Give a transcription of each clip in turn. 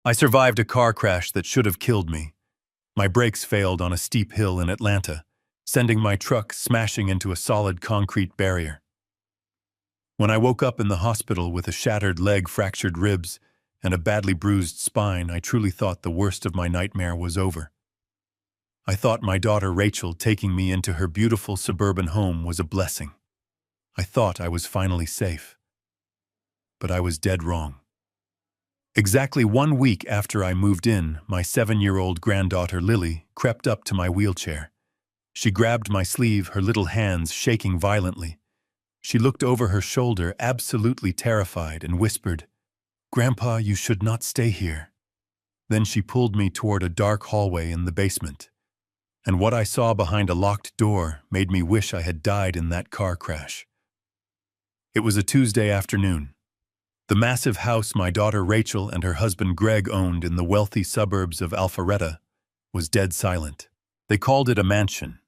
I survived a car crash that should have killed me. My brakes failed on a steep hill in Atlanta, sending my truck smashing into a solid concrete barrier. When I woke up in the hospital with a shattered leg, fractured ribs, and a badly bruised spine, I truly thought the worst of my nightmare was over. I thought my daughter Rachel taking me into her beautiful suburban home was a blessing. I thought I was finally safe. But I was dead wrong. Exactly 1 week after I moved in, my 7-year-old granddaughter Lily crept up to my wheelchair. She grabbed my sleeve, her little hands shaking violently. She looked over her shoulder, absolutely terrified, and whispered, "Grandpa, you should not stay here." Then she pulled me toward a dark hallway in the basement. And what I saw behind a locked door made me wish I had died in that car crash. It was a Tuesday afternoon. The massive house my daughter Rachel and her husband Greg owned in the wealthy suburbs of Alpharetta was dead silent. They called it a mansion.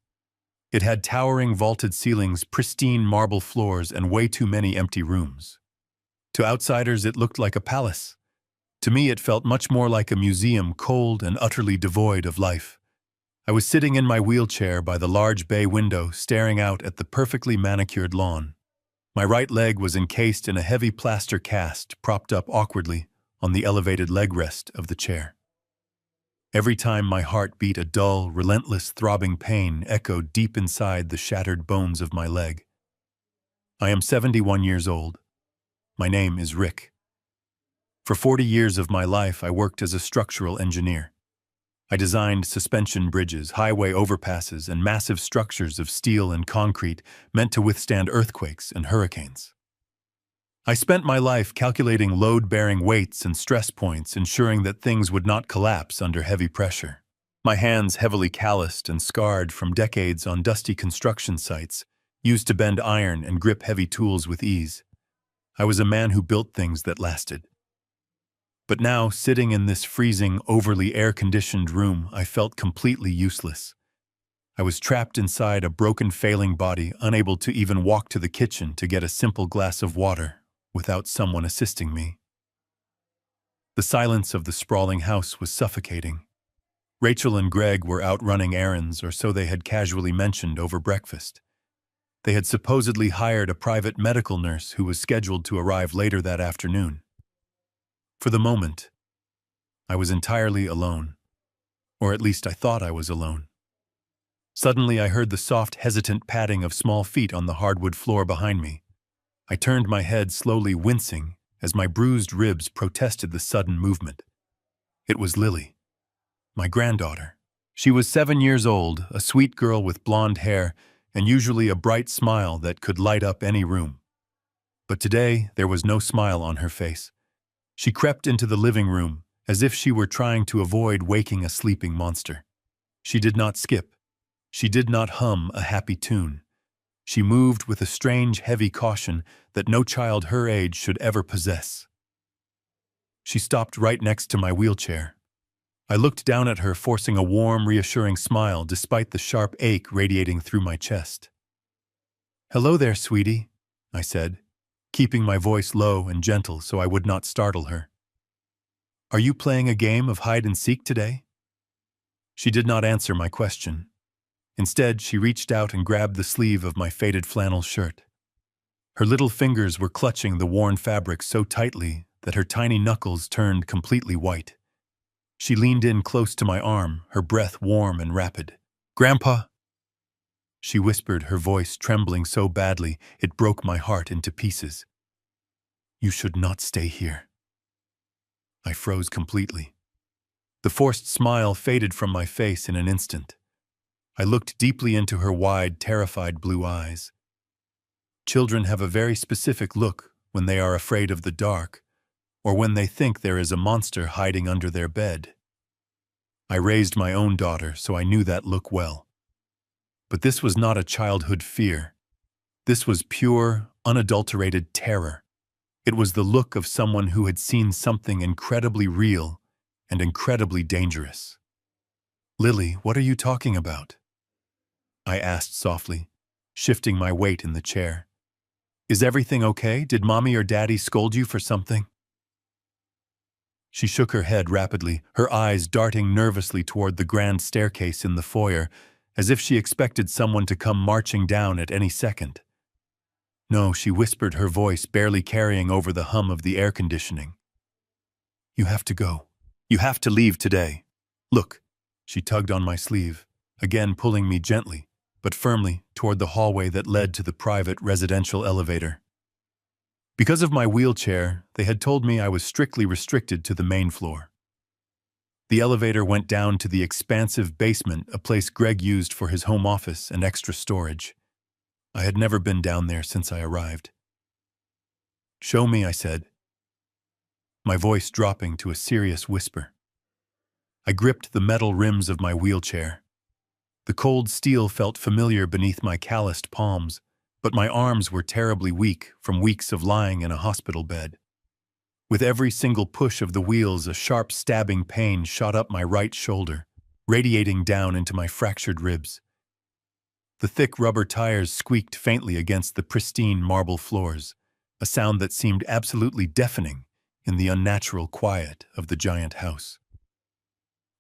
It had towering vaulted ceilings, pristine marble floors, and way too many empty rooms. To outsiders, it looked like a palace. To me, it felt much more like a museum, cold and utterly devoid of life. I was sitting in my wheelchair by the large bay window, staring out at the perfectly manicured lawn. My right leg was encased in a heavy plaster cast, propped up awkwardly on the elevated leg rest of the chair. Every time my heart beat, a dull, relentless, throbbing pain echoed deep inside the shattered bones of my leg. I am 71 years old. My name is Rick. For 40 years of my life, I worked as a structural engineer. I designed suspension bridges, highway overpasses, and massive structures of steel and concrete meant to withstand earthquakes and hurricanes. I spent my life calculating load-bearing weights and stress points, ensuring that things would not collapse under heavy pressure. My hands, heavily calloused and scarred from decades on dusty construction sites, used to bend iron and grip heavy tools with ease. I was a man who built things that lasted. But now, sitting in this freezing, overly air-conditioned room, I felt completely useless. I was trapped inside a broken, failing body, unable to even walk to the kitchen to get a simple glass of water without someone assisting me. The silence of the sprawling house was suffocating. Rachel and Greg were out running errands, or so they had casually mentioned over breakfast. They had supposedly hired a private medical nurse who was scheduled to arrive later that afternoon. For the moment, I was entirely alone, or at least I thought I was alone. Suddenly, I heard the soft, hesitant padding of small feet on the hardwood floor behind me. I turned my head, slowly wincing as my bruised ribs protested the sudden movement. It was Lily, my granddaughter. She was 7 years old, a sweet girl with blonde hair and usually a bright smile that could light up any room. But today, there was no smile on her face. She crept into the living room, as if she were trying to avoid waking a sleeping monster. She did not skip. She did not hum a happy tune. She moved with a strange, heavy caution that no child her age should ever possess. She stopped right next to my wheelchair. I looked down at her, forcing a warm, reassuring smile despite the sharp ache radiating through my chest. "Hello there, sweetie," I said, keeping my voice low and gentle so I would not startle her. "Are you playing a game of hide-and-seek today?" She did not answer my question. Instead, she reached out and grabbed the sleeve of my faded flannel shirt. Her little fingers were clutching the worn fabric so tightly that her tiny knuckles turned completely white. She leaned in close to my arm, her breath warm and rapid. "Grandpa," she whispered, her voice trembling so badly it broke my heart into pieces. "You should not stay here." I froze completely. The forced smile faded from my face in an instant. I looked deeply into her wide, terrified blue eyes. Children have a very specific look when they are afraid of the dark, or when they think there is a monster hiding under their bed. I raised my own daughter, so I knew that look well. But this was not a childhood fear. This was pure, unadulterated terror. It was the look of someone who had seen something incredibly real and incredibly dangerous. "Lily, what are you talking about?" I asked softly, shifting my weight in the chair. "Is everything okay? Did Mommy or Daddy scold you for something?" She shook her head rapidly, her eyes darting nervously toward the grand staircase in the foyer, as if she expected someone to come marching down at any second. No, she whispered, her voice barely carrying over the hum of the air conditioning. You have to go. You have to leave today. Look, she tugged on my sleeve, again pulling me gently, but firmly, toward the hallway that led to the private residential elevator. Because of my wheelchair, they had told me I was strictly restricted to the main floor. The elevator went down to the expansive basement, a place Greg used for his home office and extra storage. I had never been down there since I arrived. Show me, I said, my voice dropping to a serious whisper. I gripped the metal rims of my wheelchair. The cold steel felt familiar beneath my calloused palms, but my arms were terribly weak from weeks of lying in a hospital bed. With every single push of the wheels, a sharp stabbing pain shot up my right shoulder, radiating down into my fractured ribs. The thick rubber tires squeaked faintly against the pristine marble floors, a sound that seemed absolutely deafening in the unnatural quiet of the giant house.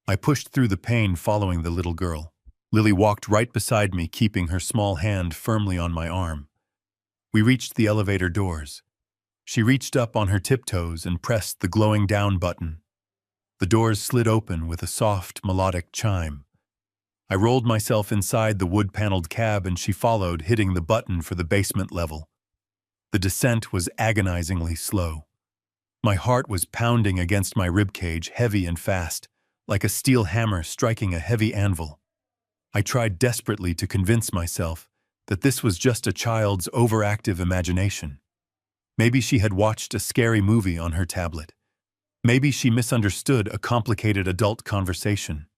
I pushed through the pain, following the little girl. Lily walked right beside me, keeping her small hand firmly on my arm. We reached the elevator doors. She reached up on her tiptoes and pressed the glowing down button. The doors slid open with a soft, melodic chime. I rolled myself inside the wood-paneled cab and she followed, hitting the button for the basement level. The descent was agonizingly slow. My heart was pounding against my ribcage, heavy and fast, like a steel hammer striking a heavy anvil. I tried desperately to convince myself that this was just a child's overactive imagination. Maybe she had watched a scary movie on her tablet. Maybe she misunderstood a complicated adult conversation.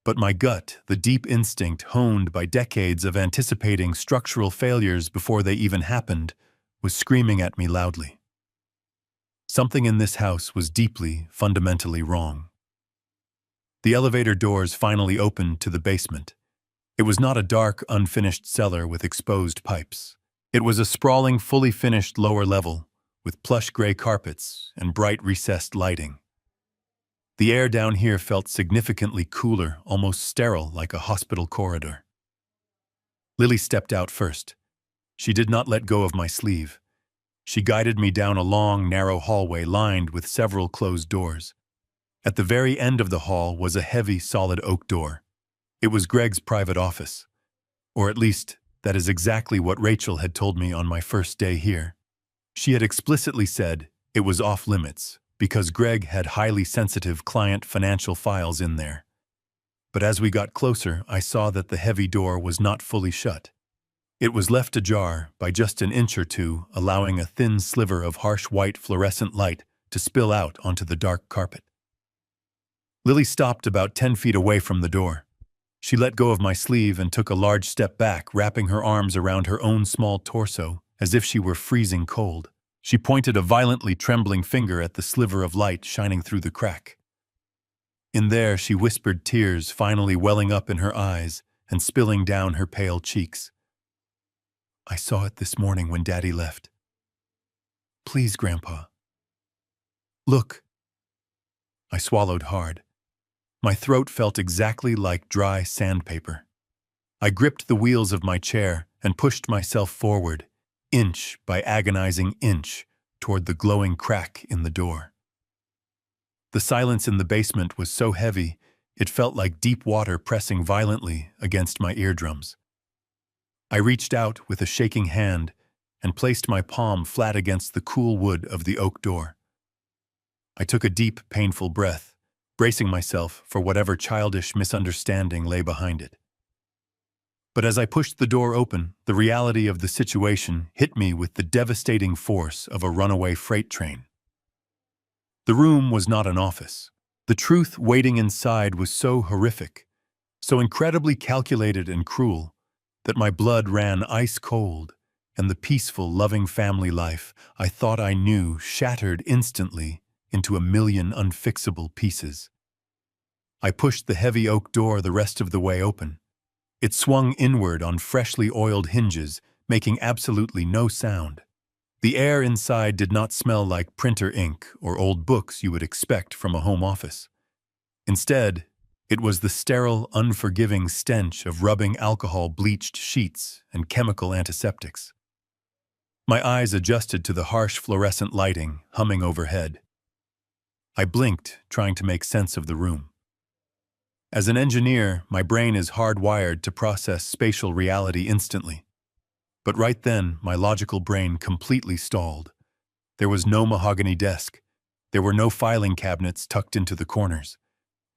But my gut, the deep instinct honed by decades of anticipating structural failures before they even happened, was screaming at me loudly. Something in this house was deeply, fundamentally wrong. The elevator doors finally opened to the basement. It was not a dark, unfinished cellar with exposed pipes. It was a sprawling, fully finished lower level, with plush gray carpets and bright recessed lighting. The air down here felt significantly cooler, almost sterile, like a hospital corridor. Lily stepped out first. She did not let go of my sleeve. She guided me down a long, narrow hallway lined with several closed doors. At the very end of the hall was a heavy, solid oak door. It was Greg's private office. Or at least, that is exactly what Rachel had told me on my first day here. She had explicitly said it was off-limits because Greg had highly sensitive client financial files in there. But as we got closer, I saw that the heavy door was not fully shut. It was left ajar by just an inch or two, allowing a thin sliver of harsh white fluorescent light to spill out onto the dark carpet. Lily stopped about 10 feet away from the door. She let go of my sleeve and took a large step back, wrapping her arms around her own small torso, as if she were freezing cold. She pointed a violently trembling finger at the sliver of light shining through the crack. In there, she whispered, tears finally welling up in her eyes and spilling down her pale cheeks. I saw it this morning when Daddy left. Please, Grandpa. Look. I swallowed hard. My throat felt exactly like dry sandpaper. I gripped the wheels of my chair and pushed myself forward, inch by agonizing inch, toward the glowing crack in the door. The silence in the basement was so heavy, it felt like deep water pressing violently against my eardrums. I reached out with a shaking hand and placed my palm flat against the cool wood of the oak door. I took a deep, painful breath, bracing myself for whatever childish misunderstanding lay behind it. But as I pushed the door open, the reality of the situation hit me with the devastating force of a runaway freight train. The room was not an office. The truth waiting inside was so horrific, so incredibly calculated and cruel, that my blood ran ice cold, and the peaceful, loving family life I thought I knew shattered instantly into a million unfixable pieces. I pushed the heavy oak door the rest of the way open. It swung inward on freshly oiled hinges, making absolutely no sound. The air inside did not smell like printer ink or old books you would expect from a home office. Instead, it was the sterile, unforgiving stench of rubbing alcohol-bleached sheets and chemical antiseptics. My eyes adjusted to the harsh fluorescent lighting humming overhead. I blinked, trying to make sense of the room. As an engineer, my brain is hardwired to process spatial reality instantly. But right then, my logical brain completely stalled. There was no mahogany desk. There were no filing cabinets tucked into the corners.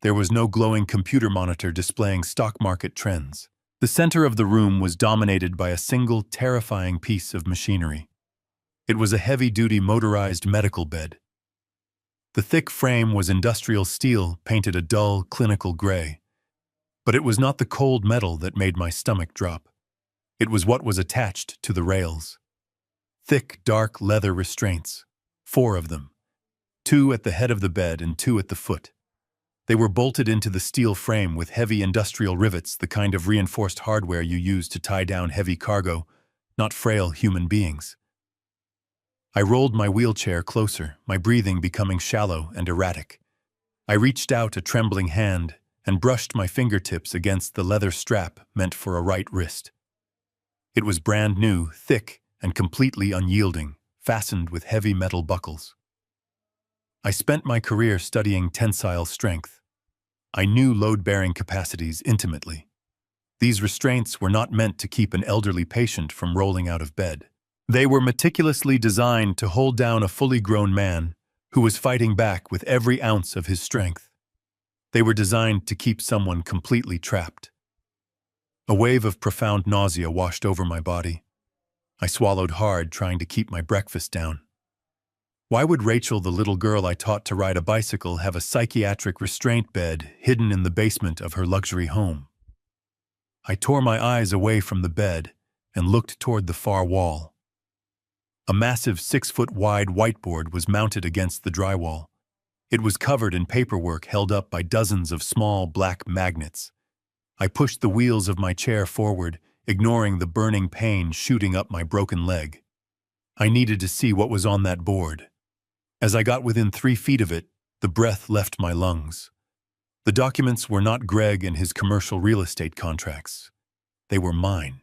There was no glowing computer monitor displaying stock market trends. The center of the room was dominated by a single terrifying piece of machinery. It was a heavy-duty motorized medical bed. The thick frame was industrial steel painted a dull, clinical gray. But it was not the cold metal that made my stomach drop. It was what was attached to the rails. Thick, dark leather restraints, 4 of them, 2 at the head of the bed and 2 at the foot. They were bolted into the steel frame with heavy industrial rivets, the kind of reinforced hardware you use to tie down heavy cargo, not frail human beings. I rolled my wheelchair closer, my breathing becoming shallow and erratic. I reached out a trembling hand and brushed my fingertips against the leather strap meant for a right wrist. It was brand new, thick, and completely unyielding, fastened with heavy metal buckles. I spent my career studying tensile strength. I knew load-bearing capacities intimately. These restraints were not meant to keep an elderly patient from rolling out of bed. They were meticulously designed to hold down a fully grown man who was fighting back with every ounce of his strength. They were designed to keep someone completely trapped. A wave of profound nausea washed over my body. I swallowed hard, trying to keep my breakfast down. Why would Rachel, the little girl I taught to ride a bicycle, have a psychiatric restraint bed hidden in the basement of her luxury home? I tore my eyes away from the bed and looked toward the far wall. A massive 6-foot-wide whiteboard was mounted against the drywall. It was covered in paperwork held up by dozens of small black magnets. I pushed the wheels of my chair forward, ignoring the burning pain shooting up my broken leg. I needed to see what was on that board. As I got within 3 feet of it, the breath left my lungs. The documents were not Greg and his commercial real estate contracts. They were mine.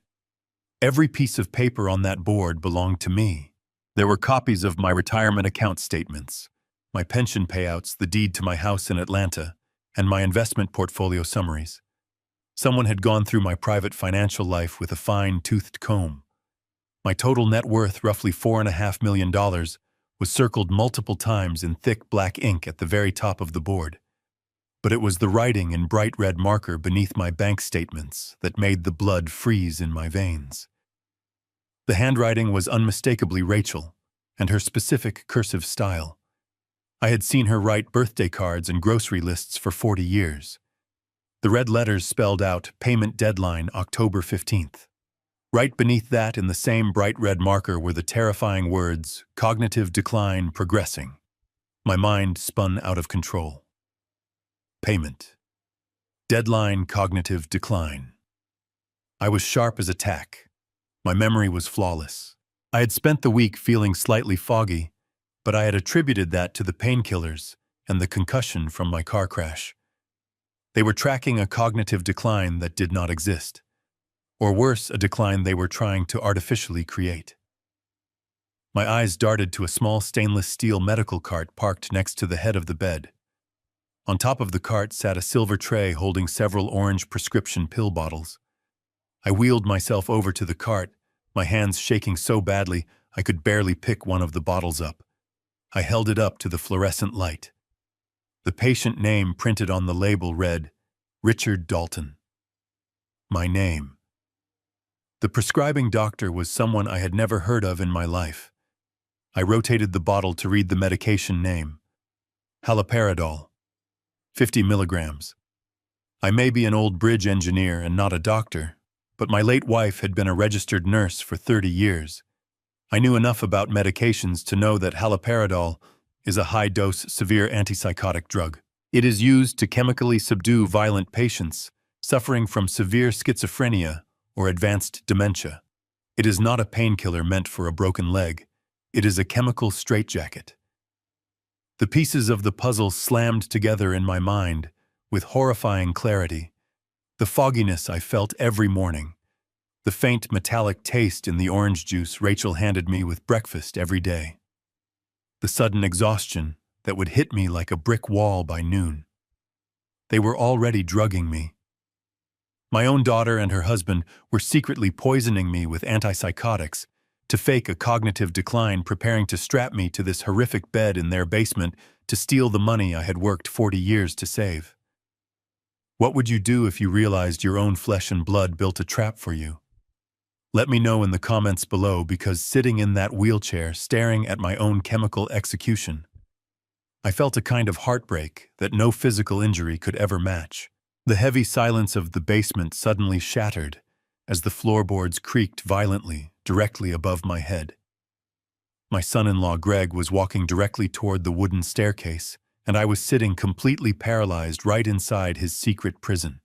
Every piece of paper on that board belonged to me. There were copies of my retirement account statements, my pension payouts, the deed to my house in Atlanta, and my investment portfolio summaries. Someone had gone through my private financial life with a fine-toothed comb. My total net worth, roughly $4.5 million, was circled multiple times in thick black ink at the very top of the board. But it was the writing in bright red marker beneath my bank statements that made the blood freeze in my veins. The handwriting was unmistakably Rachel, and her specific cursive style. I had seen her write birthday cards and grocery lists for 40 years. The red letters spelled out payment deadline October 15th. Right beneath that, in the same bright red marker, were the terrifying words, cognitive decline progressing. My mind spun out of control. Payment. Deadline cognitive decline. I was sharp as a tack. My memory was flawless. I had spent the week feeling slightly foggy, but I had attributed that to the painkillers and the concussion from my car crash. They were tracking a cognitive decline that did not exist. Or worse, a decline they were trying to artificially create. My eyes darted to a small stainless steel medical cart parked next to the head of the bed. On top of the cart sat a silver tray holding several orange prescription pill bottles. I wheeled myself over to the cart, my hands shaking so badly I could barely pick one of the bottles up. I held it up to the fluorescent light. The patient name printed on the label read, Richard Dalton. My name. The prescribing doctor was someone I had never heard of in my life. I rotated the bottle to read the medication name. Haloperidol. 50 milligrams. I may be an old bridge engineer and not a doctor, but my late wife had been a registered nurse for 30 years. I knew enough about medications to know that haloperidol is a high-dose, severe antipsychotic drug. It is used to chemically subdue violent patients suffering from severe schizophrenia or advanced dementia. It is not a painkiller meant for a broken leg. It is a chemical straitjacket. The pieces of the puzzle slammed together in my mind with horrifying clarity. The fogginess I felt every morning, the faint metallic taste in the orange juice Rachel handed me with breakfast every day, the sudden exhaustion that would hit me like a brick wall by noon. They were already drugging me. My own daughter and her husband were secretly poisoning me with antipsychotics to fake a cognitive decline, preparing to strap me to this horrific bed in their basement to steal the money I had worked 40 years to save. What would you do if you realized your own flesh and blood built a trap for you? Let me know in the comments below, because sitting in that wheelchair, staring at my own chemical execution, I felt a kind of heartbreak that no physical injury could ever match. The heavy silence of the basement suddenly shattered as the floorboards creaked violently directly above my head. My son-in-law Greg was walking directly toward the wooden staircase, and I was sitting completely paralyzed right inside his secret prison.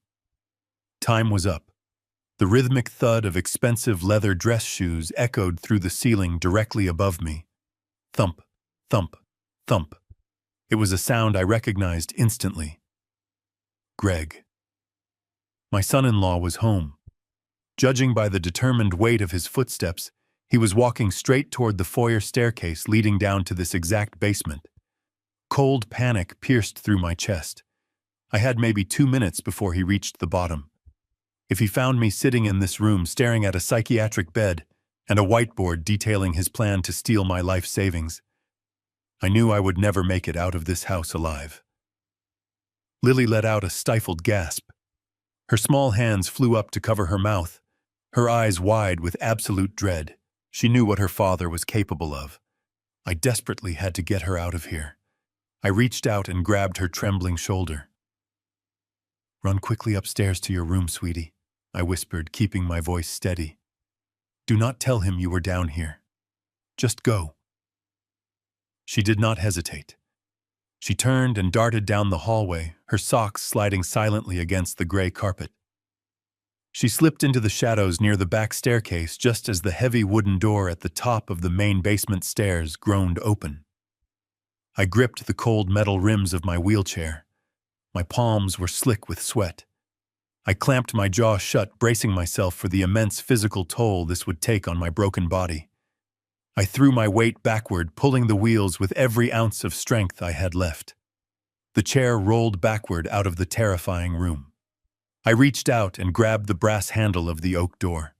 Time was up. The rhythmic thud of expensive leather dress shoes echoed through the ceiling directly above me. Thump, thump, thump. It was a sound I recognized instantly. Greg. My son-in-law was home. Judging by the determined weight of his footsteps, he was walking straight toward the foyer staircase leading down to this exact basement. Cold panic pierced through my chest. I had maybe 2 minutes before he reached the bottom. If he found me sitting in this room staring at a psychiatric bed and a whiteboard detailing his plan to steal my life savings, I knew I would never make it out of this house alive. Lily let out a stifled gasp. Her small hands flew up to cover her mouth, her eyes wide with absolute dread. She knew what her father was capable of. I desperately had to get her out of here. I reached out and grabbed her trembling shoulder. "Run quickly upstairs to your room, sweetie," I whispered, keeping my voice steady. "Do not tell him you were down here. Just go." She did not hesitate. She turned and darted down the hallway, her socks sliding silently against the gray carpet. She slipped into the shadows near the back staircase just as the heavy wooden door at the top of the main basement stairs groaned open. I gripped the cold metal rims of my wheelchair. My palms were slick with sweat. I clamped my jaw shut, bracing myself for the immense physical toll this would take on my broken body. I threw my weight backward, pulling the wheels with every ounce of strength I had left. The chair rolled backward out of the terrifying room. I reached out and grabbed the brass handle of the oak door.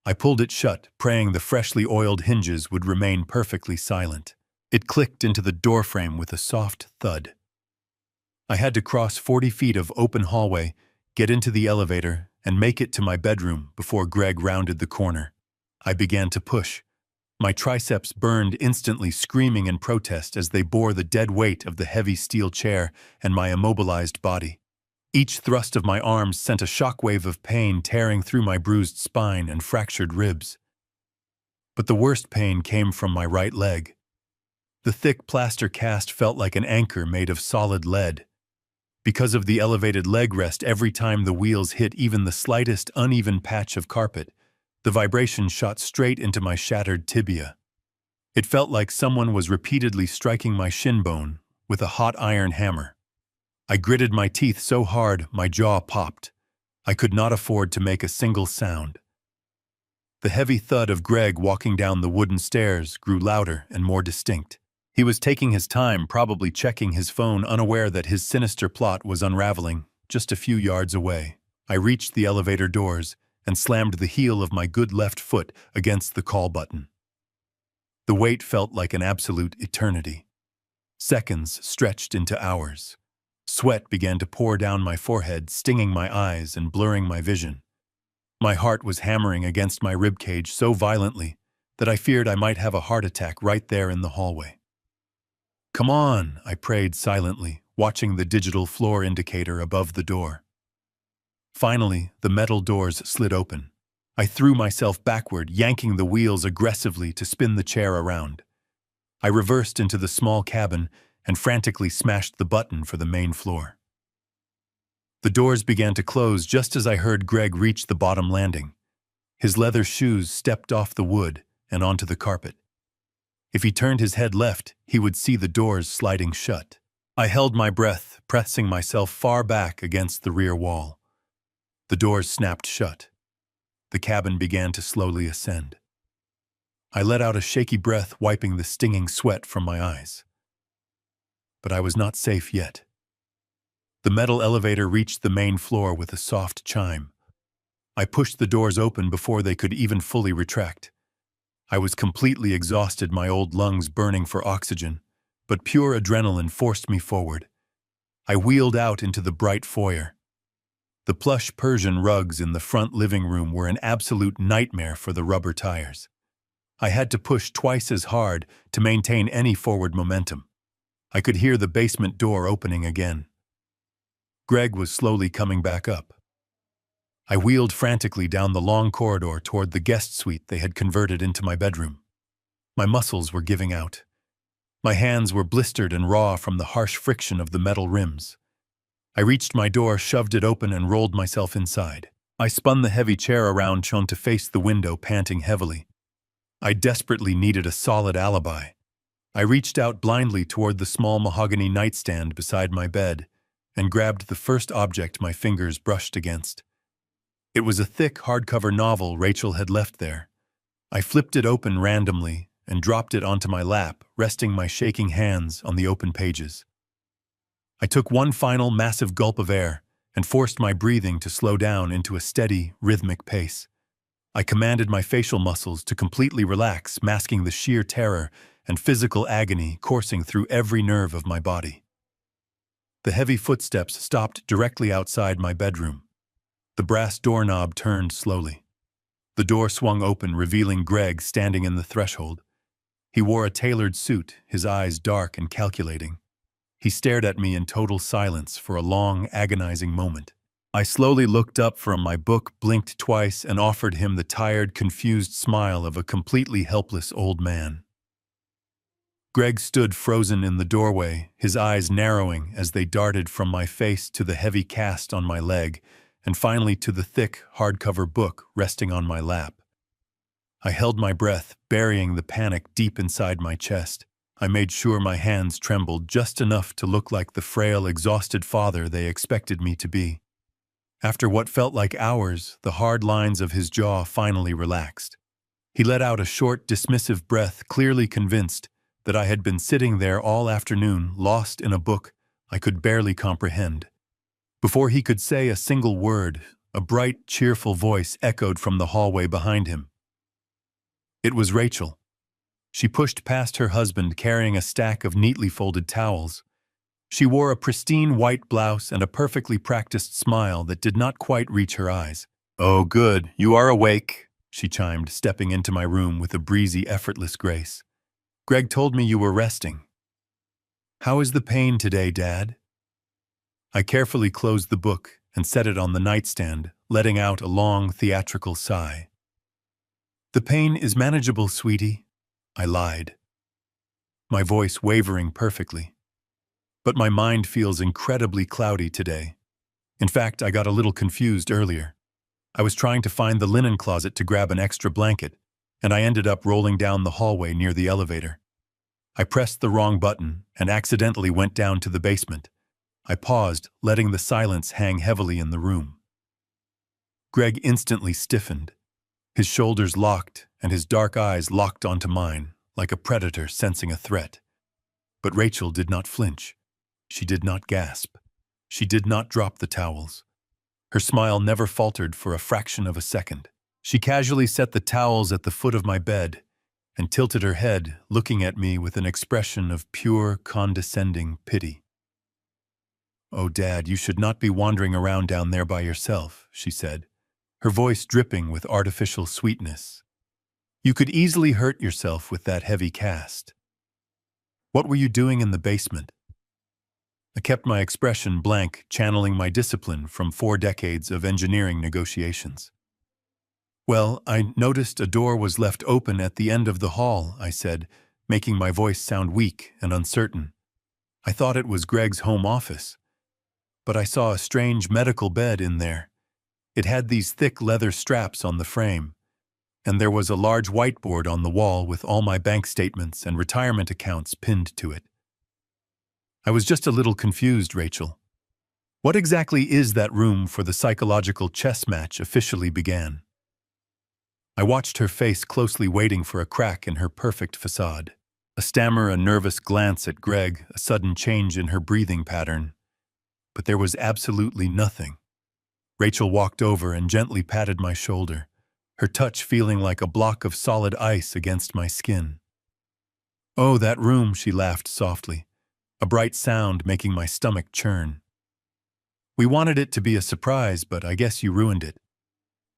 I pulled it shut, praying the freshly oiled hinges would remain perfectly silent. It clicked into the doorframe with a soft thud. I had to cross 40 feet of open hallway, get into the elevator, and make it to my bedroom before Greg rounded the corner. I began to push. My triceps burned instantly, screaming in protest as they bore the dead weight of the heavy steel chair and my immobilized body. Each thrust of my arms sent a shockwave of pain tearing through my bruised spine and fractured ribs. But the worst pain came from my right leg. The thick plaster cast felt like an anchor made of solid lead. Because of the elevated leg rest, every time the wheels hit even the slightest uneven patch of carpet, the vibration shot straight into my shattered tibia. It felt like someone was repeatedly striking my shin bone with a hot iron hammer. I gritted my teeth so hard my jaw popped. I could not afford to make a single sound. The heavy thud of Greg walking down the wooden stairs grew louder and more distinct. He was taking his time, probably checking his phone, unaware that his sinister plot was unraveling just a few yards away. I reached the elevator doors and slammed the heel of my good left foot against the call button. The wait felt like an absolute eternity. Seconds stretched into hours. Sweat began to pour down my forehead, stinging my eyes and blurring my vision. My heart was hammering against my ribcage so violently that I feared I might have a heart attack right there in the hallway. "Come on," I prayed silently, watching the digital floor indicator above the door. Finally, the metal doors slid open. I threw myself backward, yanking the wheels aggressively to spin the chair around. I reversed into the small cabin and frantically smashed the button for the main floor. The doors began to close just as I heard Greg reach the bottom landing. His leather shoes stepped off the wood and onto the carpet. If he turned his head left, he would see the doors sliding shut. I held my breath, pressing myself far back against the rear wall. The doors snapped shut. The cabin began to slowly ascend. I let out a shaky breath, wiping the stinging sweat from my eyes. But I was not safe yet. The metal elevator reached the main floor with a soft chime. I pushed the doors open before they could even fully retract. I was completely exhausted, my old lungs burning for oxygen, but pure adrenaline forced me forward. I wheeled out into the bright foyer. The plush Persian rugs in the front living room were an absolute nightmare for the rubber tires. I had to push twice as hard to maintain any forward momentum. I could hear the basement door opening again. Greg was slowly coming back up. I wheeled frantically down the long corridor toward the guest suite they had converted into my bedroom. My muscles were giving out. My hands were blistered and raw from the harsh friction of the metal rims. I reached my door, shoved it open, and rolled myself inside. I spun the heavy chair around, shown to face the window, panting heavily. I desperately needed a solid alibi. I reached out blindly toward the small mahogany nightstand beside my bed and grabbed the first object my fingers brushed against. It was a thick, hardcover novel Rachel had left there. I flipped it open randomly and dropped it onto my lap, resting my shaking hands on the open pages. I took one final massive gulp of air and forced my breathing to slow down into a steady, rhythmic pace. I commanded my facial muscles to completely relax, masking the sheer terror and physical agony coursing through every nerve of my body. The heavy footsteps stopped directly outside my bedroom. The brass doorknob turned slowly. The door swung open, revealing Greg standing in the threshold. He wore a tailored suit, his eyes dark and calculating. He stared at me in total silence for a long, agonizing moment. I slowly looked up from my book, blinked twice, and offered him the tired, confused smile of a completely helpless old man. Greg stood frozen in the doorway, his eyes narrowing as they darted from my face to the heavy cast on my leg, and finally to the thick, hardcover book resting on my lap. I held my breath, burying the panic deep inside my chest. I made sure my hands trembled just enough to look like the frail, exhausted father they expected me to be. After what felt like hours, the hard lines of his jaw finally relaxed. He let out a short, dismissive breath, clearly convinced that I had been sitting there all afternoon, lost in a book I could barely comprehend. Before he could say a single word, a bright, cheerful voice echoed from the hallway behind him. It was Rachel. She pushed past her husband, carrying a stack of neatly folded towels. She wore a pristine white blouse and a perfectly practiced smile that did not quite reach her eyes. "Oh, good, you are awake," she chimed, stepping into my room with a breezy, effortless grace. "Greg told me you were resting. How is the pain today, Dad?" I carefully closed the book and set it on the nightstand, letting out a long, theatrical sigh. "The pain is manageable, sweetie," I lied, my voice wavering perfectly. "But my mind feels incredibly cloudy today. In fact, I got a little confused earlier. I was trying to find the linen closet to grab an extra blanket, and I ended up rolling down the hallway near the elevator. I pressed the wrong button and accidentally went down to the basement. I paused, letting the silence hang heavily in the room. Greg instantly stiffened. His shoulders locked and his dark eyes locked onto mine, like a predator sensing a threat. But Rachel did not flinch. She did not gasp. She did not drop the towels. Her smile never faltered for a fraction of a second. She casually set the towels at the foot of my bed and tilted her head, looking at me with an expression of pure, condescending pity. "Oh, Dad, you should not be wandering around down there by yourself," she said, her voice dripping with artificial sweetness. "You could easily hurt yourself with that heavy cast. What were you doing in the basement?" I kept my expression blank, channeling my discipline from 4 decades of engineering negotiations. "Well, I noticed a door was left open at the end of the hall," I said, making my voice sound weak and uncertain. "I thought it was Greg's home office. But I saw a strange medical bed in there. It had these thick leather straps on the frame, and there was a large whiteboard on the wall with all my bank statements and retirement accounts pinned to it. I was just a little confused, Rachel. What exactly is that room for the psychological chess match officially began? I watched her face closely, waiting for a crack in her perfect facade. A stammer, a nervous glance at Greg, a sudden change in her breathing pattern. But there was absolutely nothing. Rachel walked over and gently patted my shoulder, her touch feeling like a block of solid ice against my skin. "Oh, that room," she laughed softly, a bright sound making my stomach churn. "We wanted it to be a surprise, but I guess you ruined it.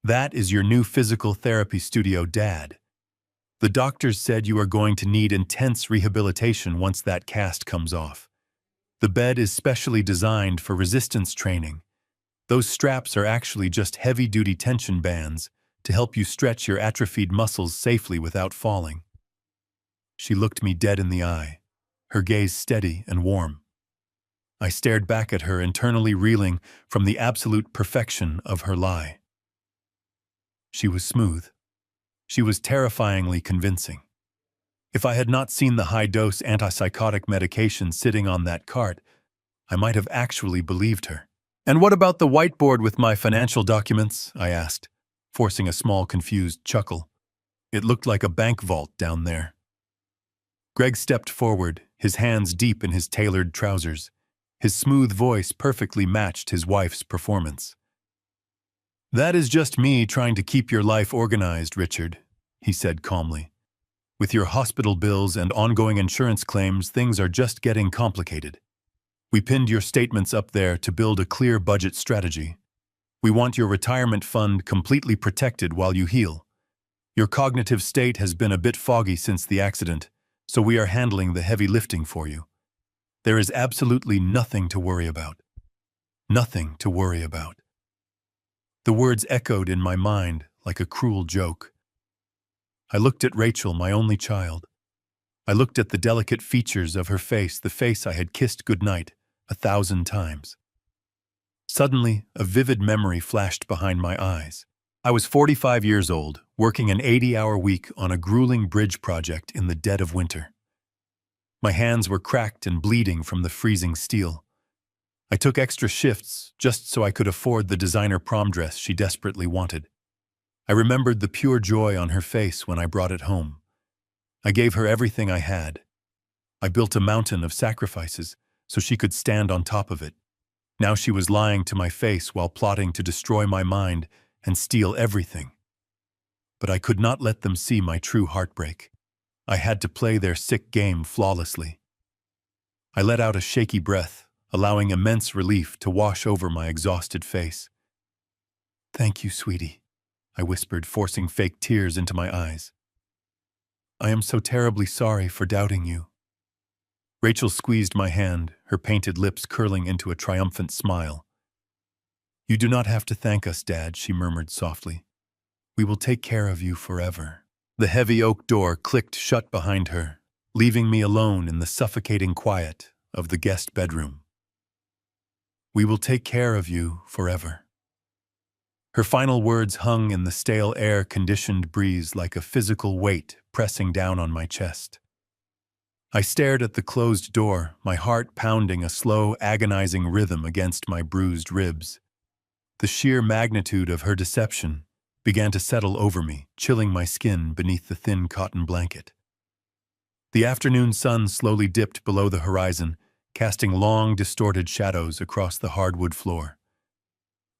That is your new physical therapy studio, Dad. The doctors said you are going to need intense rehabilitation once that cast comes off. The bed is specially designed for resistance training. Those straps are actually just heavy-duty tension bands to help you stretch your atrophied muscles safely without falling." She looked me dead in the eye, her gaze steady and warm. I stared back at her, internally reeling from the absolute perfection of her lie. She was smooth. She was terrifyingly convincing. If I had not seen the high-dose antipsychotic medication sitting on that cart, I might have actually believed her. "And what about the whiteboard with my financial documents?" I asked, forcing a small, confused chuckle. It looked like a bank vault down there. Greg stepped forward, his hands deep in his tailored trousers. His smooth voice perfectly matched his wife's performance. "That is just me trying to keep your life organized, Richard," he said calmly. "With your hospital bills and ongoing insurance claims, things are just getting complicated. We pinned your statements up there to build a clear budget strategy. We want your retirement fund completely protected while you heal. Your cognitive state has been a bit foggy since the accident, so we are handling the heavy lifting for you. There is absolutely nothing to worry about. Nothing to worry about." The words echoed in my mind like a cruel joke. I looked at Rachel, my only child. I looked at the delicate features of her face, the face I had kissed goodnight 1,000 times. Suddenly, a vivid memory flashed behind my eyes. I was 45 years old, working an 80-hour week on a grueling bridge project in the dead of winter. My hands were cracked and bleeding from the freezing steel. I took extra shifts just so I could afford the designer prom dress she desperately wanted. I remembered the pure joy on her face when I brought it home. I gave her everything I had. I built a mountain of sacrifices so she could stand on top of it. Now she was lying to my face while plotting to destroy my mind and steal everything. But I could not let them see my true heartbreak. I had to play their sick game flawlessly. I let out a shaky breath, allowing immense relief to wash over my exhausted face. "Thank you, sweetie," I whispered, forcing fake tears into my eyes. "I am so terribly sorry for doubting you." Rachel squeezed my hand, her painted lips curling into a triumphant smile. "You do not have to thank us, Dad," she murmured softly. "We will take care of you forever." The heavy oak door clicked shut behind her, leaving me alone in the suffocating quiet of the guest bedroom. "We will take care of you forever." Her final words hung in the stale air-conditioned breeze like a physical weight pressing down on my chest. I stared at the closed door, my heart pounding a slow, agonizing rhythm against my bruised ribs. The sheer magnitude of her deception began to settle over me, chilling my skin beneath the thin cotton blanket. The afternoon sun slowly dipped below the horizon, casting long, distorted shadows across the hardwood floor.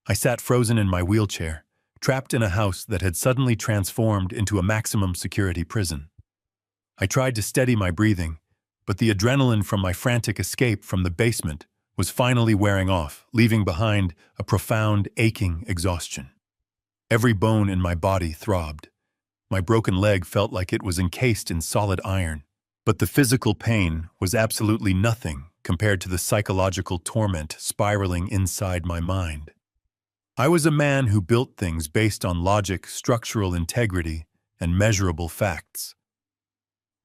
I sat frozen in my wheelchair, trapped in a house that had suddenly transformed into a maximum security prison. I tried to steady my breathing, but the adrenaline from my frantic escape from the basement was finally wearing off, leaving behind a profound, aching exhaustion. Every bone in my body throbbed. My broken leg felt like it was encased in solid iron, but the physical pain was absolutely nothing compared to the psychological torment spiraling inside my mind. I was a man who built things based on logic, structural integrity, and measurable facts.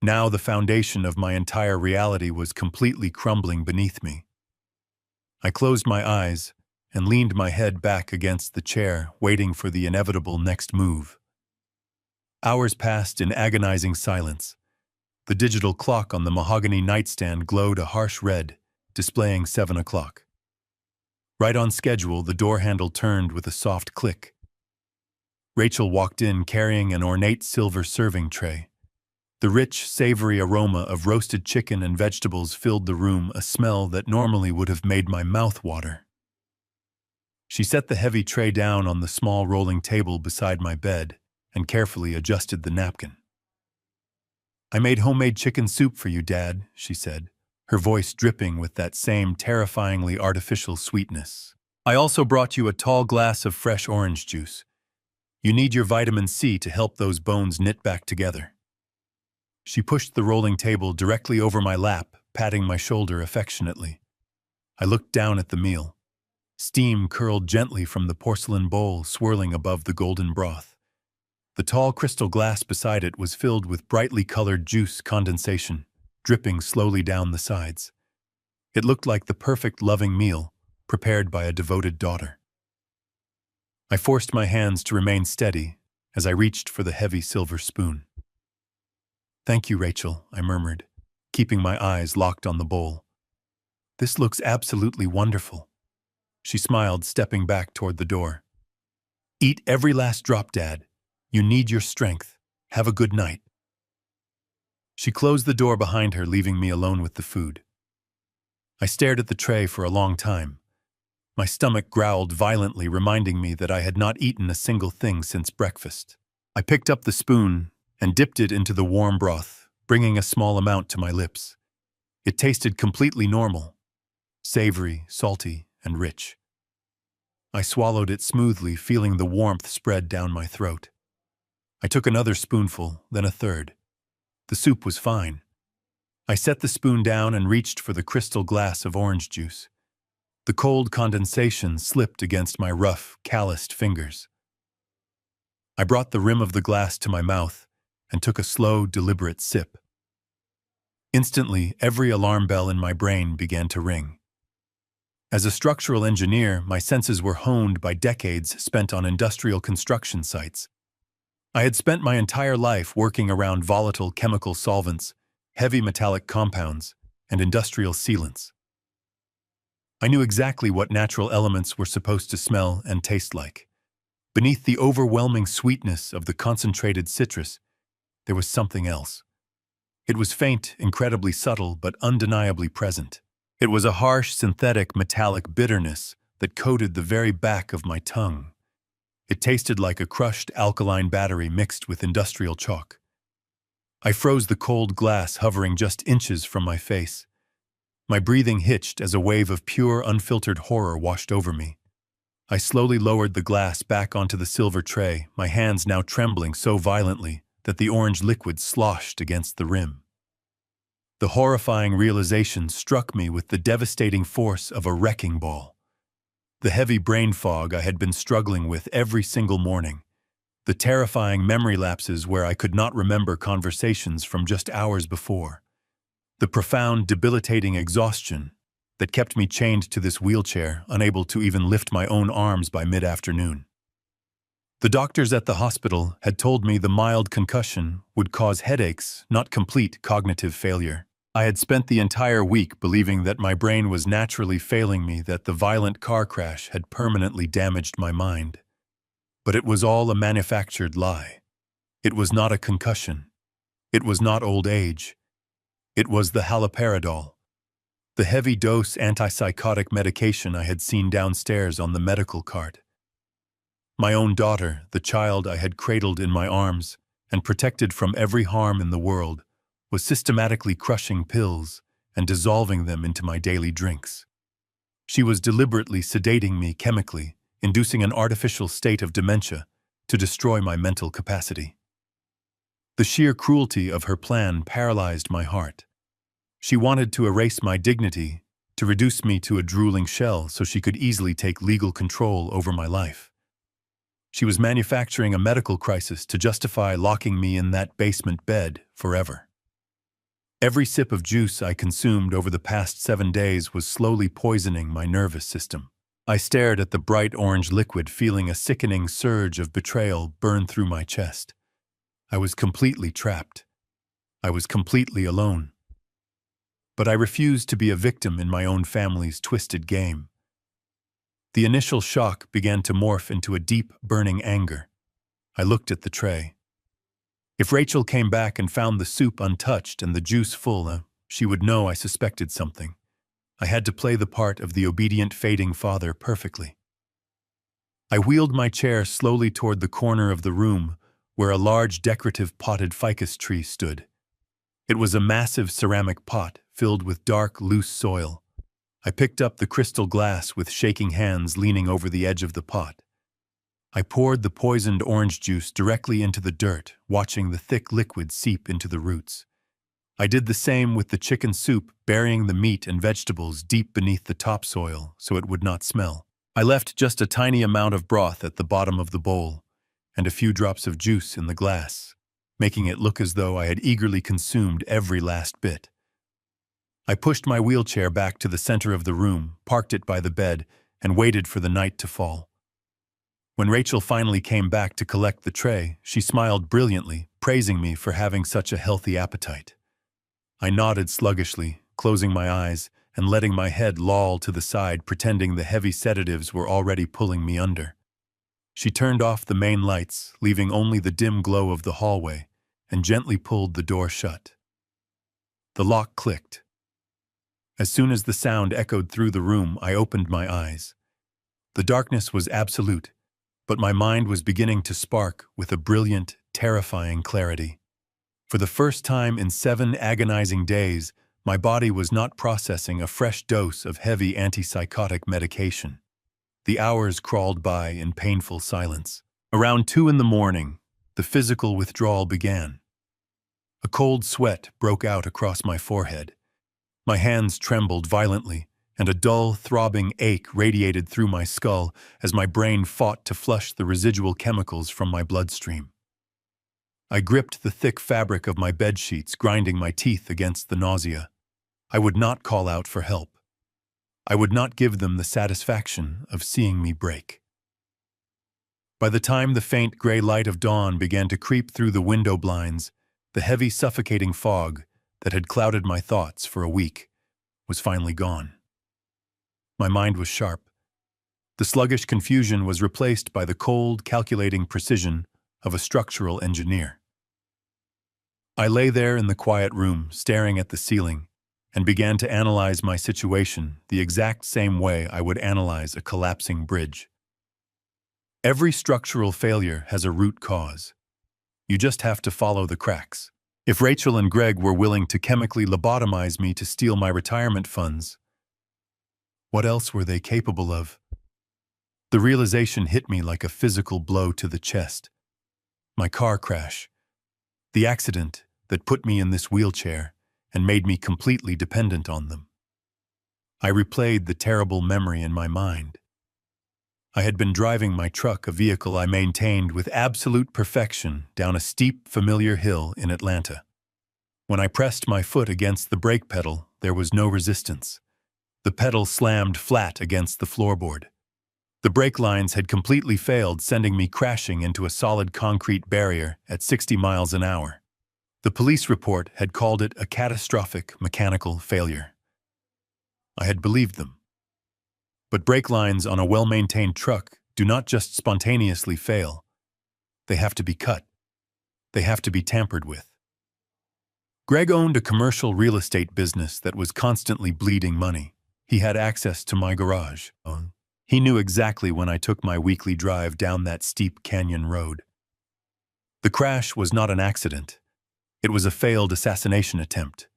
Now the foundation of my entire reality was completely crumbling beneath me. I closed my eyes and leaned my head back against the chair, waiting for the inevitable next move. Hours passed in agonizing silence. The digital clock on the mahogany nightstand glowed a harsh red, displaying 7 o'clock. Right on schedule, the door handle turned with a soft click. Rachel walked in carrying an ornate silver serving tray. The rich, savory aroma of roasted chicken and vegetables filled the room, a smell that normally would have made my mouth water. She set the heavy tray down on the small rolling table beside my bed and carefully adjusted the napkin. "I made homemade chicken soup for you, Dad," she said, her voice dripping with that same terrifyingly artificial sweetness. "I also brought you a tall glass of fresh orange juice. You need your vitamin C to help those bones knit back together." She pushed the rolling table directly over my lap, patting my shoulder affectionately. I looked down at the meal. Steam curled gently from the porcelain bowl, swirling above the golden broth. The tall crystal glass beside it was filled with brightly colored juice condensation, dripping slowly down the sides. It looked like the perfect loving meal, prepared by a devoted daughter. I forced my hands to remain steady as I reached for the heavy silver spoon. "Thank you, Rachel," I murmured, keeping my eyes locked on the bowl. "This looks absolutely wonderful." She smiled, stepping back toward the door. "Eat every last drop, Dad. You need your strength. Have a good night." She closed the door behind her, leaving me alone with the food. I stared at the tray for a long time. My stomach growled violently, reminding me that I had not eaten a single thing since breakfast. I picked up the spoon and dipped it into the warm broth, bringing a small amount to my lips. It tasted completely normal, savory, salty, and rich. I swallowed it smoothly, feeling the warmth spread down my throat. I took another spoonful, then a third. The soup was fine. I set the spoon down and reached for the crystal glass of orange juice. The cold condensation slipped against my rough, calloused fingers. I brought the rim of the glass to my mouth and took a slow, deliberate sip. Instantly, every alarm bell in my brain began to ring. As a structural engineer, my senses were honed by decades spent on industrial construction sites. I had spent my entire life working around volatile chemical solvents, heavy metallic compounds, and industrial sealants. I knew exactly what natural elements were supposed to smell and taste like. Beneath the overwhelming sweetness of the concentrated citrus, there was something else. It was faint, incredibly subtle, but undeniably present. It was a harsh, synthetic, metallic bitterness that coated the very back of my tongue. It tasted like a crushed alkaline battery mixed with industrial chalk. I froze, the cold glass hovering just inches from my face. My breathing hitched as a wave of pure, unfiltered horror washed over me. I slowly lowered the glass back onto the silver tray, my hands now trembling so violently that the orange liquid sloshed against the rim. The horrifying realization struck me with the devastating force of a wrecking ball. The heavy brain fog I had been struggling with every single morning, the terrifying memory lapses where I could not remember conversations from just hours before, the profound, debilitating exhaustion that kept me chained to this wheelchair, unable to even lift my own arms by mid-afternoon. The doctors at the hospital had told me the mild concussion would cause headaches, not complete cognitive failure. I had spent the entire week believing that my brain was naturally failing me, that the violent car crash had permanently damaged my mind. But it was all a manufactured lie. It was not a concussion. It was not old age. It was the haloperidol, the heavy-dose antipsychotic medication I had seen downstairs on the medical cart. My own daughter, the child I had cradled in my arms and protected from every harm in the world, was systematically crushing pills and dissolving them into my daily drinks. She was deliberately sedating me chemically, inducing an artificial state of dementia to destroy my mental capacity. The sheer cruelty of her plan paralyzed my heart. She wanted to erase my dignity, to reduce me to a drooling shell so she could easily take legal control over my life. She was manufacturing a medical crisis to justify locking me in that basement bed forever. Every sip of juice I consumed over the past 7 days was slowly poisoning my nervous system. I stared at the bright orange liquid, feeling a sickening surge of betrayal burn through my chest. I was completely trapped. I was completely alone. But I refused to be a victim in my own family's twisted game. The initial shock began to morph into a deep, burning anger. I looked at the tray. If Rachel came back and found the soup untouched and the juice full, she would know I suspected something. I had to play the part of the obedient, fading father perfectly. I wheeled my chair slowly toward the corner of the room where a large decorative potted ficus tree stood. It was a massive ceramic pot filled with dark, loose soil. I picked up the crystal glass with shaking hands, leaning over the edge of the pot. I poured the poisoned orange juice directly into the dirt, watching the thick liquid seep into the roots. I did the same with the chicken soup, burying the meat and vegetables deep beneath the topsoil so it would not smell. I left just a tiny amount of broth at the bottom of the bowl and a few drops of juice in the glass, making it look as though I had eagerly consumed every last bit. I pushed my wheelchair back to the center of the room, parked it by the bed, and waited for the night to fall. When Rachel finally came back to collect the tray, she smiled brilliantly, praising me for having such a healthy appetite. I nodded sluggishly, closing my eyes and letting my head loll to the side, pretending the heavy sedatives were already pulling me under. She turned off the main lights, leaving only the dim glow of the hallway, and gently pulled the door shut. The lock clicked. As soon as the sound echoed through the room, I opened my eyes. The darkness was absolute, but my mind was beginning to spark with a brilliant, terrifying clarity. For the first time in 7 agonizing days, my body was not processing a fresh dose of heavy antipsychotic medication. The hours crawled by in painful silence. Around 2 in the morning, the physical withdrawal began. A cold sweat broke out across my forehead. My hands trembled violently, and a dull, throbbing ache radiated through my skull as my brain fought to flush the residual chemicals from my bloodstream. I gripped the thick fabric of my bedsheets, grinding my teeth against the nausea. I would not call out for help. I would not give them the satisfaction of seeing me break. By the time the faint gray light of dawn began to creep through the window blinds, the heavy, suffocating fog that had clouded my thoughts for a week was finally gone. My mind was sharp. The sluggish confusion was replaced by the cold, calculating precision of a structural engineer. I lay there in the quiet room, staring at the ceiling, and began to analyze my situation the exact same way I would analyze a collapsing bridge. Every structural failure has a root cause. You just have to follow the cracks. If Rachel and Greg were willing to chemically lobotomize me to steal my retirement funds, what else were they capable of? The realization hit me like a physical blow to the chest. My car crash, the accident that put me in this wheelchair and made me completely dependent on them. I replayed the terrible memory in my mind. I had been driving my truck, a vehicle I maintained with absolute perfection, down a steep, familiar hill in Atlanta. When I pressed my foot against the brake pedal, there was no resistance. The pedal slammed flat against the floorboard. The brake lines had completely failed, sending me crashing into a solid concrete barrier at 60 miles an hour. The police report had called it a catastrophic mechanical failure. I had believed them. But brake lines on a well-maintained truck do not just spontaneously fail. They have to be cut. They have to be tampered with. Greg owned a commercial real estate business that was constantly bleeding money. He had access to my garage. He knew exactly when I took my weekly drive down that steep canyon road. The crash was not an accident. It was a failed assassination attempt.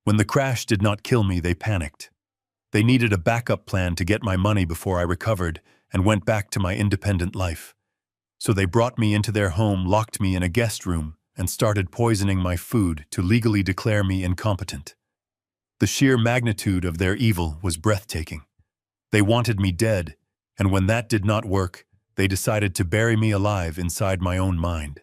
When the crash did not kill me, they panicked. They needed a backup plan to get my money before I recovered and went back to my independent life. So they brought me into their home, locked me in a guest room, and started poisoning my food to legally declare me incompetent. The sheer magnitude of their evil was breathtaking. They wanted me dead, and when that did not work, they decided to bury me alive inside my own mind.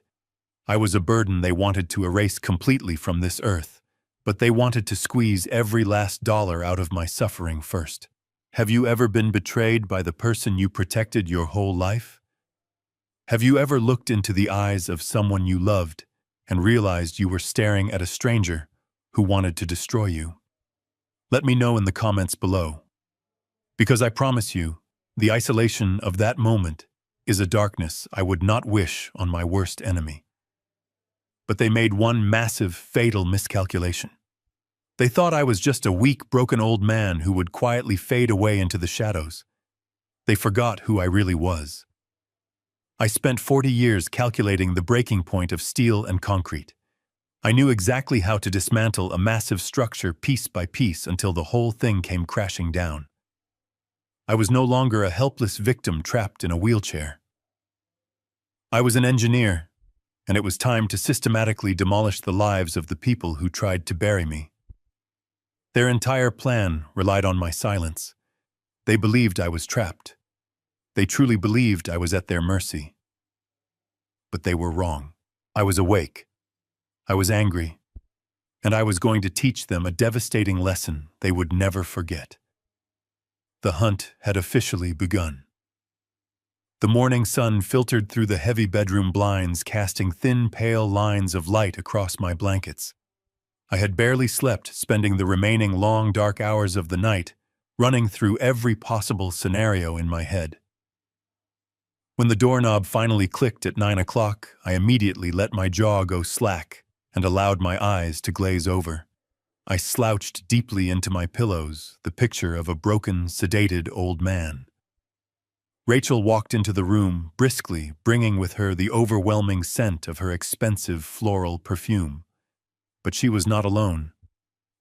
I was a burden they wanted to erase completely from this earth, but they wanted to squeeze every last dollar out of my suffering first. Have you ever been betrayed by the person you protected your whole life? Have you ever looked into the eyes of someone you loved and realized you were staring at a stranger who wanted to destroy you? Let me know in the comments below. Because I promise you, the isolation of that moment is a darkness I would not wish on my worst enemy. But they made one massive, fatal miscalculation. They thought I was just a weak, broken old man who would quietly fade away into the shadows. They forgot who I really was. I spent 40 years calculating the breaking point of steel and concrete. I knew exactly how to dismantle a massive structure piece by piece until the whole thing came crashing down. I was no longer a helpless victim trapped in a wheelchair. I was an engineer, and it was time to systematically demolish the lives of the people who tried to bury me. Their entire plan relied on my silence. They believed I was trapped. They truly believed I was at their mercy. But they were wrong. I was awake. I was angry. And I was going to teach them a devastating lesson they would never forget. The hunt had officially begun. The morning sun filtered through the heavy bedroom blinds, casting thin, pale lines of light across my blankets. I had barely slept, spending the remaining long, dark hours of the night running through every possible scenario in my head. When the doorknob finally clicked at 9 o'clock, I immediately let my jaw go slack and allowed my eyes to glaze over. I slouched deeply into my pillows, the picture of a broken, sedated old man. Rachel walked into the room briskly, bringing with her the overwhelming scent of her expensive floral perfume. But she was not alone.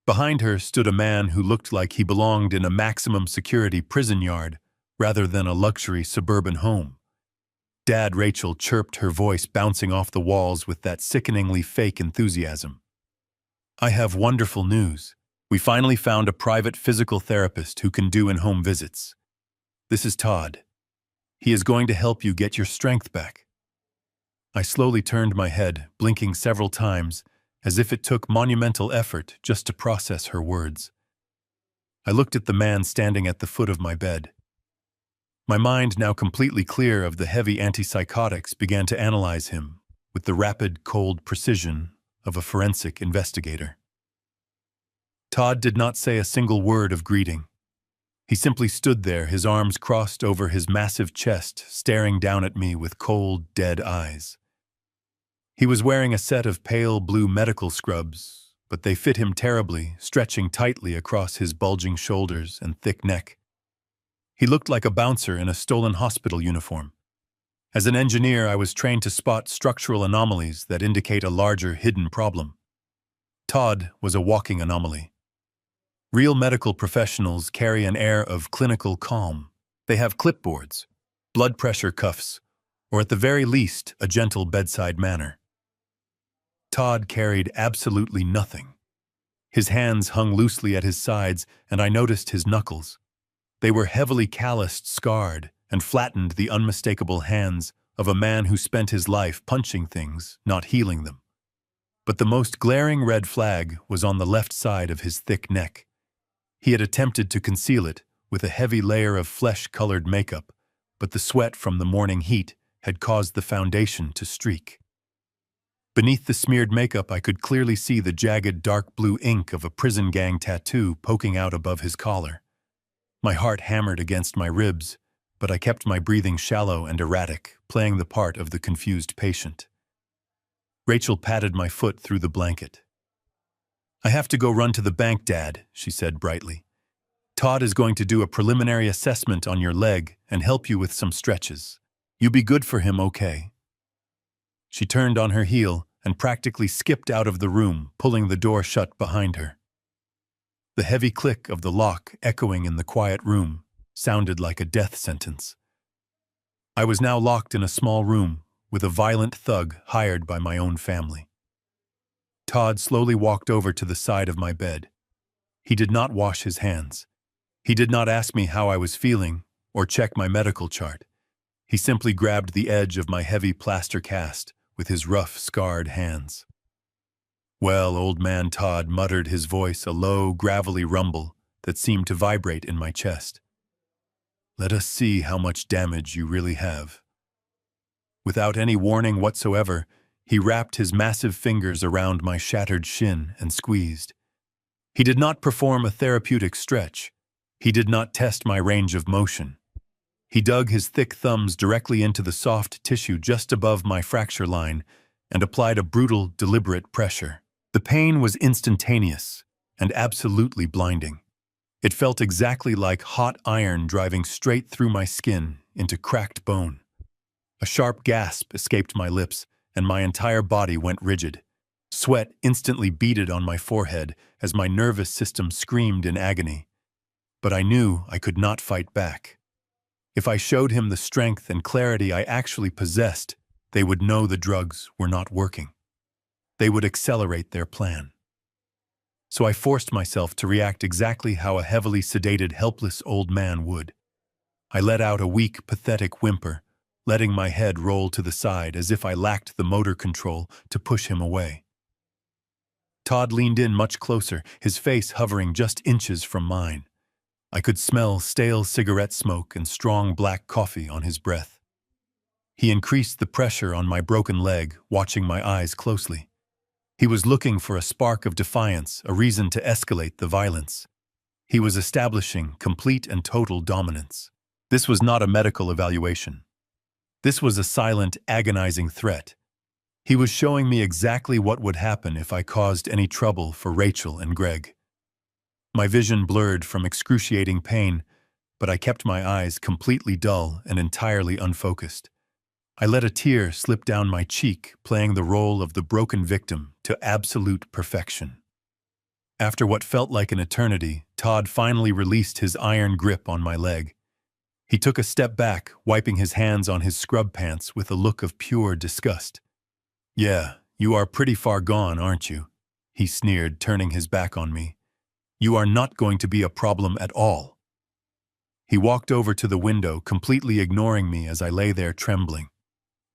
Behind her stood a man who looked like he belonged in a maximum security prison yard rather than a luxury suburban home. Dad, Rachel chirped, her voice bouncing off the walls with that sickeningly fake enthusiasm. I have wonderful news. We finally found a private physical therapist who can do in-home visits. This is Todd. He is going to help you get your strength back. I slowly turned my head, blinking several times, as if it took monumental effort just to process her words. I looked at the man standing at the foot of my bed. My mind, now completely clear of the heavy antipsychotics, began to analyze him with the rapid, cold precision of a forensic investigator. Todd did not say a single word of greeting. He simply stood there, his arms crossed over his massive chest, staring down at me with cold, dead eyes. He was wearing a set of pale blue medical scrubs, but they fit him terribly, stretching tightly across his bulging shoulders and thick neck. He looked like a bouncer in a stolen hospital uniform. As an engineer, I was trained to spot structural anomalies that indicate a larger hidden problem. Todd was a walking anomaly. Real medical professionals carry an air of clinical calm. They have clipboards, blood pressure cuffs, or at the very least, a gentle bedside manner. Todd carried absolutely nothing. His hands hung loosely at his sides, and I noticed his knuckles. They were heavily calloused, scarred, and flattened, the unmistakable hands of a man who spent his life punching things, not healing them. But the most glaring red flag was on the left side of his thick neck. He had attempted to conceal it with a heavy layer of flesh-colored makeup, but the sweat from the morning heat had caused the foundation to streak. Beneath the smeared makeup, I could clearly see the jagged dark blue ink of a prison gang tattoo poking out above his collar. My heart hammered against my ribs, but I kept my breathing shallow and erratic, playing the part of the confused patient. Rachel patted my foot through the blanket. "I have to go run to the bank, Dad," she said brightly. "Todd is going to do a preliminary assessment on your leg and help you with some stretches. You be good for him, okay?" She turned on her heel and practically skipped out of the room, pulling the door shut behind her. The heavy click of the lock echoing in the quiet room sounded like a death sentence. I was now locked in a small room with a violent thug hired by my own family. Todd slowly walked over to the side of my bed. He did not wash his hands. He did not ask me how I was feeling or check my medical chart. He simply grabbed the edge of my heavy plaster cast with his rough, scarred hands. "Well, old man," Todd muttered, his voice a low, gravelly rumble that seemed to vibrate in my chest. "Let us see how much damage you really have." Without any warning whatsoever, he wrapped his massive fingers around my shattered shin and squeezed. He did not perform a therapeutic stretch. He did not test my range of motion. He dug his thick thumbs directly into the soft tissue just above my fracture line and applied a brutal, deliberate pressure. The pain was instantaneous and absolutely blinding. It felt exactly like hot iron driving straight through my skin into cracked bone. A sharp gasp escaped my lips, and my entire body went rigid. Sweat instantly beaded on my forehead as my nervous system screamed in agony. But I knew I could not fight back. If I showed him the strength and clarity I actually possessed, they would know the drugs were not working. They would accelerate their plan. So I forced myself to react exactly how a heavily sedated, helpless old man would. I let out a weak, pathetic whimper, letting my head roll to the side as if I lacked the motor control to push him away. Todd leaned in much closer, his face hovering just inches from mine. I could smell stale cigarette smoke and strong black coffee on his breath. He increased the pressure on my broken leg, watching my eyes closely. He was looking for a spark of defiance, a reason to escalate the violence. He was establishing complete and total dominance. This was not a medical evaluation. This was a silent, agonizing threat. He was showing me exactly what would happen if I caused any trouble for Rachel and Greg. My vision blurred from excruciating pain, but I kept my eyes completely dull and entirely unfocused. I let a tear slip down my cheek, playing the role of the broken victim to absolute perfection. After what felt like an eternity, Todd finally released his iron grip on my leg. He took a step back, wiping his hands on his scrub pants with a look of pure disgust. "Yeah, you are pretty far gone, aren't you?" he sneered, turning his back on me. "You are not going to be a problem at all." He walked over to the window, completely ignoring me as I lay there trembling.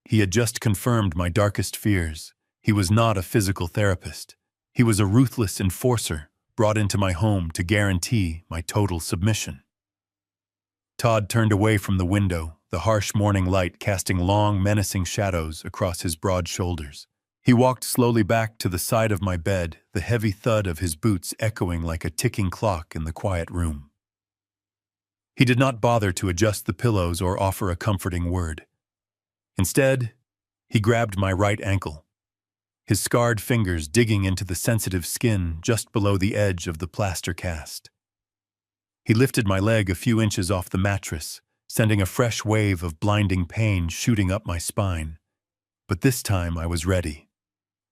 He had just confirmed my darkest fears. He was not a physical therapist. He was a ruthless enforcer, brought into my home to guarantee my total submission. Todd turned away from the window, the harsh morning light casting long, menacing shadows across his broad shoulders. He walked slowly back to the side of my bed, the heavy thud of his boots echoing like a ticking clock in the quiet room. He did not bother to adjust the pillows or offer a comforting word. Instead, he grabbed my right ankle, his scarred fingers digging into the sensitive skin just below the edge of the plaster cast. He lifted my leg a few inches off the mattress, sending a fresh wave of blinding pain shooting up my spine. But this time I was ready.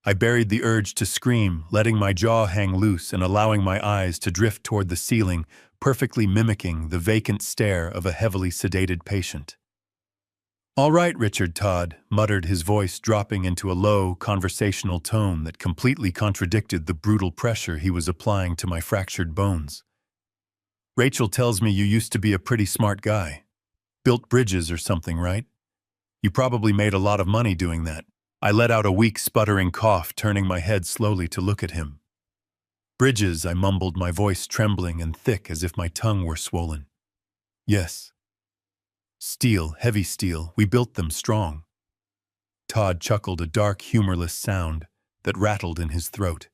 I buried the urge to scream, letting my jaw hang loose and allowing my eyes to drift toward the ceiling, perfectly mimicking the vacant stare of a heavily sedated patient. "All right, Richard," Todd muttered, his voice dropping into a low, conversational tone that completely contradicted the brutal pressure he was applying to my fractured bones. "Rachel tells me you used to be a pretty smart guy. Built bridges or something, right? You probably made a lot of money doing that." I let out a weak, sputtering cough, turning my head slowly to look at him. "Bridges," I mumbled, my voice trembling and thick as if my tongue were swollen. "Yes. Steel, heavy steel, we built them strong." Todd chuckled, a dark, humorless sound that rattled in his throat.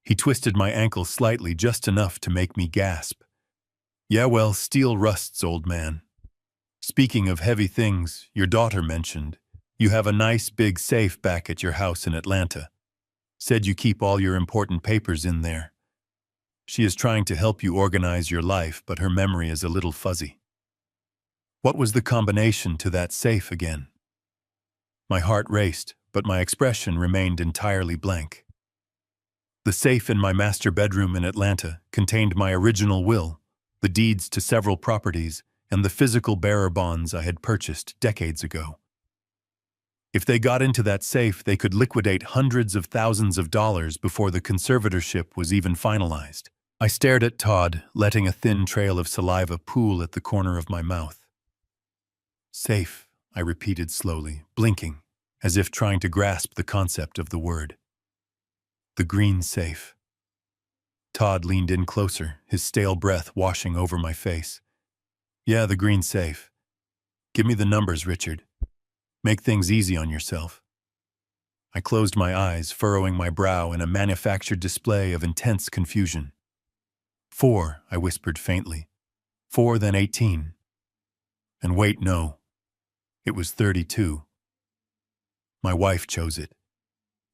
He twisted my ankle slightly, just enough to make me gasp. "Yeah, well, steel rusts, old man. Speaking of heavy things, your daughter mentioned you have a nice big safe back at your house in Atlanta. Said you keep all your important papers in there. She is trying to help you organize your life, but her memory is a little fuzzy." What was the combination to that safe again? My heart raced, but my expression remained entirely blank. The safe in my master bedroom in Atlanta contained my original will, the deeds to several properties, and the physical bearer bonds I had purchased decades ago. If they got into that safe, they could liquidate hundreds of thousands of dollars before the conservatorship was even finalized. I stared at Todd, letting a thin trail of saliva pool at the corner of my mouth. "Safe," I repeated slowly, blinking, as if trying to grasp the concept of the word. "The green safe." Todd leaned in closer, his stale breath washing over my face. "Yeah, the green safe. Give me the numbers, Richard." Make things easy on yourself. I closed my eyes, furrowing my brow in a manufactured display of intense confusion. 4, I whispered faintly. 4, then 18. And wait, no. It was 32. My wife chose it.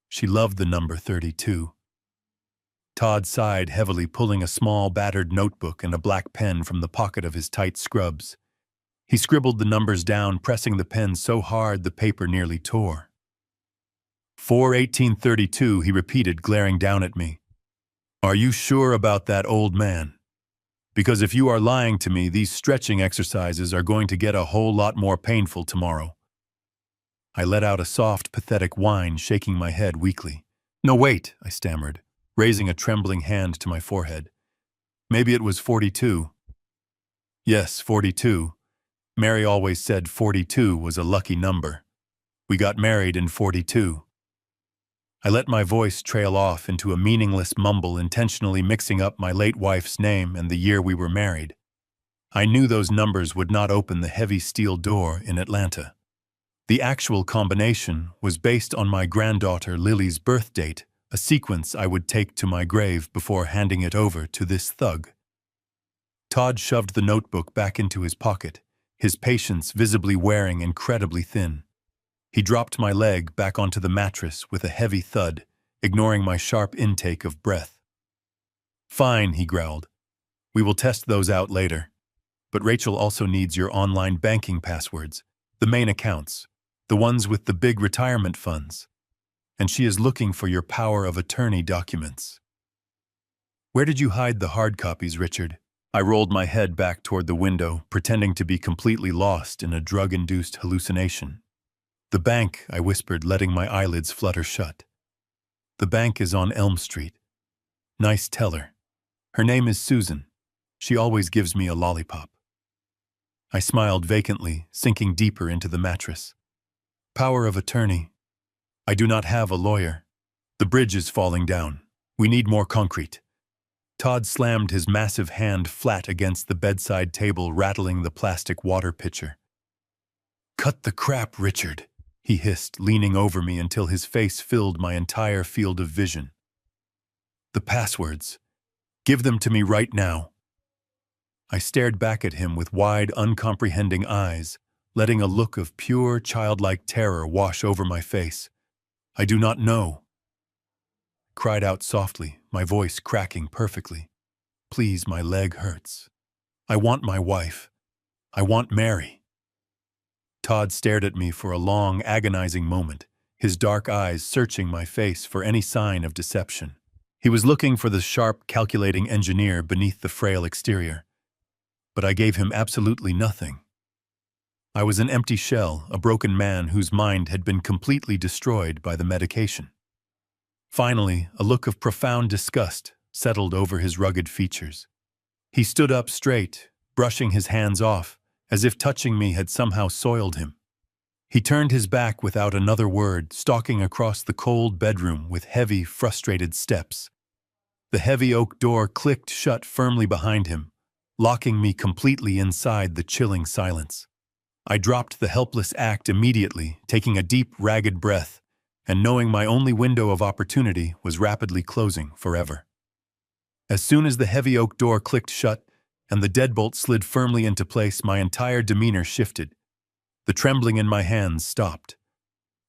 She loved the number 32. Todd sighed heavily, pulling a small, battered notebook and a black pen from the pocket of his tight scrubs. He scribbled the numbers down, pressing the pen so hard the paper nearly tore. 4/18/32, he repeated, glaring down at me. Are you sure about that, old man? Because if you are lying to me, these stretching exercises are going to get a whole lot more painful tomorrow. I let out a soft, pathetic whine, shaking my head weakly. No, wait, I stammered, raising a trembling hand to my forehead. Maybe it was 42. Yes, 42. Mary always said 42 was a lucky number. We got married in 42. I let my voice trail off into a meaningless mumble, intentionally mixing up my late wife's name and the year we were married. I knew those numbers would not open the heavy steel door in Atlanta. The actual combination was based on my granddaughter Lily's birth date, a sequence I would take to my grave before handing it over to this thug. Todd shoved the notebook back into his pocket, his patience visibly wearing incredibly thin. He dropped my leg back onto the mattress with a heavy thud, ignoring my sharp intake of breath. Fine, he growled. We will test those out later. But Rachel also needs your online banking passwords, the main accounts, the ones with the big retirement funds. And she is looking for your power of attorney documents. Where did you hide the hard copies, Richard? I rolled my head back toward the window, pretending to be completely lost in a drug-induced hallucination. The bank, I whispered, letting my eyelids flutter shut. The bank is on Elm Street. Nice teller. Her name is Susan. She always gives me a lollipop. I smiled vacantly, sinking deeper into the mattress. Power of attorney. I do not have a lawyer. The bridge is falling down. We need more concrete. Todd slammed his massive hand flat against the bedside table, rattling the plastic water pitcher. Cut the crap, Richard, he hissed, leaning over me until his face filled my entire field of vision. The passwords. Give them to me right now. I stared back at him with wide, uncomprehending eyes, letting a look of pure, childlike terror wash over my face. I do not know. I cried out softly, my voice cracking perfectly. Please, my leg hurts. I want my wife. I want Mary. Todd stared at me for a long, agonizing moment, his dark eyes searching my face for any sign of deception. He was looking for the sharp, calculating engineer beneath the frail exterior. But I gave him absolutely nothing. I was an empty shell, a broken man whose mind had been completely destroyed by the medication. Finally, a look of profound disgust settled over his rugged features. He stood up straight, brushing his hands off, as if touching me had somehow soiled him. He turned his back without another word, stalking across the cold bedroom with heavy, frustrated steps. The heavy oak door clicked shut firmly behind him, locking me completely inside the chilling silence. I dropped the helpless act immediately, taking a deep, ragged breath, and knowing my only window of opportunity was rapidly closing forever. As soon as the heavy oak door clicked shut and the deadbolt slid firmly into place, my entire demeanor shifted. The trembling in my hands stopped.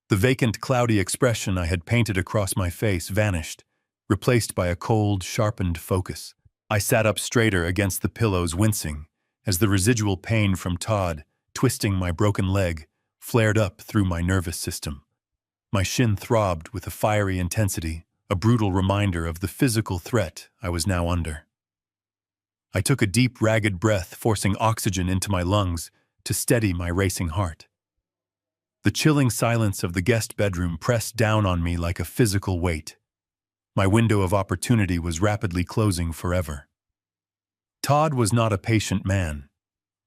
The vacant, cloudy expression I had painted across my face vanished, replaced by a cold, sharpened focus. I sat up straighter against the pillows, wincing, as the residual pain from Todd, twisting my broken leg, flared up through my nervous system. My shin throbbed with a fiery intensity, a brutal reminder of the physical threat I was now under. I took a deep, ragged breath, forcing oxygen into my lungs to steady my racing heart. The chilling silence of the guest bedroom pressed down on me like a physical weight. My window of opportunity was rapidly closing forever. Todd was not a patient man.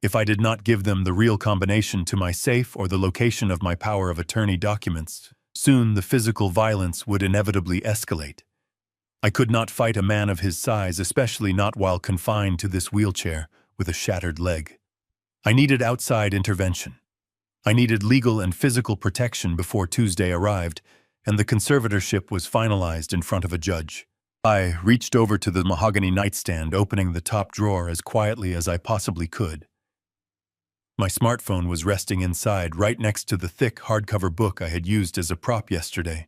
If I did not give them the real combination to my safe or the location of my power of attorney documents, soon the physical violence would inevitably escalate. I could not fight a man of his size, especially not while confined to this wheelchair with a shattered leg. I needed outside intervention. I needed legal and physical protection before Tuesday arrived, and the conservatorship was finalized in front of a judge. I reached over to the mahogany nightstand, opening the top drawer as quietly as I possibly could. My smartphone was resting inside, right next to the thick hardcover book I had used as a prop yesterday.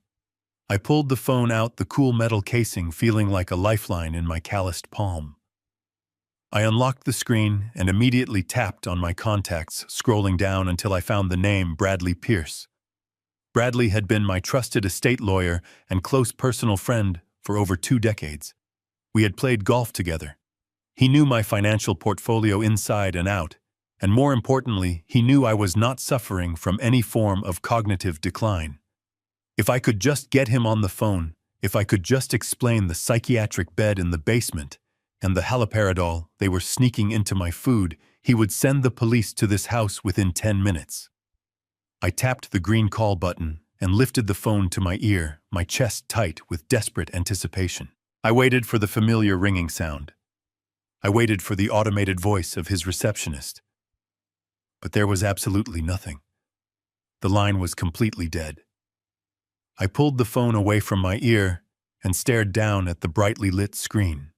I pulled the phone out the cool metal casing, feeling like a lifeline in my calloused palm. I unlocked the screen and immediately tapped on my contacts, scrolling down until I found the name Bradley Pierce. Bradley had been my trusted estate lawyer and close personal friend for over 2 decades. We had played golf together. He knew my financial portfolio inside and out, and more importantly, he knew I was not suffering from any form of cognitive decline. If I could just get him on the phone, if I could just explain the psychiatric bed in the basement and the haloperidol they were sneaking into my food, he would send the police to this house within 10 minutes. I tapped the green call button and lifted the phone to my ear, my chest tight with desperate anticipation. I waited for the familiar ringing sound. I waited for the automated voice of his receptionist. But there was absolutely nothing. The line was completely dead. I pulled the phone away from my ear and stared down at the brightly lit screen.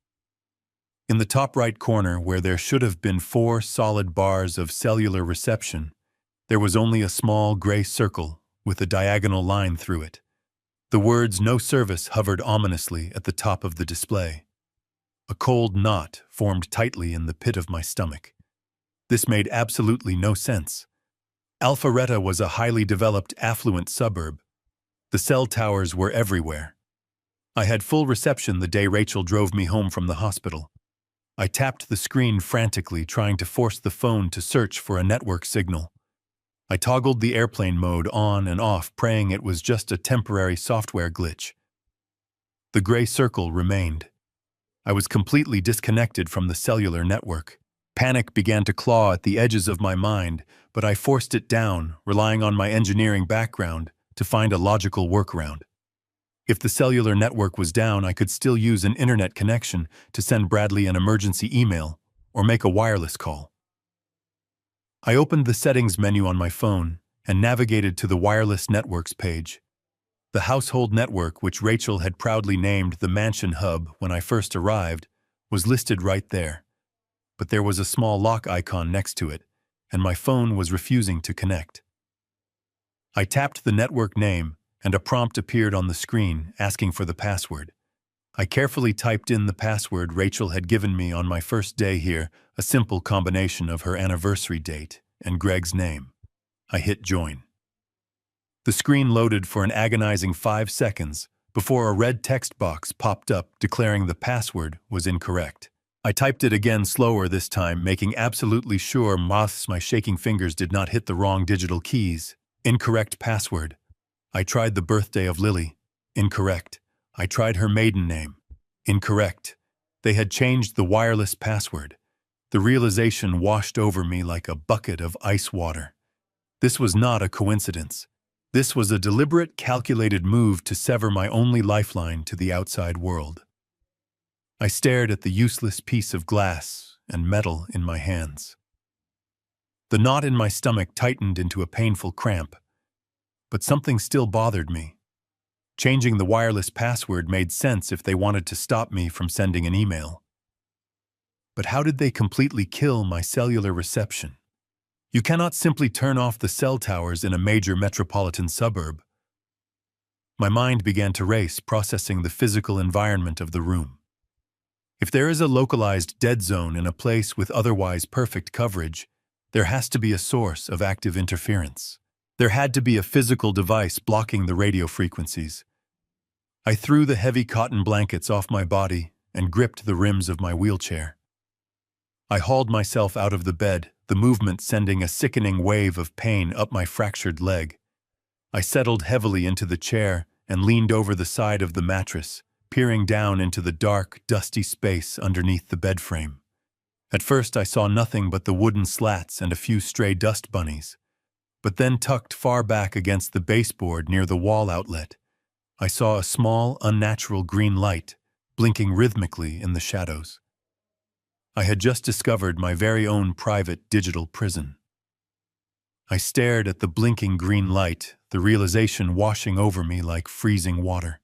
In the top right corner, where there should have been 4 solid bars of cellular reception, there was only a small gray circle with a diagonal line through it. The words "No service" hovered ominously at the top of the display. A cold knot formed tightly in the pit of my stomach. This made absolutely no sense. Alpharetta was a highly developed, affluent suburb. The cell towers were everywhere. I had full reception the day Rachel drove me home from the hospital. I tapped the screen frantically, trying to force the phone to search for a network signal. I toggled the airplane mode on and off, praying it was just a temporary software glitch. The gray circle remained. I was completely disconnected from the cellular network. Panic began to claw at the edges of my mind, but I forced it down, relying on my engineering background to find a logical workaround. If the cellular network was down, I could still use an internet connection to send Bradley an emergency email or make a wireless call. I opened the settings menu on my phone and navigated to the wireless networks page. The household network, which Rachel had proudly named the Mansion Hub when I first arrived, was listed right there. But there was a small lock icon next to it, and my phone was refusing to connect. I tapped the network name, and a prompt appeared on the screen asking for the password. I carefully typed in the password Rachel had given me on my first day here, a simple combination of her anniversary date and Greg's name. I hit join. The screen loaded for an agonizing 5 seconds before a red text box popped up declaring the password was incorrect. I typed it again, slower this time, making absolutely sure my shaking fingers did not hit the wrong digital keys. Incorrect password. I tried the birthday of Lily. Incorrect. I tried her maiden name. Incorrect. They had changed the wireless password. The realization washed over me like a bucket of ice water. This was not a coincidence. This was a deliberate, calculated move to sever my only lifeline to the outside world. I stared at the useless piece of glass and metal in my hands. The knot in my stomach tightened into a painful cramp, but something still bothered me. Changing the wireless password made sense if they wanted to stop me from sending an email. But how did they completely kill my cellular reception? You cannot simply turn off the cell towers in a major metropolitan suburb. My mind began to race, processing the physical environment of the room. If there is a localized dead zone in a place with otherwise perfect coverage, there has to be a source of active interference. There had to be a physical device blocking the radio frequencies. I threw the heavy cotton blankets off my body and gripped the rims of my wheelchair. I hauled myself out of the bed, the movement sending a sickening wave of pain up my fractured leg. I settled heavily into the chair and leaned over the side of the mattress, peering down into the dark, dusty space underneath the bed frame. At first I saw nothing but the wooden slats and a few stray dust bunnies. But then, tucked far back against the baseboard near the wall outlet, I saw a small, unnatural green light blinking rhythmically in the shadows. I had just discovered my very own private digital prison. I stared at the blinking green light, the realization washing over me like freezing water.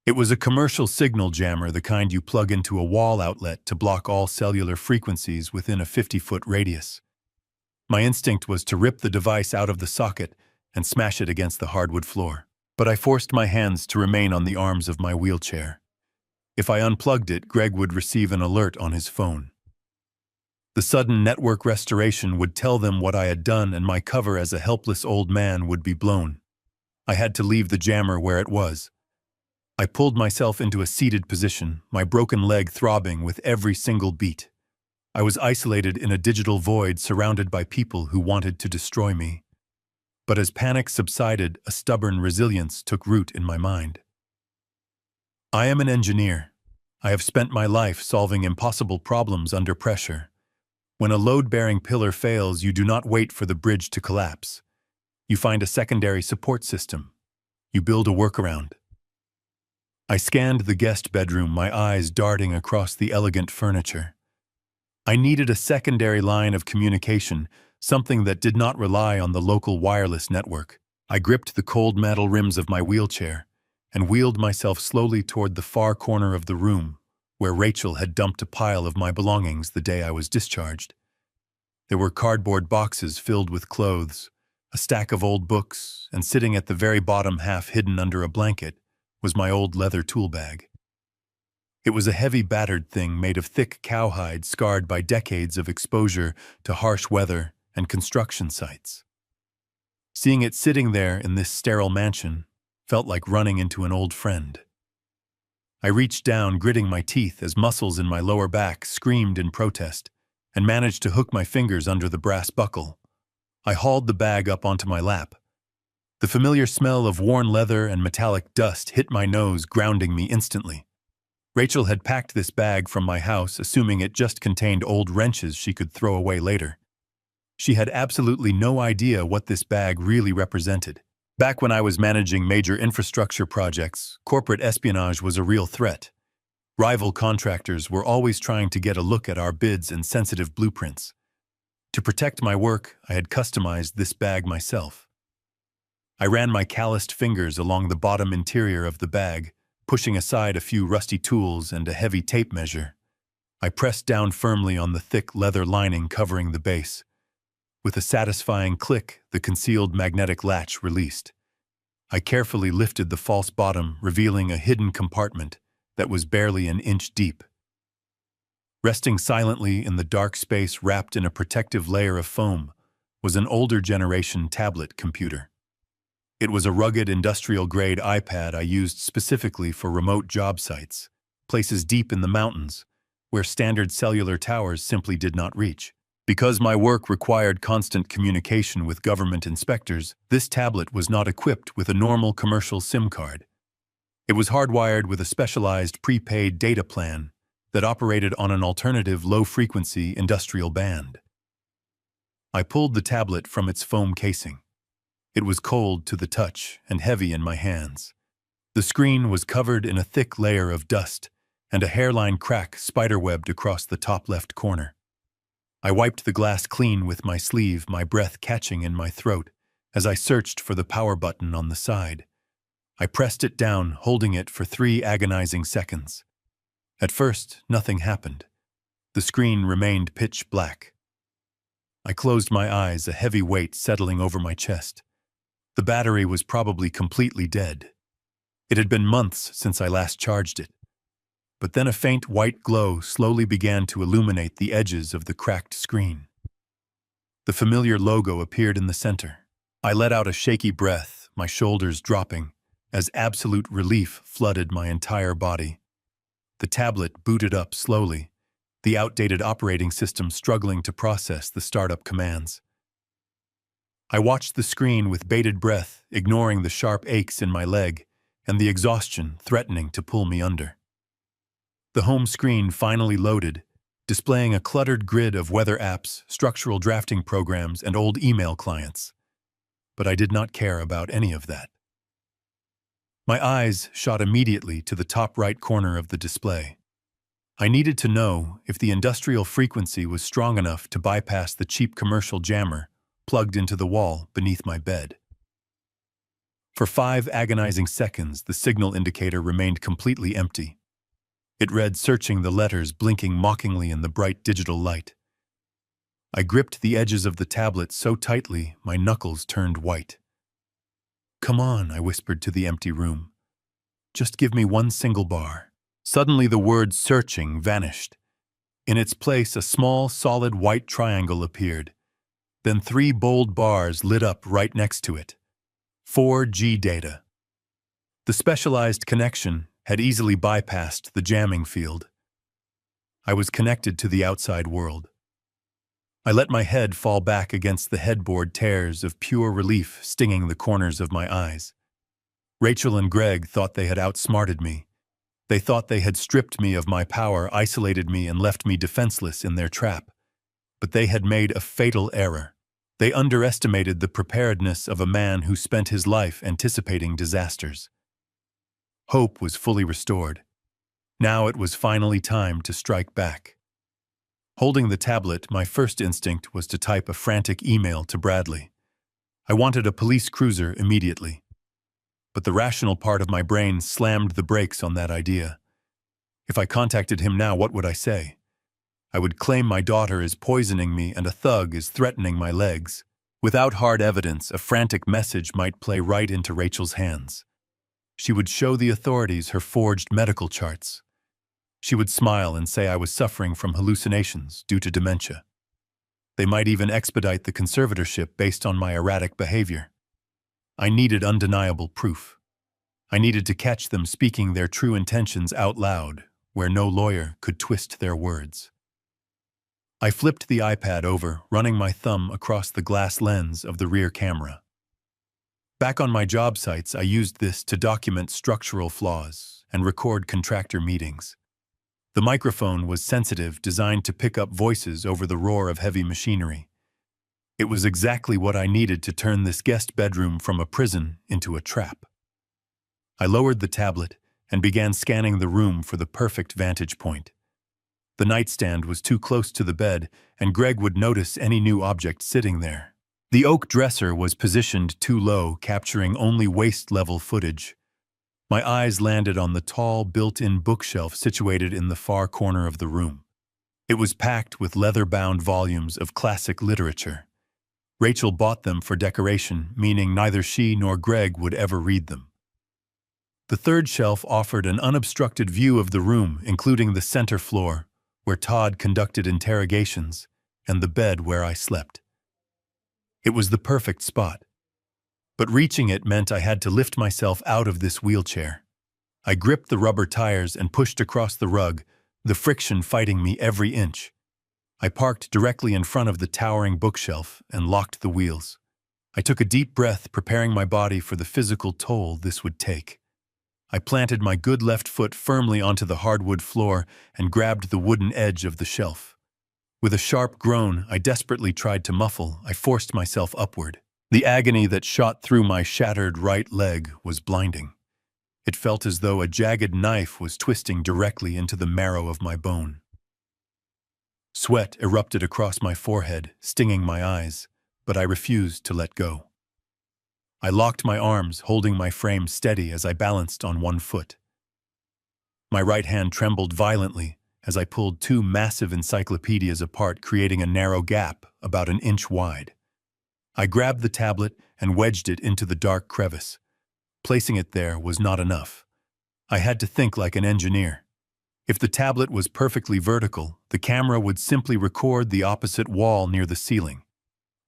It was a commercial signal jammer, the kind you plug into a wall outlet to block all cellular frequencies within a 50-foot radius. My instinct was to rip the device out of the socket and smash it against the hardwood floor. But I forced my hands to remain on the arms of my wheelchair. If I unplugged it, Greg would receive an alert on his phone. The sudden network restoration would tell them what I had done, and my cover as a helpless old man would be blown. I had to leave the jammer where it was. I pulled myself into a seated position, my broken leg throbbing with every single beat. I was isolated in a digital void, surrounded by people who wanted to destroy me. But as panic subsided, a stubborn resilience took root in my mind. I am an engineer. I have spent my life solving impossible problems under pressure. When a load-bearing pillar fails, you do not wait for the bridge to collapse. You find a secondary support system. You build a workaround. I scanned the guest bedroom, my eyes darting across the elegant furniture. I needed a secondary line of communication, something that did not rely on the local wireless network. I gripped the cold metal rims of my wheelchair and wheeled myself slowly toward the far corner of the room, where Rachel had dumped a pile of my belongings the day I was discharged. There were cardboard boxes filled with clothes, a stack of old books, and sitting at the very bottom, half hidden under a blanket, was my old leather tool bag. It was a heavy, battered thing made of thick cowhide, scarred by decades of exposure to harsh weather and construction sites. Seeing it sitting there in this sterile mansion felt like running into an old friend. I reached down, gritting my teeth as muscles in my lower back screamed in protest, and managed to hook my fingers under the brass buckle. I hauled the bag up onto my lap. The familiar smell of worn leather and metallic dust hit my nose, grounding me instantly. Rachel had packed this bag from my house, assuming it just contained old wrenches she could throw away later. She had absolutely no idea what this bag really represented. Back when I was managing major infrastructure projects, corporate espionage was a real threat. Rival contractors were always trying to get a look at our bids and sensitive blueprints. To protect my work, I had customized this bag myself. I ran my calloused fingers along the bottom interior of the bag, pushing aside a few rusty tools and a heavy tape measure. I pressed down firmly on the thick leather lining covering the base. With a satisfying click, the concealed magnetic latch released. I carefully lifted the false bottom, revealing a hidden compartment that was barely an inch deep. Resting silently in the dark space wrapped in a protective layer of foam was an older generation tablet computer. It was a rugged industrial-grade iPad I used specifically for remote job sites, places deep in the mountains, where standard cellular towers simply did not reach. Because my work required constant communication with government inspectors, this tablet was not equipped with a normal commercial SIM card. It was hardwired with a specialized prepaid data plan that operated on an alternative low-frequency industrial band. I pulled the tablet from its foam casing. It was cold to the touch and heavy in my hands. The screen was covered in a thick layer of dust, and a hairline crack spiderwebbed across the top left corner. I wiped the glass clean with my sleeve, my breath catching in my throat as I searched for the power button on the side. I pressed it down, holding it for 3 agonizing seconds. At first, nothing happened. The screen remained pitch black. I closed my eyes, a heavy weight settling over my chest. The battery was probably completely dead. It had been months since I last charged it. But then a faint white glow slowly began to illuminate the edges of the cracked screen. The familiar logo appeared in the center. I let out a shaky breath, my shoulders dropping, as absolute relief flooded my entire body. The tablet booted up slowly, the outdated operating system struggling to process the startup commands. I watched the screen with bated breath, ignoring the sharp aches in my leg and the exhaustion threatening to pull me under. The home screen finally loaded, displaying a cluttered grid of weather apps, structural drafting programs, and old email clients. But I did not care about any of that. My eyes shot immediately to the top right corner of the display. I needed to know if the industrial frequency was strong enough to bypass the cheap commercial jammer, plugged into the wall beneath my bed. For 5 agonizing seconds, the signal indicator remained completely empty. It read, searching, the letters blinking mockingly in the bright digital light. I gripped the edges of the tablet so tightly my knuckles turned white. "Come on," I whispered to the empty room. "Just give me one single bar." Suddenly the word "searching" vanished. In its place, a small, solid white triangle appeared. Then 3 bold bars lit up right next to it. 4G data. The specialized connection had easily bypassed the jamming field. I was connected to the outside world. I let my head fall back against the headboard, tears of pure relief stinging the corners of my eyes. Rachel and Greg thought they had outsmarted me. They thought they had stripped me of my power, isolated me, and left me defenseless in their trap. But they had made a fatal error. They underestimated the preparedness of a man who spent his life anticipating disasters. Hope was fully restored. Now it was finally time to strike back. Holding the tablet, my first instinct was to type a frantic email to Bradley. I wanted a police cruiser immediately. But the rational part of my brain slammed the brakes on that idea. If I contacted him now, what would I say? I would claim my daughter is poisoning me and a thug is threatening my legs. Without hard evidence, a frantic message might play right into Rachel's hands. She would show the authorities her forged medical charts. She would smile and say I was suffering from hallucinations due to dementia. They might even expedite the conservatorship based on my erratic behavior. I needed undeniable proof. I needed to catch them speaking their true intentions out loud, where no lawyer could twist their words. I flipped the iPad over, running my thumb across the glass lens of the rear camera. Back on my job sites, I used this to document structural flaws and record contractor meetings. The microphone was sensitive, designed to pick up voices over the roar of heavy machinery. It was exactly what I needed to turn this guest bedroom from a prison into a trap. I lowered the tablet and began scanning the room for the perfect vantage point. The nightstand was too close to the bed, and Greg would notice any new object sitting there. The oak dresser was positioned too low, capturing only waist-level footage. My eyes landed on the tall, built-in bookshelf situated in the far corner of the room. It was packed with leather-bound volumes of classic literature. Rachel bought them for decoration, meaning neither she nor Greg would ever read them. The third shelf offered an unobstructed view of the room, including the center floor, where Todd conducted interrogations, and the bed where I slept. It was the perfect spot. But reaching it meant I had to lift myself out of this wheelchair. I gripped the rubber tires and pushed across the rug, the friction fighting me every inch. I parked directly in front of the towering bookshelf and locked the wheels. I took a deep breath, preparing my body for the physical toll this would take. I planted my good left foot firmly onto the hardwood floor and grabbed the wooden edge of the shelf. With a sharp groan I desperately tried to muffle, I forced myself upward. The agony that shot through my shattered right leg was blinding. It felt as though a jagged knife was twisting directly into the marrow of my bone. Sweat erupted across my forehead, stinging my eyes, but I refused to let go. I locked my arms, holding my frame steady as I balanced on one foot. My right hand trembled violently as I pulled 2 massive encyclopedias apart, creating a narrow gap about an inch wide. I grabbed the tablet and wedged it into the dark crevice. Placing it there was not enough. I had to think like an engineer. If the tablet was perfectly vertical, the camera would simply record the opposite wall near the ceiling.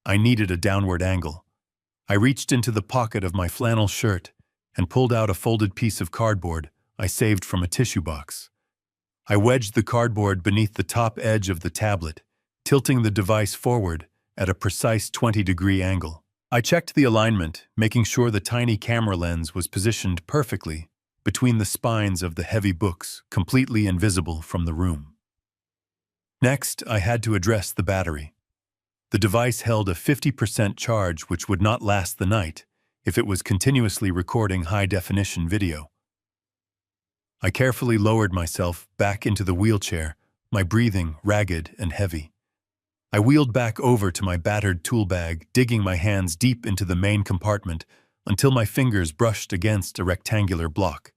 I needed a downward angle. I reached into the pocket of my flannel shirt and pulled out a folded piece of cardboard I saved from a tissue box. I wedged the cardboard beneath the top edge of the tablet, tilting the device forward at a precise 20-degree angle. I checked the alignment, making sure the tiny camera lens was positioned perfectly between the spines of the heavy books, completely invisible from the room. Next, I had to address the battery. The device held a 50% charge which would not last the night if it was continuously recording high-definition video. I carefully lowered myself back into the wheelchair, my breathing ragged and heavy. I wheeled back over to my battered tool bag, digging my hands deep into the main compartment until my fingers brushed against a rectangular block.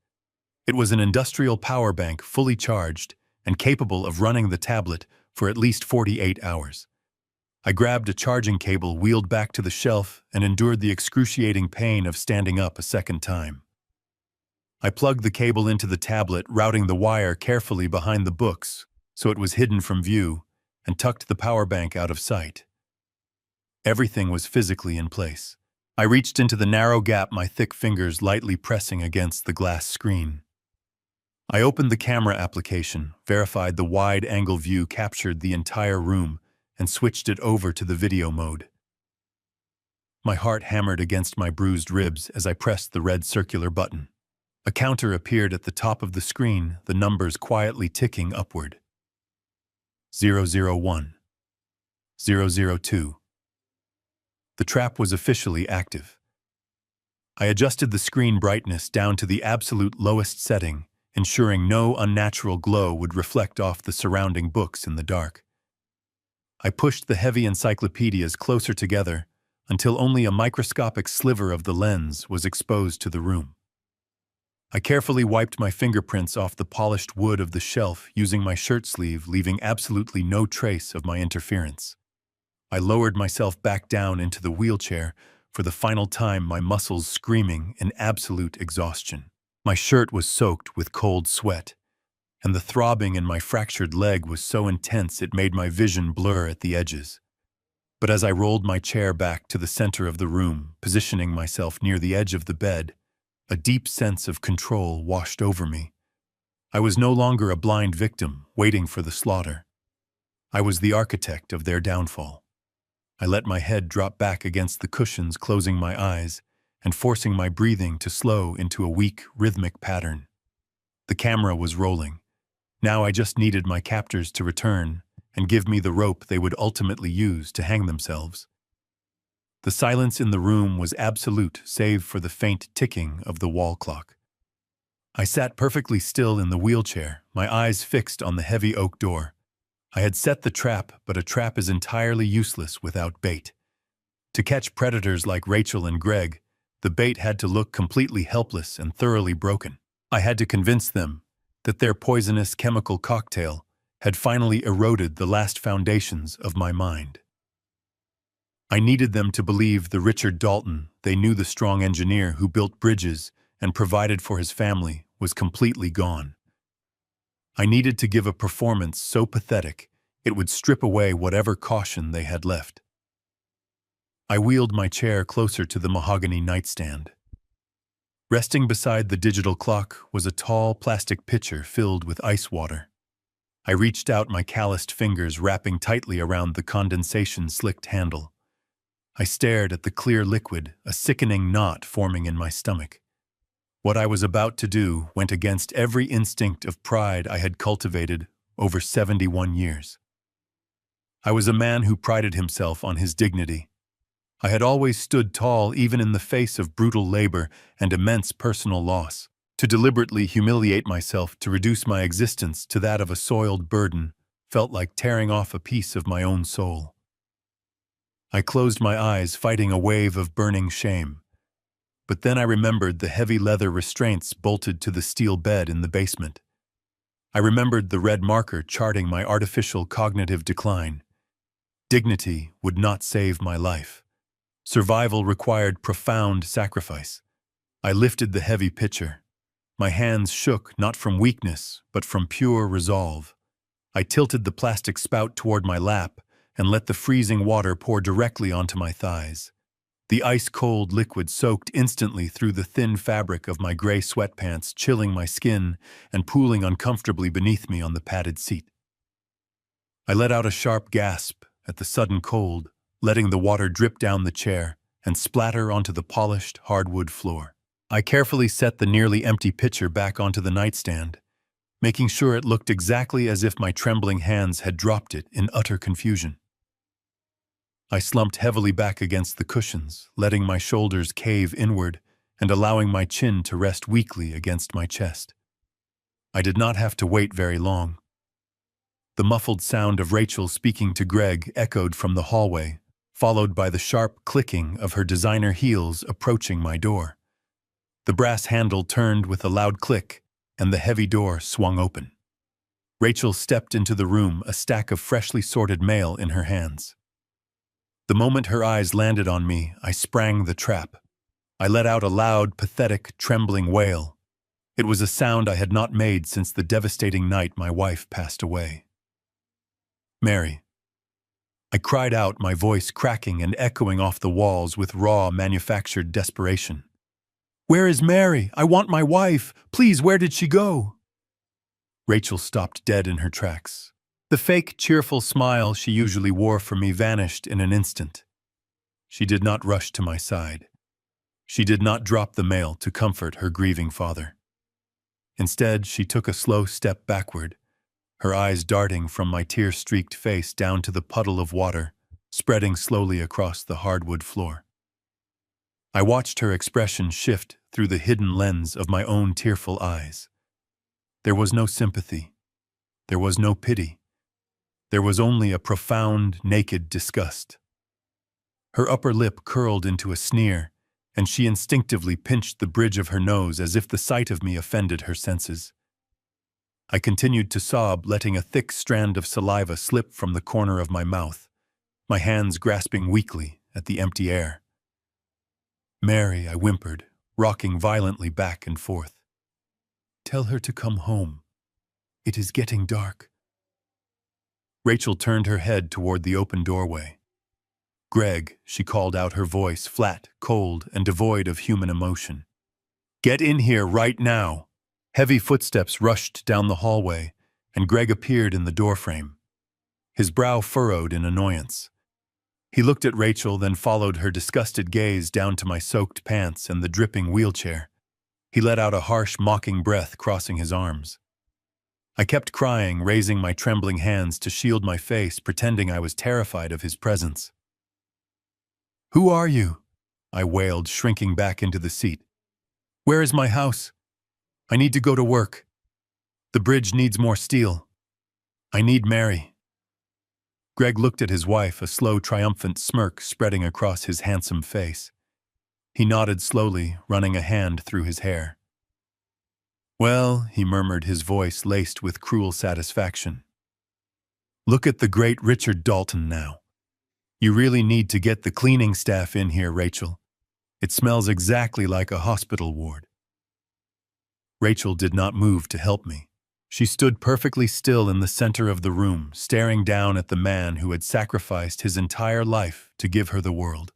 It was an industrial power bank fully charged and capable of running the tablet for at least 48 hours. I grabbed a charging cable, wheeled back to the shelf, and endured the excruciating pain of standing up a second time. I plugged the cable into the tablet, routing the wire carefully behind the books so it was hidden from view, and tucked the power bank out of sight. Everything was physically in place. I reached into the narrow gap, my thick fingers lightly pressing against the glass screen. I opened the camera application, verified the wide-angle view captured the entire room, and switched it over to the video mode. My heart hammered against my bruised ribs as I pressed the red circular button. A counter appeared at the top of the screen, the numbers quietly ticking upward. 001. 002. The trap was officially active. I adjusted the screen brightness down to the absolute lowest setting, ensuring no unnatural glow would reflect off the surrounding books in the dark. I pushed the heavy encyclopedias closer together until only a microscopic sliver of the lens was exposed to the room. I carefully wiped my fingerprints off the polished wood of the shelf using my shirt sleeve, leaving absolutely no trace of my interference. I lowered myself back down into the wheelchair, for the final time, my muscles screaming in absolute exhaustion. My shirt was soaked with cold sweat, and the throbbing in my fractured leg was so intense it made my vision blur at the edges. But as I rolled my chair back to the center of the room, positioning myself near the edge of the bed, a deep sense of control washed over me. I was no longer a blind victim waiting for the slaughter. I was the architect of their downfall. I let my head drop back against the cushions, closing my eyes and forcing my breathing to slow into a weak, rhythmic pattern. The camera was rolling. Now I just needed my captors to return and give me the rope they would ultimately use to hang themselves. The silence in the room was absolute, save for the faint ticking of the wall clock. I sat perfectly still in the wheelchair, my eyes fixed on the heavy oak door. I had set the trap, but a trap is entirely useless without bait. To catch predators like Rachel and Greg, the bait had to look completely helpless and thoroughly broken. I had to convince them that their poisonous chemical cocktail had finally eroded the last foundations of my mind. I needed them to believe the Richard Dalton they knew, the strong engineer who built bridges and provided for his family, was completely gone. I needed to give a performance so pathetic it would strip away whatever caution they had left. I wheeled my chair closer to the mahogany nightstand. Resting beside the digital clock was a tall plastic pitcher filled with ice water. I reached out, my calloused fingers wrapping tightly around the condensation-slicked handle. I stared at the clear liquid, a sickening knot forming in my stomach. What I was about to do went against every instinct of pride I had cultivated over 71 years. I was a man who prided himself on his dignity. I had always stood tall even in the face of brutal labor and immense personal loss. To deliberately humiliate myself to reduce my existence to that of a soiled burden felt like tearing off a piece of my own soul. I closed my eyes, fighting a wave of burning shame. But then I remembered the heavy leather restraints bolted to the steel bed in the basement. I remembered the red marker charting my artificial cognitive decline. Dignity would not save my life. Survival required profound sacrifice. I lifted the heavy pitcher. My hands shook not from weakness, but from pure resolve. I tilted the plastic spout toward my lap and let the freezing water pour directly onto my thighs. The ice-cold liquid soaked instantly through the thin fabric of my gray sweatpants, chilling my skin and pooling uncomfortably beneath me on the padded seat. I let out a sharp gasp at the sudden cold, letting the water drip down the chair and splatter onto the polished hardwood floor. I carefully set the nearly empty pitcher back onto the nightstand, making sure it looked exactly as if my trembling hands had dropped it in utter confusion. I slumped heavily back against the cushions, letting my shoulders cave inward and allowing my chin to rest weakly against my chest. I did not have to wait very long. The muffled sound of Rachel speaking to Greg echoed from the hallway, followed by the sharp clicking of her designer heels approaching my door. The brass handle turned with a loud click, and the heavy door swung open. Rachel stepped into the room, a stack of freshly sorted mail in her hands. The moment her eyes landed on me, I sprang the trap. I let out a loud, pathetic, trembling wail. It was a sound I had not made since the devastating night my wife passed away. "Mary." I cried out, my voice cracking and echoing off the walls with raw, manufactured desperation. "Where is Mary? I want my wife! Please, where did she go?" Rachel stopped dead in her tracks. The fake, cheerful smile she usually wore for me vanished in an instant. She did not rush to my side. She did not drop the mail to comfort her grieving father. Instead, she took a slow step backward, her eyes darting from my tear-streaked face down to the puddle of water, spreading slowly across the hardwood floor. I watched her expression shift through the hidden lens of my own tearful eyes. There was no sympathy. There was no pity. There was only a profound, naked disgust. Her upper lip curled into a sneer, and she instinctively pinched the bridge of her nose as if the sight of me offended her senses. I continued to sob, letting a thick strand of saliva slip from the corner of my mouth, my hands grasping weakly at the empty air. "Mary," I whimpered, rocking violently back and forth. "Tell her to come home. It is getting dark." Rachel turned her head toward the open doorway. "Greg," she called out, her voice flat, cold, and devoid of human emotion. "Get in here right now." Heavy footsteps rushed down the hallway, and Greg appeared in the doorframe. His brow furrowed in annoyance. He looked at Rachel, then followed her disgusted gaze down to my soaked pants and the dripping wheelchair. He let out a harsh, mocking breath, crossing his arms. I kept crying, raising my trembling hands to shield my face, pretending I was terrified of his presence. "Who are you?" I wailed, shrinking back into the seat. "Where is my house? I need to go to work. The bridge needs more steel. I need Mary." Greg looked at his wife, a slow, triumphant smirk spreading across his handsome face. He nodded slowly, running a hand through his hair. "Well," he murmured, his voice laced with cruel satisfaction. "Look at the great Richard Dalton now. You really need to get the cleaning staff in here, Rachel. It smells exactly like a hospital ward." Rachel did not move to help me. She stood perfectly still in the center of the room, staring down at the man who had sacrificed his entire life to give her the world.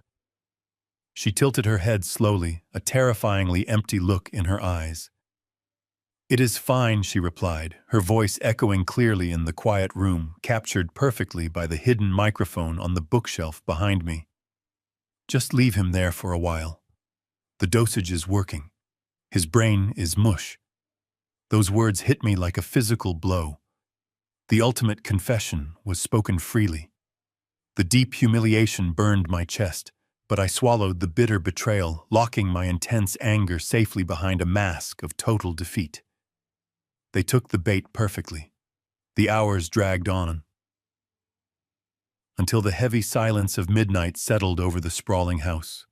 She tilted her head slowly, a terrifyingly empty look in her eyes. "It is fine," she replied, her voice echoing clearly in the quiet room, captured perfectly by the hidden microphone on the bookshelf behind me. "Just leave him there for a while. The dosage is working. His brain is mush." Those words hit me like a physical blow. The ultimate confession was spoken freely. The deep humiliation burned my chest, but I swallowed the bitter betrayal, locking my intense anger safely behind a mask of total defeat. They took the bait perfectly. The hours dragged on, until the heavy silence of midnight settled over the sprawling house.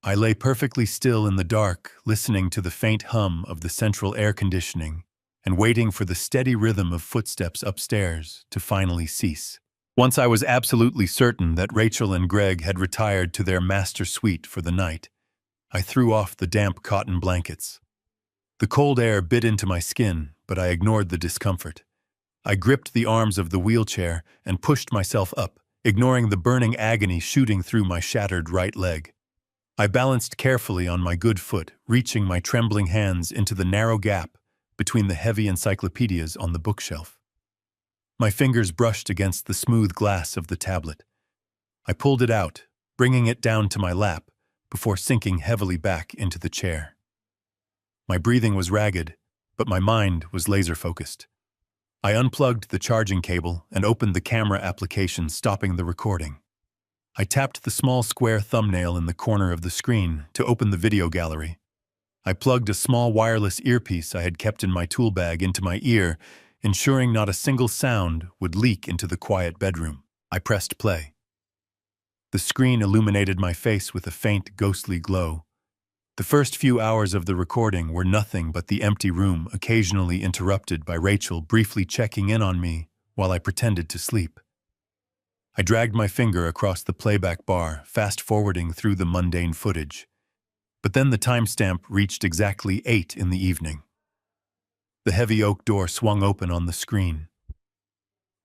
I lay perfectly still in the dark, listening to the faint hum of the central air conditioning and waiting for the steady rhythm of footsteps upstairs to finally cease. Once I was absolutely certain that Rachel and Greg had retired to their master suite for the night, I threw off the damp cotton blankets. The cold air bit into my skin, but I ignored the discomfort. I gripped the arms of the wheelchair and pushed myself up, ignoring the burning agony shooting through my shattered right leg. I balanced carefully on my good foot, reaching my trembling hands into the narrow gap between the heavy encyclopedias on the bookshelf. My fingers brushed against the smooth glass of the tablet. I pulled it out, bringing it down to my lap before sinking heavily back into the chair. My breathing was ragged, but my mind was laser-focused. I unplugged the charging cable and opened the camera application, stopping the recording. I tapped the small square thumbnail in the corner of the screen to open the video gallery. I plugged a small wireless earpiece I had kept in my tool bag into my ear, ensuring not a single sound would leak into the quiet bedroom. I pressed play. The screen illuminated my face with a faint, ghostly glow. The first few hours of the recording were nothing but the empty room, occasionally interrupted by Rachel briefly checking in on me while I pretended to sleep. I dragged my finger across the playback bar, fast-forwarding through the mundane footage. But then the timestamp reached exactly 8 in the evening. The heavy oak door swung open on the screen.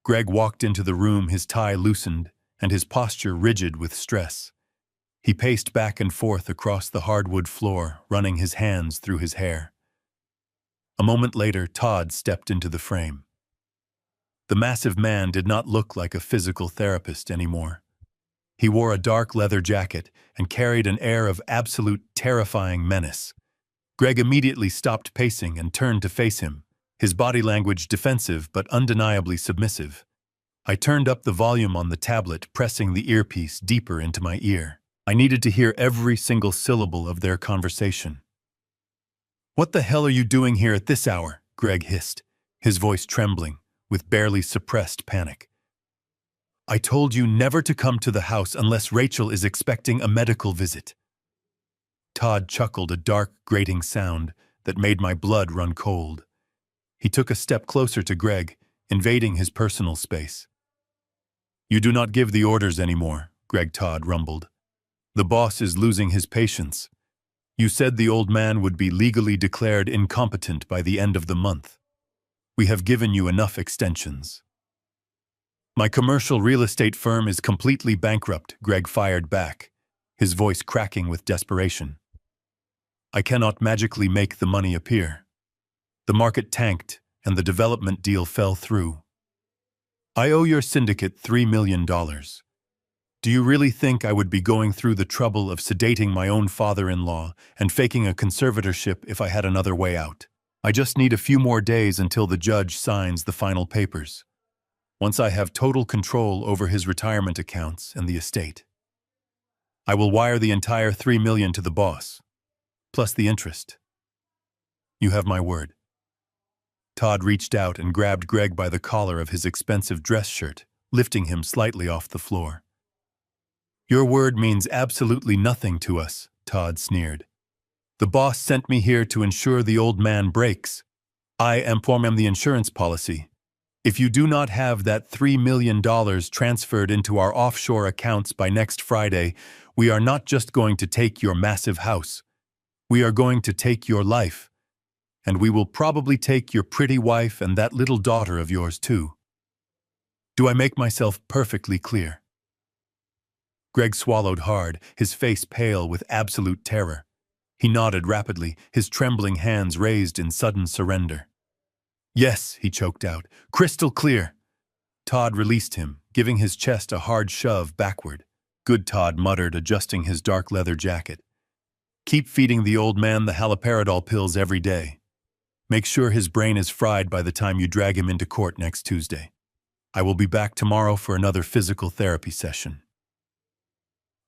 Greg walked into the room, his tie loosened and his posture rigid with stress. He paced back and forth across the hardwood floor, running his hands through his hair. A moment later, Todd stepped into the frame. The massive man did not look like a physical therapist anymore. He wore a dark leather jacket and carried an air of absolute terrifying menace. Greg immediately stopped pacing and turned to face him, his body language defensive but undeniably submissive. I turned up the volume on the tablet, pressing the earpiece deeper into my ear. I needed to hear every single syllable of their conversation. "What the hell are you doing here at this hour?" Greg hissed, his voice trembling with barely suppressed panic. "I told you never to come to the house unless Rachel is expecting a medical visit." Todd chuckled, a dark, grating sound that made my blood run cold. He took a step closer to Greg, invading his personal space. "You do not give the orders anymore," Greg Todd rumbled. "The boss is losing his patience. You said the old man would be legally declared incompetent by the end of the month. We have given you enough extensions." "My commercial real estate firm is completely bankrupt," Greg fired back, his voice cracking with desperation. "I cannot magically make the money appear. The market tanked and the development deal fell through. I owe your syndicate $3 million. Do you really think I would be going through the trouble of sedating my own father-in-law and faking a conservatorship if I had another way out? I just need a few more days until the judge signs the final papers. Once I have total control over his retirement accounts and the estate, I will wire the entire $3 million to the boss, plus the interest. You have my word." Todd reached out and grabbed Greg by the collar of his expensive dress shirt, lifting him slightly off the floor. "Your word means absolutely nothing to us," Todd sneered. "The boss sent me here to ensure the old man breaks. I am the insurance policy. If you do not have that $3 million transferred into our offshore accounts by next Friday, we are not just going to take your massive house. We are going to take your life. And we will probably take your pretty wife and that little daughter of yours too. Do I make myself perfectly clear?" Greg swallowed hard, his face pale with absolute terror. He nodded rapidly, his trembling hands raised in sudden surrender. "Yes," he choked out, "crystal clear." Todd released him, giving his chest a hard shove backward. "Good," Todd muttered, adjusting his dark leather jacket. "Keep feeding the old man the haloperidol pills every day. Make sure his brain is fried by the time you drag him into court next Tuesday. I will be back tomorrow for another physical therapy session."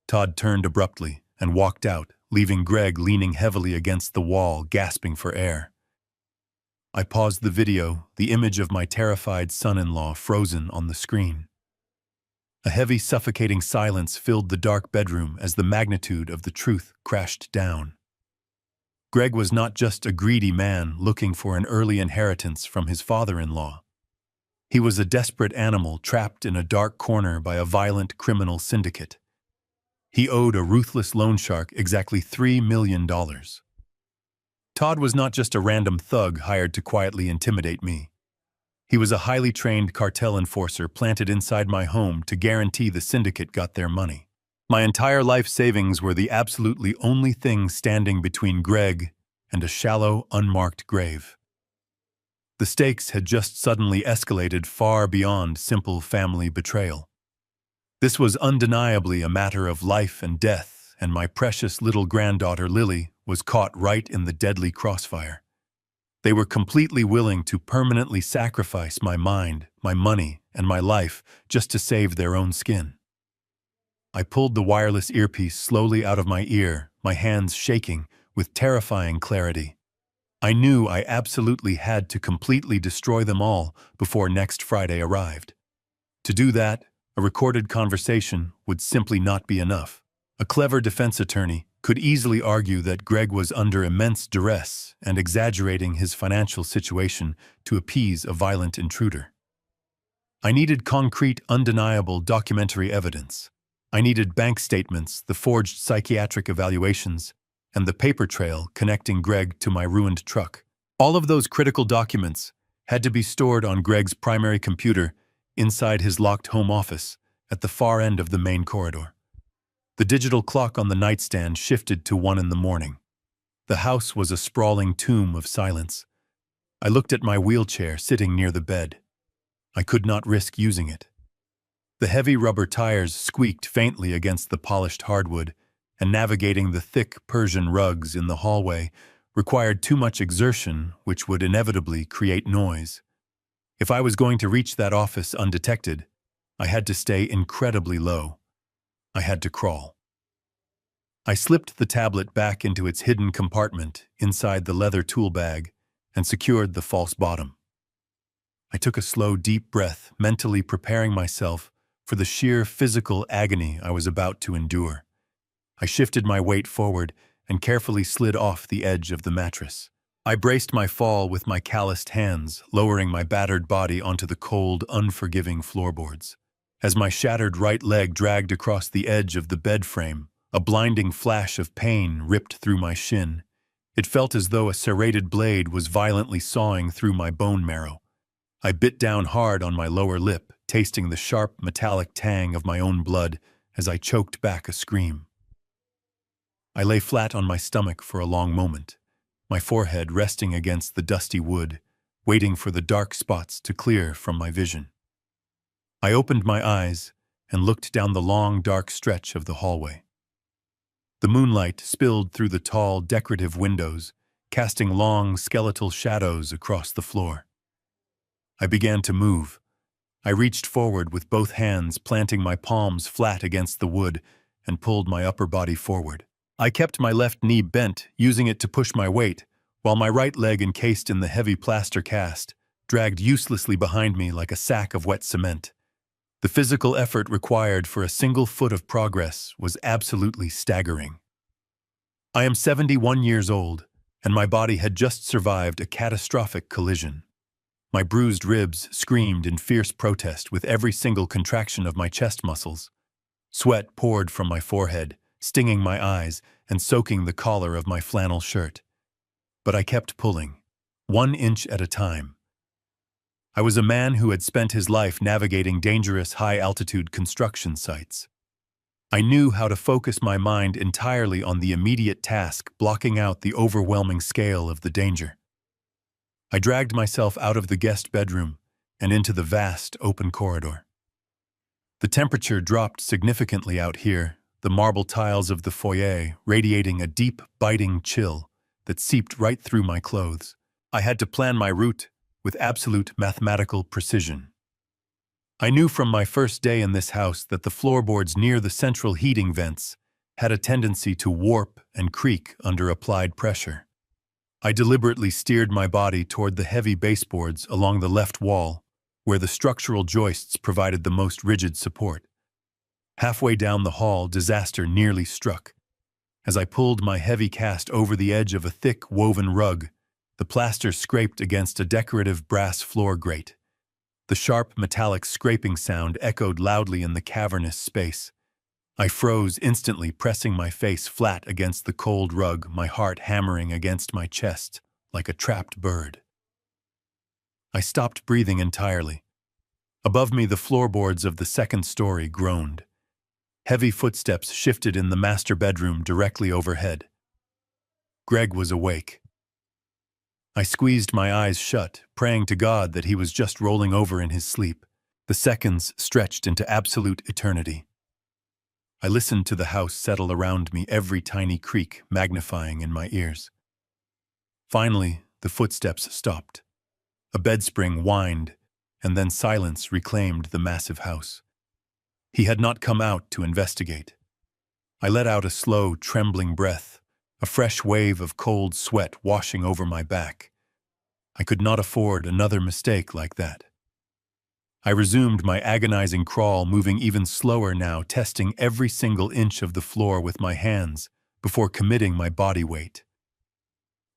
Todd turned abruptly and walked out, leaving Greg leaning heavily against the wall, gasping for air. I paused the video, the image of my terrified son-in-law frozen on the screen. A heavy, suffocating silence filled the dark bedroom as the magnitude of the truth crashed down. Greg was not just a greedy man looking for an early inheritance from his father-in-law. He was a desperate animal trapped in a dark corner by a violent criminal syndicate. He owed a ruthless loan shark exactly $3 million. Todd was not just a random thug hired to quietly intimidate me. He was a highly trained cartel enforcer planted inside my home to guarantee the syndicate got their money. My entire life savings were the absolutely only thing standing between Greg and a shallow, unmarked grave. The stakes had just suddenly escalated far beyond simple family betrayal. This was undeniably a matter of life and death, and my precious little granddaughter Lily was caught right in the deadly crossfire. They were completely willing to permanently sacrifice my mind, my money, and my life just to save their own skin. I pulled the wireless earpiece slowly out of my ear, my hands shaking with terrifying clarity. I knew I absolutely had to completely destroy them all before next Friday arrived. To do that, a recorded conversation would simply not be enough. A clever defense attorney could easily argue that Greg was under immense duress and exaggerating his financial situation to appease a violent intruder. I needed concrete, undeniable documentary evidence. I needed bank statements, the forged psychiatric evaluations, and the paper trail connecting Greg to my ruined truck. All of those critical documents had to be stored on Greg's primary computer inside his locked home office at the far end of the main corridor. The digital clock on the nightstand shifted to 1 in the morning. The house was a sprawling tomb of silence. I looked at my wheelchair sitting near the bed. I could not risk using it. The heavy rubber tires squeaked faintly against the polished hardwood, and navigating the thick Persian rugs in the hallway required too much exertion, which would inevitably create noise. If I was going to reach that office undetected, I had to stay incredibly low. I had to crawl. I slipped the tablet back into its hidden compartment inside the leather tool bag and secured the false bottom. I took a slow, deep breath, mentally preparing myself for the sheer physical agony I was about to endure. I shifted my weight forward and carefully slid off the edge of the mattress. I braced my fall with my calloused hands, lowering my battered body onto the cold, unforgiving floorboards. As my shattered right leg dragged across the edge of the bed frame, a blinding flash of pain ripped through my shin. It felt as though a serrated blade was violently sawing through my bone marrow. I bit down hard on my lower lip, tasting the sharp, metallic tang of my own blood as I choked back a scream. I lay flat on my stomach for a long moment, my forehead resting against the dusty wood, waiting for the dark spots to clear from my vision. I opened my eyes and looked down the long, dark stretch of the hallway. The moonlight spilled through the tall, decorative windows, casting long, skeletal shadows across the floor. I began to move. I reached forward with both hands, planting my palms flat against the wood, and pulled my upper body forward. I kept my left knee bent, using it to push my weight, while my right leg, encased in the heavy plaster cast, dragged uselessly behind me like a sack of wet cement. The physical effort required for a single foot of progress was absolutely staggering. I am 71 years old, and my body had just survived a catastrophic collision. My bruised ribs screamed in fierce protest with every single contraction of my chest muscles. Sweat poured from my forehead, stinging my eyes and soaking the collar of my flannel shirt. But I kept pulling, 1 inch at a time. I was a man who had spent his life navigating dangerous high-altitude construction sites. I knew how to focus my mind entirely on the immediate task, blocking out the overwhelming scale of the danger. I dragged myself out of the guest bedroom and into the vast, open corridor. The temperature dropped significantly out here, the marble tiles of the foyer radiating a deep, biting chill that seeped right through my clothes. I had to plan my route with absolute mathematical precision. I knew from my first day in this house that the floorboards near the central heating vents had a tendency to warp and creak under applied pressure. I deliberately steered my body toward the heavy baseboards along the left wall, where the structural joists provided the most rigid support. Halfway down the hall, disaster nearly struck. As I pulled my heavy cast over the edge of a thick, woven rug, the plaster scraped against a decorative brass floor grate. The sharp, metallic scraping sound echoed loudly in the cavernous space. I froze instantly, pressing my face flat against the cold rug, my heart hammering against my chest like a trapped bird. I stopped breathing entirely. Above me, the floorboards of the second story groaned. Heavy footsteps shifted in the master bedroom directly overhead. Greg was awake. I squeezed my eyes shut, praying to God that he was just rolling over in his sleep. The seconds stretched into absolute eternity. I listened to the house settle around me, every tiny creak magnifying in my ears. Finally, the footsteps stopped. A bedspring whined, and then silence reclaimed the massive house. He had not come out to investigate. I let out a slow, trembling breath, a fresh wave of cold sweat washing over my back. I could not afford another mistake like that. I resumed my agonizing crawl, moving even slower now, testing every single inch of the floor with my hands before committing my body weight.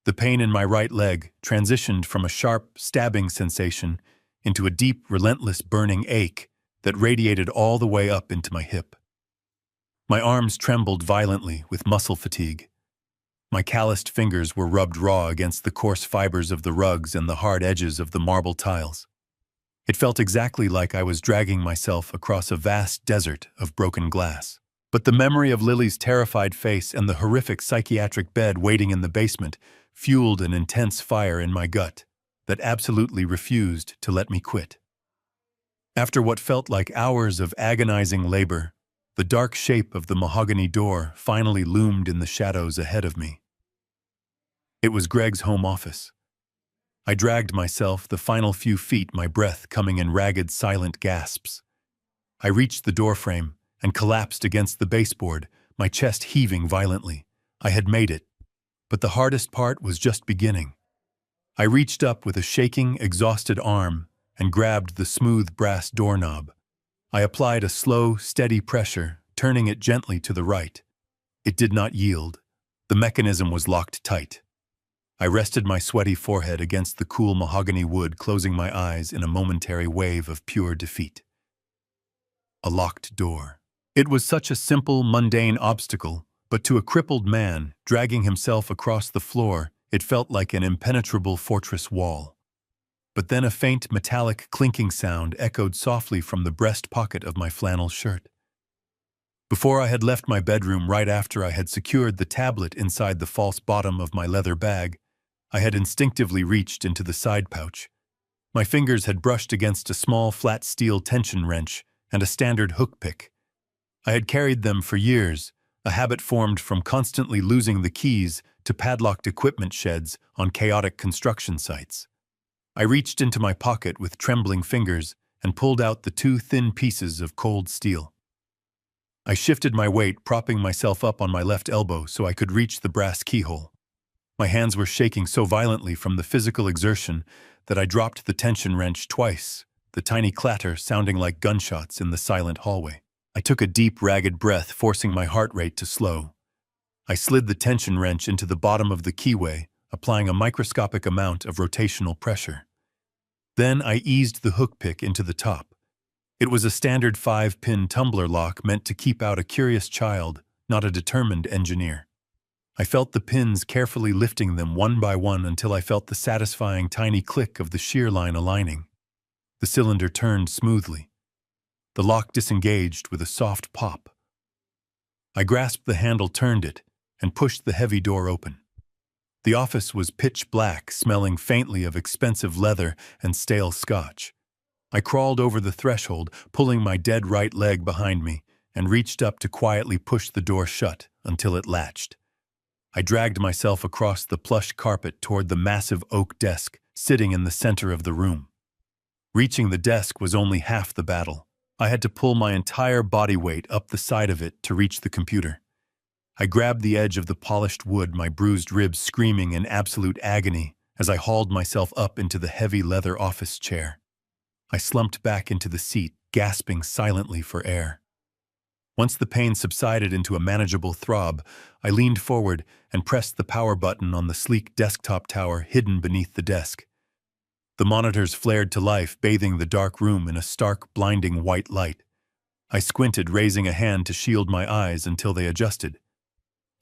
The pain in my right leg transitioned from a sharp, stabbing sensation into a deep, relentless, burning ache that radiated all the way up into my hip. My arms trembled violently with muscle fatigue. My calloused fingers were rubbed raw against the coarse fibers of the rugs and the hard edges of the marble tiles. It felt exactly like I was dragging myself across a vast desert of broken glass. But the memory of Lily's terrified face and the horrific psychiatric bed waiting in the basement fueled an intense fire in my gut that absolutely refused to let me quit. After what felt like hours of agonizing labor, the dark shape of the mahogany door finally loomed in the shadows ahead of me. It was Greg's home office. I dragged myself the final few feet, my breath coming in ragged, silent gasps. I reached the doorframe and collapsed against the baseboard, my chest heaving violently. I had made it, but the hardest part was just beginning. I reached up with a shaking, exhausted arm and grabbed the smooth brass doorknob. I applied a slow, steady pressure, turning it gently to the right. It did not yield. The mechanism was locked tight. I rested my sweaty forehead against the cool mahogany wood, closing my eyes in a momentary wave of pure defeat. A locked door. It was such a simple, mundane obstacle, but to a crippled man, dragging himself across the floor, it felt like an impenetrable fortress wall. But then a faint, metallic clinking sound echoed softly from the breast pocket of my flannel shirt. Before I had left my bedroom, right after I had secured the tablet inside the false bottom of my leather bag, I had instinctively reached into the side pouch. My fingers had brushed against a small flat steel tension wrench and a standard hook pick. I had carried them for years, a habit formed from constantly losing the keys to padlocked equipment sheds on chaotic construction sites. I reached into my pocket with trembling fingers and pulled out the two thin pieces of cold steel. I shifted my weight, propping myself up on my left elbow so I could reach the brass keyhole. My hands were shaking so violently from the physical exertion that I dropped the tension wrench twice, the tiny clatter sounding like gunshots in the silent hallway. I took a deep, ragged breath, forcing my heart rate to slow. I slid the tension wrench into the bottom of the keyway, applying a microscopic amount of rotational pressure. Then I eased the hook pick into the top. It was a standard 5-pin tumbler lock meant to keep out a curious child, not a determined engineer. I felt the pins carefully lifting them one by one until I felt the satisfying tiny click of the shear line aligning. The cylinder turned smoothly. The lock disengaged with a soft pop. I grasped the handle, turned it, and pushed the heavy door open. The office was pitch black, smelling faintly of expensive leather and stale scotch. I crawled over the threshold, pulling my dead right leg behind me, and reached up to quietly push the door shut until it latched. I dragged myself across the plush carpet toward the massive oak desk sitting in the center of the room. Reaching the desk was only half the battle. I had to pull my entire body weight up the side of it to reach the computer. I grabbed the edge of the polished wood, my bruised ribs screaming in absolute agony as I hauled myself up into the heavy leather office chair. I slumped back into the seat, gasping silently for air. Once the pain subsided into a manageable throb, I leaned forward and pressed the power button on the sleek desktop tower hidden beneath the desk. The monitors flared to life, bathing the dark room in a stark, blinding white light. I squinted, raising a hand to shield my eyes until they adjusted.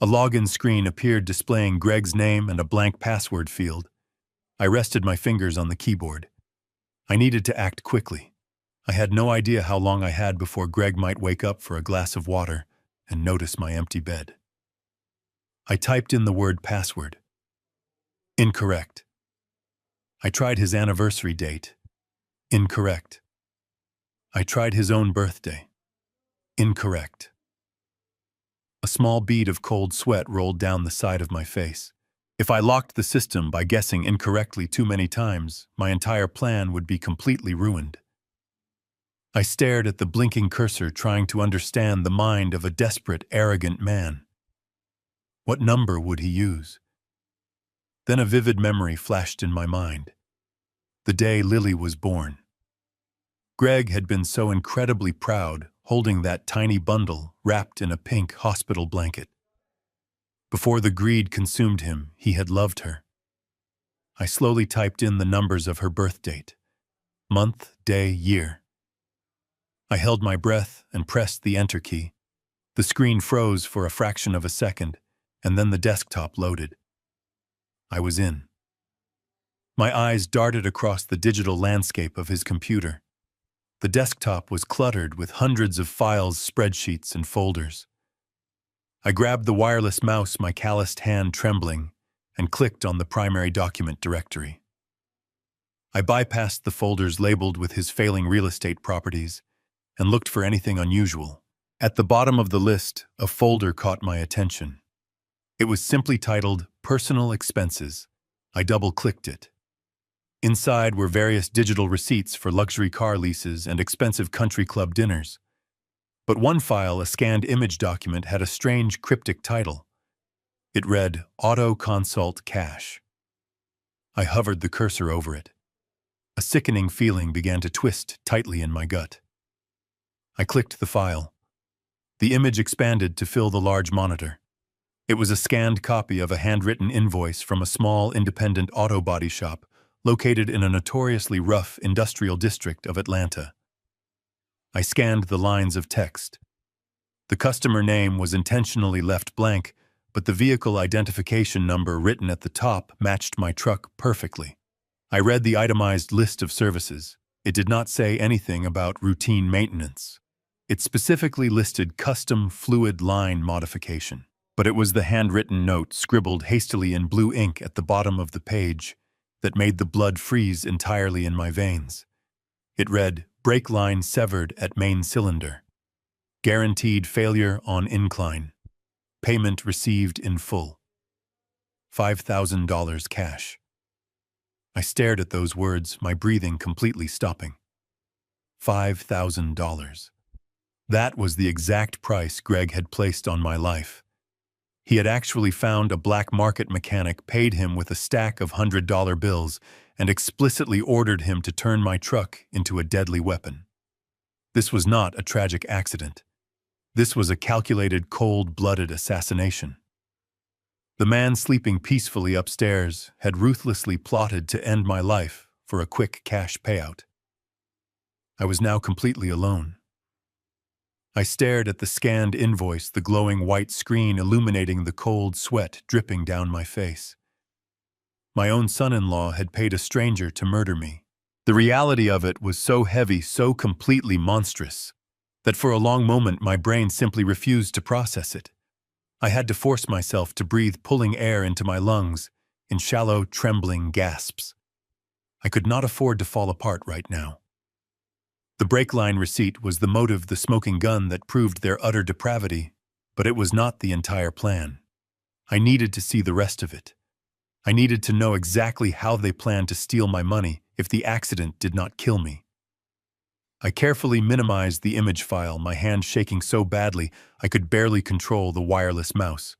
A login screen appeared, displaying Greg's name and a blank password field. I rested my fingers on the keyboard. I needed to act quickly. I had no idea how long I had before Greg might wake up for a glass of water and notice my empty bed. I typed in the word password. Incorrect. I tried his anniversary date. Incorrect. I tried his own birthday. Incorrect. A small bead of cold sweat rolled down the side of my face. If I locked the system by guessing incorrectly too many times, my entire plan would be completely ruined. I stared at the blinking cursor, trying to understand the mind of a desperate, arrogant man. What number would he use? Then a vivid memory flashed in my mind. The day Lily was born. Greg had been so incredibly proud, holding that tiny bundle wrapped in a pink hospital blanket. Before the greed consumed him, he had loved her. I slowly typed in the numbers of her birth date. Month, day, year. I held my breath and pressed the enter key. The screen froze for a fraction of a second, and then the desktop loaded. I was in. My eyes darted across the digital landscape of his computer. The desktop was cluttered with hundreds of files, spreadsheets, and folders. I grabbed the wireless mouse, my calloused hand trembling, and clicked on the primary document directory. I bypassed the folders labeled with his failing real estate properties and looked for anything unusual. At the bottom of the list, a folder caught my attention. It was simply titled Personal Expenses. I double-clicked it. Inside were various digital receipts for luxury car leases and expensive country club dinners. But one file, a scanned image document, had a strange cryptic title. It read, Auto Consult Cash. I hovered the cursor over it. A sickening feeling began to twist tightly in my gut. I clicked the file. The image expanded to fill the large monitor. It was a scanned copy of a handwritten invoice from a small independent auto body shop located in a notoriously rough industrial district of Atlanta. I scanned the lines of text. The customer name was intentionally left blank, but the vehicle identification number written at the top matched my truck perfectly. I read the itemized list of services. It did not say anything about routine maintenance. It specifically listed custom fluid line modification. But it was the handwritten note scribbled hastily in blue ink at the bottom of the page that made the blood freeze entirely in my veins. It read, brake line severed at main cylinder. Guaranteed failure on incline. Payment received in full. $5,000 cash. I stared at those words, my breathing completely stopping. $5,000. That was the exact price Greg had placed on my life. He had actually found a black market mechanic, paid him with a stack of $100 bills, and explicitly ordered him to turn my truck into a deadly weapon. This was not a tragic accident. This was a calculated, cold-blooded assassination. The man sleeping peacefully upstairs had ruthlessly plotted to end my life for a quick cash payout. I was now completely alone. I stared at the scanned invoice, the glowing white screen illuminating the cold sweat dripping down my face. My own son-in-law had paid a stranger to murder me. The reality of it was so heavy, so completely monstrous, that for a long moment my brain simply refused to process it. I had to force myself to breathe, pulling air into my lungs in shallow, trembling gasps. I could not afford to fall apart right now. The brake line receipt was the motive, the smoking gun that proved their utter depravity, but it was not the entire plan. I needed to see the rest of it. I needed to know exactly how they planned to steal my money if the accident did not kill me. I carefully minimized the image file, my hand shaking so badly I could barely control the wireless mouse.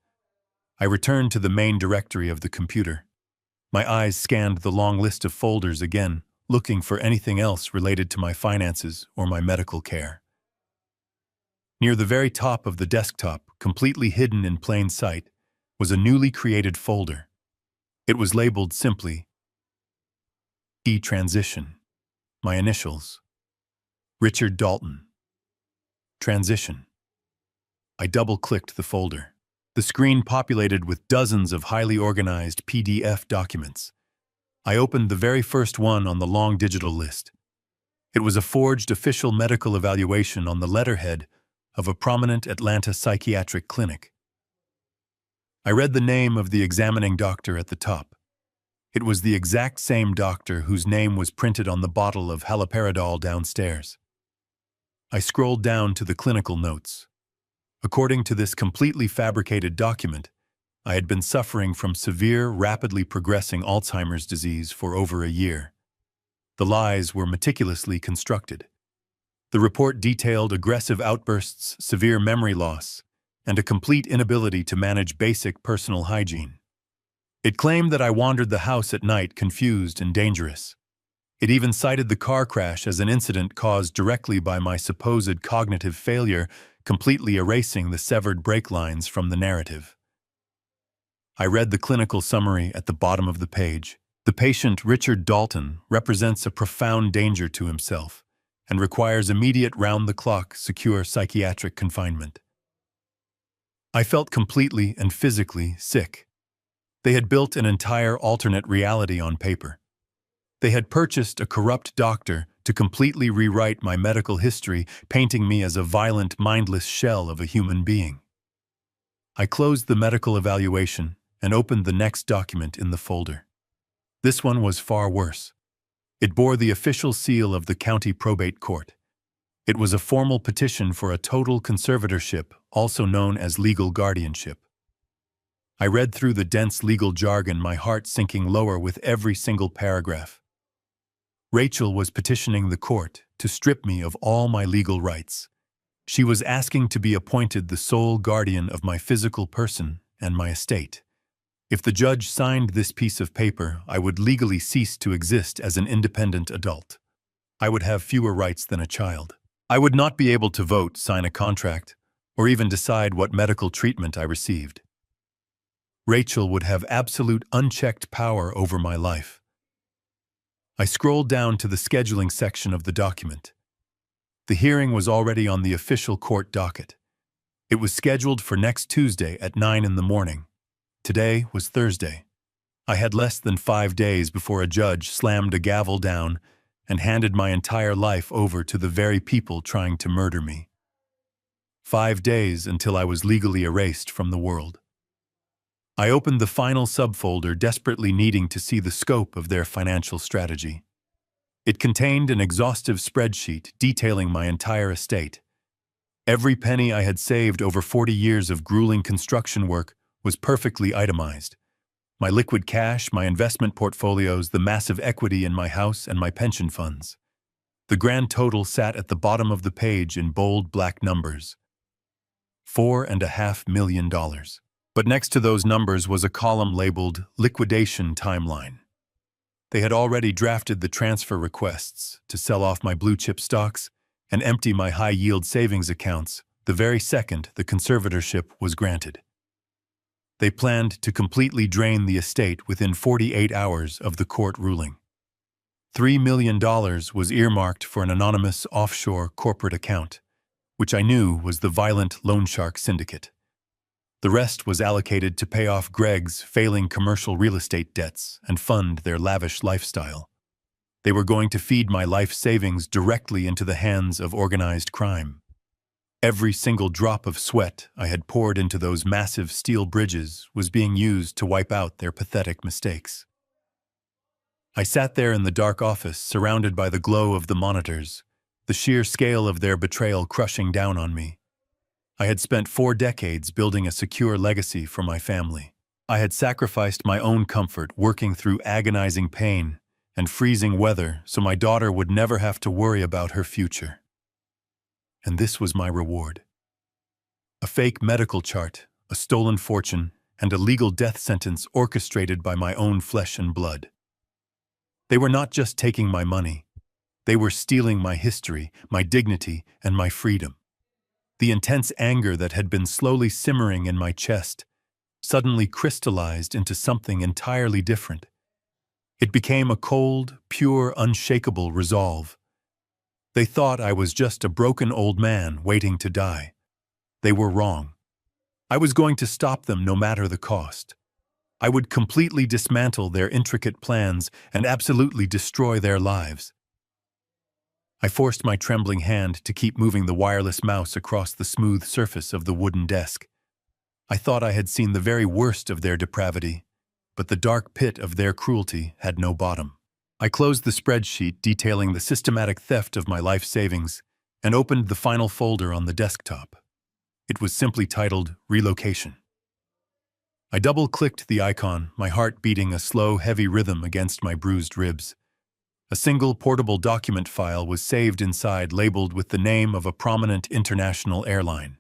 I returned to the main directory of the computer. My eyes scanned the long list of folders again, looking for anything else related to my finances or my medical care. Near the very top of the desktop, completely hidden in plain sight, was a newly created folder. It was labeled simply E-Transition, my initials, Richard Dalton. Transition. I double-clicked the folder. The screen populated with dozens of highly organized PDF documents. I opened the very first one on the long digital list. It was a forged official medical evaluation on the letterhead of a prominent Atlanta psychiatric clinic. I read the name of the examining doctor at the top. It was the exact same doctor whose name was printed on the bottle of haloperidol downstairs. I scrolled down to the clinical notes. According to this completely fabricated document, I had been suffering from severe, rapidly progressing Alzheimer's disease for over a year. The lies were meticulously constructed. The report detailed aggressive outbursts, severe memory loss, and a complete inability to manage basic personal hygiene. It claimed that I wandered the house at night confused and dangerous. It even cited the car crash as an incident caused directly by my supposed cognitive failure, completely erasing the severed brake lines from the narrative. I read the clinical summary at the bottom of the page. The patient, Richard Dalton, represents a profound danger to himself and requires immediate round-the-clock, secure psychiatric confinement. I felt completely and physically sick. They had built an entire alternate reality on paper. They had purchased a corrupt doctor to completely rewrite my medical history, painting me as a violent, mindless shell of a human being. I closed the medical evaluation and opened the next document in the folder. This one was far worse. It bore the official seal of the county probate court. It was a formal petition for a total conservatorship, also known as legal guardianship. I read through the dense legal jargon, my heart sinking lower with every single paragraph. Rachel was petitioning the court to strip me of all my legal rights. She was asking to be appointed the sole guardian of my physical person and my estate. If the judge signed this piece of paper, I would legally cease to exist as an independent adult. I would have fewer rights than a child. I would not be able to vote, sign a contract, or even decide what medical treatment I received. Rachel would have absolute unchecked power over my life. I scrolled down to the scheduling section of the document. The hearing was already on the official court docket. It was scheduled for next Tuesday at 9 in the morning. Today was Thursday. I had less than 5 days before a judge slammed a gavel down and handed my entire life over to the very people trying to murder me. 5 days until I was legally erased from the world. I opened the final subfolder, desperately needing to see the scope of their financial strategy. It contained an exhaustive spreadsheet detailing my entire estate. Every penny I had saved over 40 years of grueling construction work was perfectly itemized. My liquid cash, my investment portfolios, the massive equity in my house, and my pension funds. The grand total sat at the bottom of the page in bold black numbers. $4.5 million. But next to those numbers was a column labeled Liquidation Timeline. They had already drafted the transfer requests to sell off my blue-chip stocks and empty my high-yield savings accounts the very second the conservatorship was granted. They planned to completely drain the estate within 48 hours of the court ruling. $3 million was earmarked for an anonymous offshore corporate account, which I knew was the violent loan shark syndicate. The rest was allocated to pay off Greg's failing commercial real estate debts and fund their lavish lifestyle. They were going to feed my life savings directly into the hands of organized crime. Every single drop of sweat I had poured into those massive steel bridges was being used to wipe out their pathetic mistakes. I sat there in the dark office, surrounded by the glow of the monitors, the sheer scale of their betrayal crushing down on me. I had spent 4 decades building a secure legacy for my family. I had sacrificed my own comfort working through agonizing pain and freezing weather so my daughter would never have to worry about her future. And this was my reward. A fake medical chart, a stolen fortune, and a legal death sentence orchestrated by my own flesh and blood. They were not just taking my money. They were stealing my history, my dignity, and my freedom. The intense anger that had been slowly simmering in my chest suddenly crystallized into something entirely different. It became a cold, pure, unshakable resolve. They thought I was just a broken old man waiting to die. They were wrong. I was going to stop them no matter the cost. I would completely dismantle their intricate plans and absolutely destroy their lives. I forced my trembling hand to keep moving the wireless mouse across the smooth surface of the wooden desk. I thought I had seen the very worst of their depravity, but the dark pit of their cruelty had no bottom. I closed the spreadsheet detailing the systematic theft of my life savings and opened the final folder on the desktop. It was simply titled Relocation. I double-clicked the icon, my heart beating a slow, heavy rhythm against my bruised ribs. A single portable document file was saved inside, labeled with the name of a prominent international airline.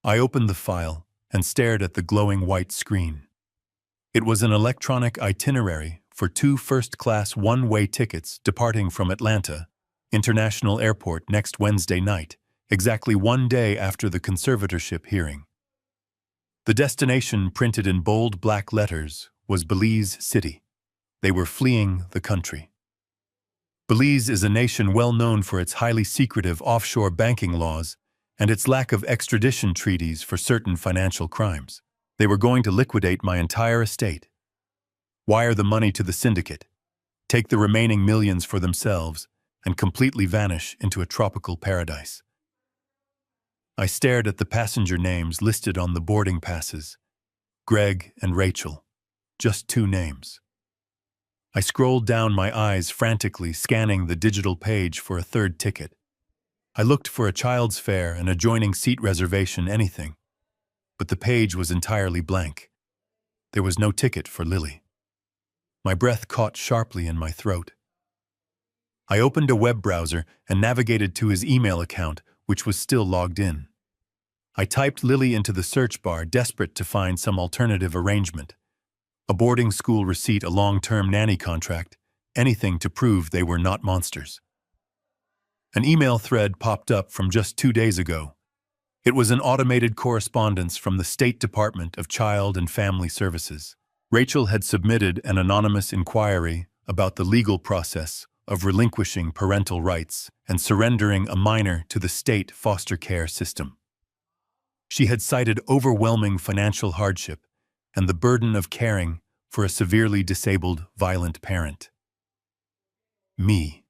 I opened the file and stared at the glowing white screen. It was an electronic itinerary for 2 first-class one-way tickets departing from Atlanta International Airport next Wednesday night, exactly 1 day after the conservatorship hearing. The destination, printed in bold black letters, was Belize City. They were fleeing the country. Belize is a nation well known for its highly secretive offshore banking laws and its lack of extradition treaties for certain financial crimes. They were going to liquidate my entire estate, wire the money to the syndicate, take the remaining millions for themselves, and completely vanish into a tropical paradise. I stared at the passenger names listed on the boarding passes. Greg and Rachel. Just 2 names. I scrolled down, my eyes frantically scanning the digital page for a third ticket. I looked for a child's fare, an adjoining seat reservation, anything. But the page was entirely blank. There was no ticket for Lily. My breath caught sharply in my throat. I opened a web browser and navigated to his email account, which was still logged in. I typed Lily into the search bar, desperate to find some alternative arrangement. A boarding school receipt, a long-term nanny contract, anything to prove they were not monsters. An email thread popped up from just 2 days ago. It was an automated correspondence from the State Department of Child and Family Services. Rachel had submitted an anonymous inquiry about the legal process of relinquishing parental rights and surrendering a minor to the state foster care system. She had cited overwhelming financial hardship and the burden of caring for a severely disabled, violent parent. Me.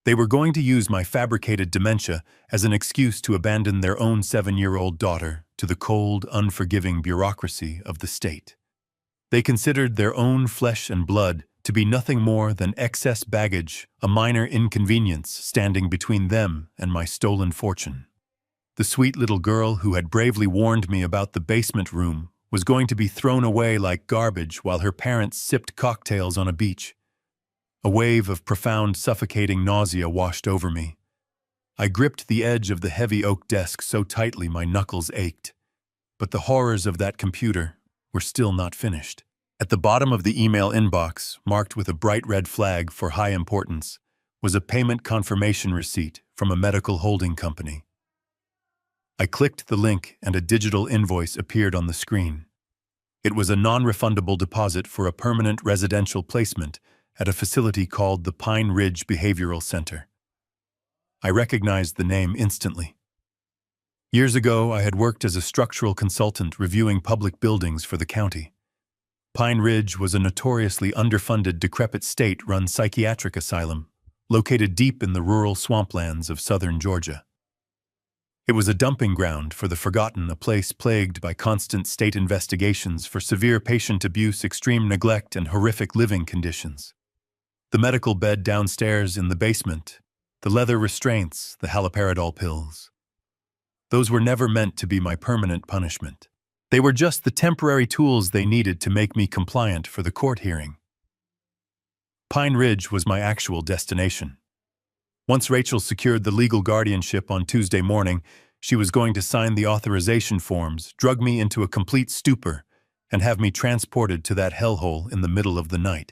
They were going to use my fabricated dementia as an excuse to abandon their own 7-year-old daughter to the cold, unforgiving bureaucracy of the state. They considered their own flesh and blood to be nothing more than excess baggage, a minor inconvenience standing between them and my stolen fortune. The sweet little girl who had bravely warned me about the basement room was going to be thrown away like garbage while her parents sipped cocktails on a beach. A wave of profound, suffocating nausea washed over me. I gripped the edge of the heavy oak desk so tightly my knuckles ached. But the horrors of that computer were still not finished. At the bottom of the email inbox, marked with a bright red flag for high importance, was a payment confirmation receipt from a medical holding company. I clicked the link and a digital invoice appeared on the screen. It was a non-refundable deposit for a permanent residential placement at a facility called the Pine Ridge Behavioral Center. I recognized the name instantly. Years ago, I had worked as a structural consultant reviewing public buildings for the county. Pine Ridge was a notoriously underfunded, decrepit state-run psychiatric asylum located deep in the rural swamplands of southern Georgia. It was a dumping ground for the forgotten, a place plagued by constant state investigations for severe patient abuse, extreme neglect, and horrific living conditions. The medical bed downstairs in the basement, the leather restraints, the haloperidol pills. Those were never meant to be my permanent punishment. They were just the temporary tools they needed to make me compliant for the court hearing. Pine Ridge was my actual destination. Once Rachel secured the legal guardianship on Tuesday morning, she was going to sign the authorization forms, drug me into a complete stupor, and have me transported to that hellhole in the middle of the night.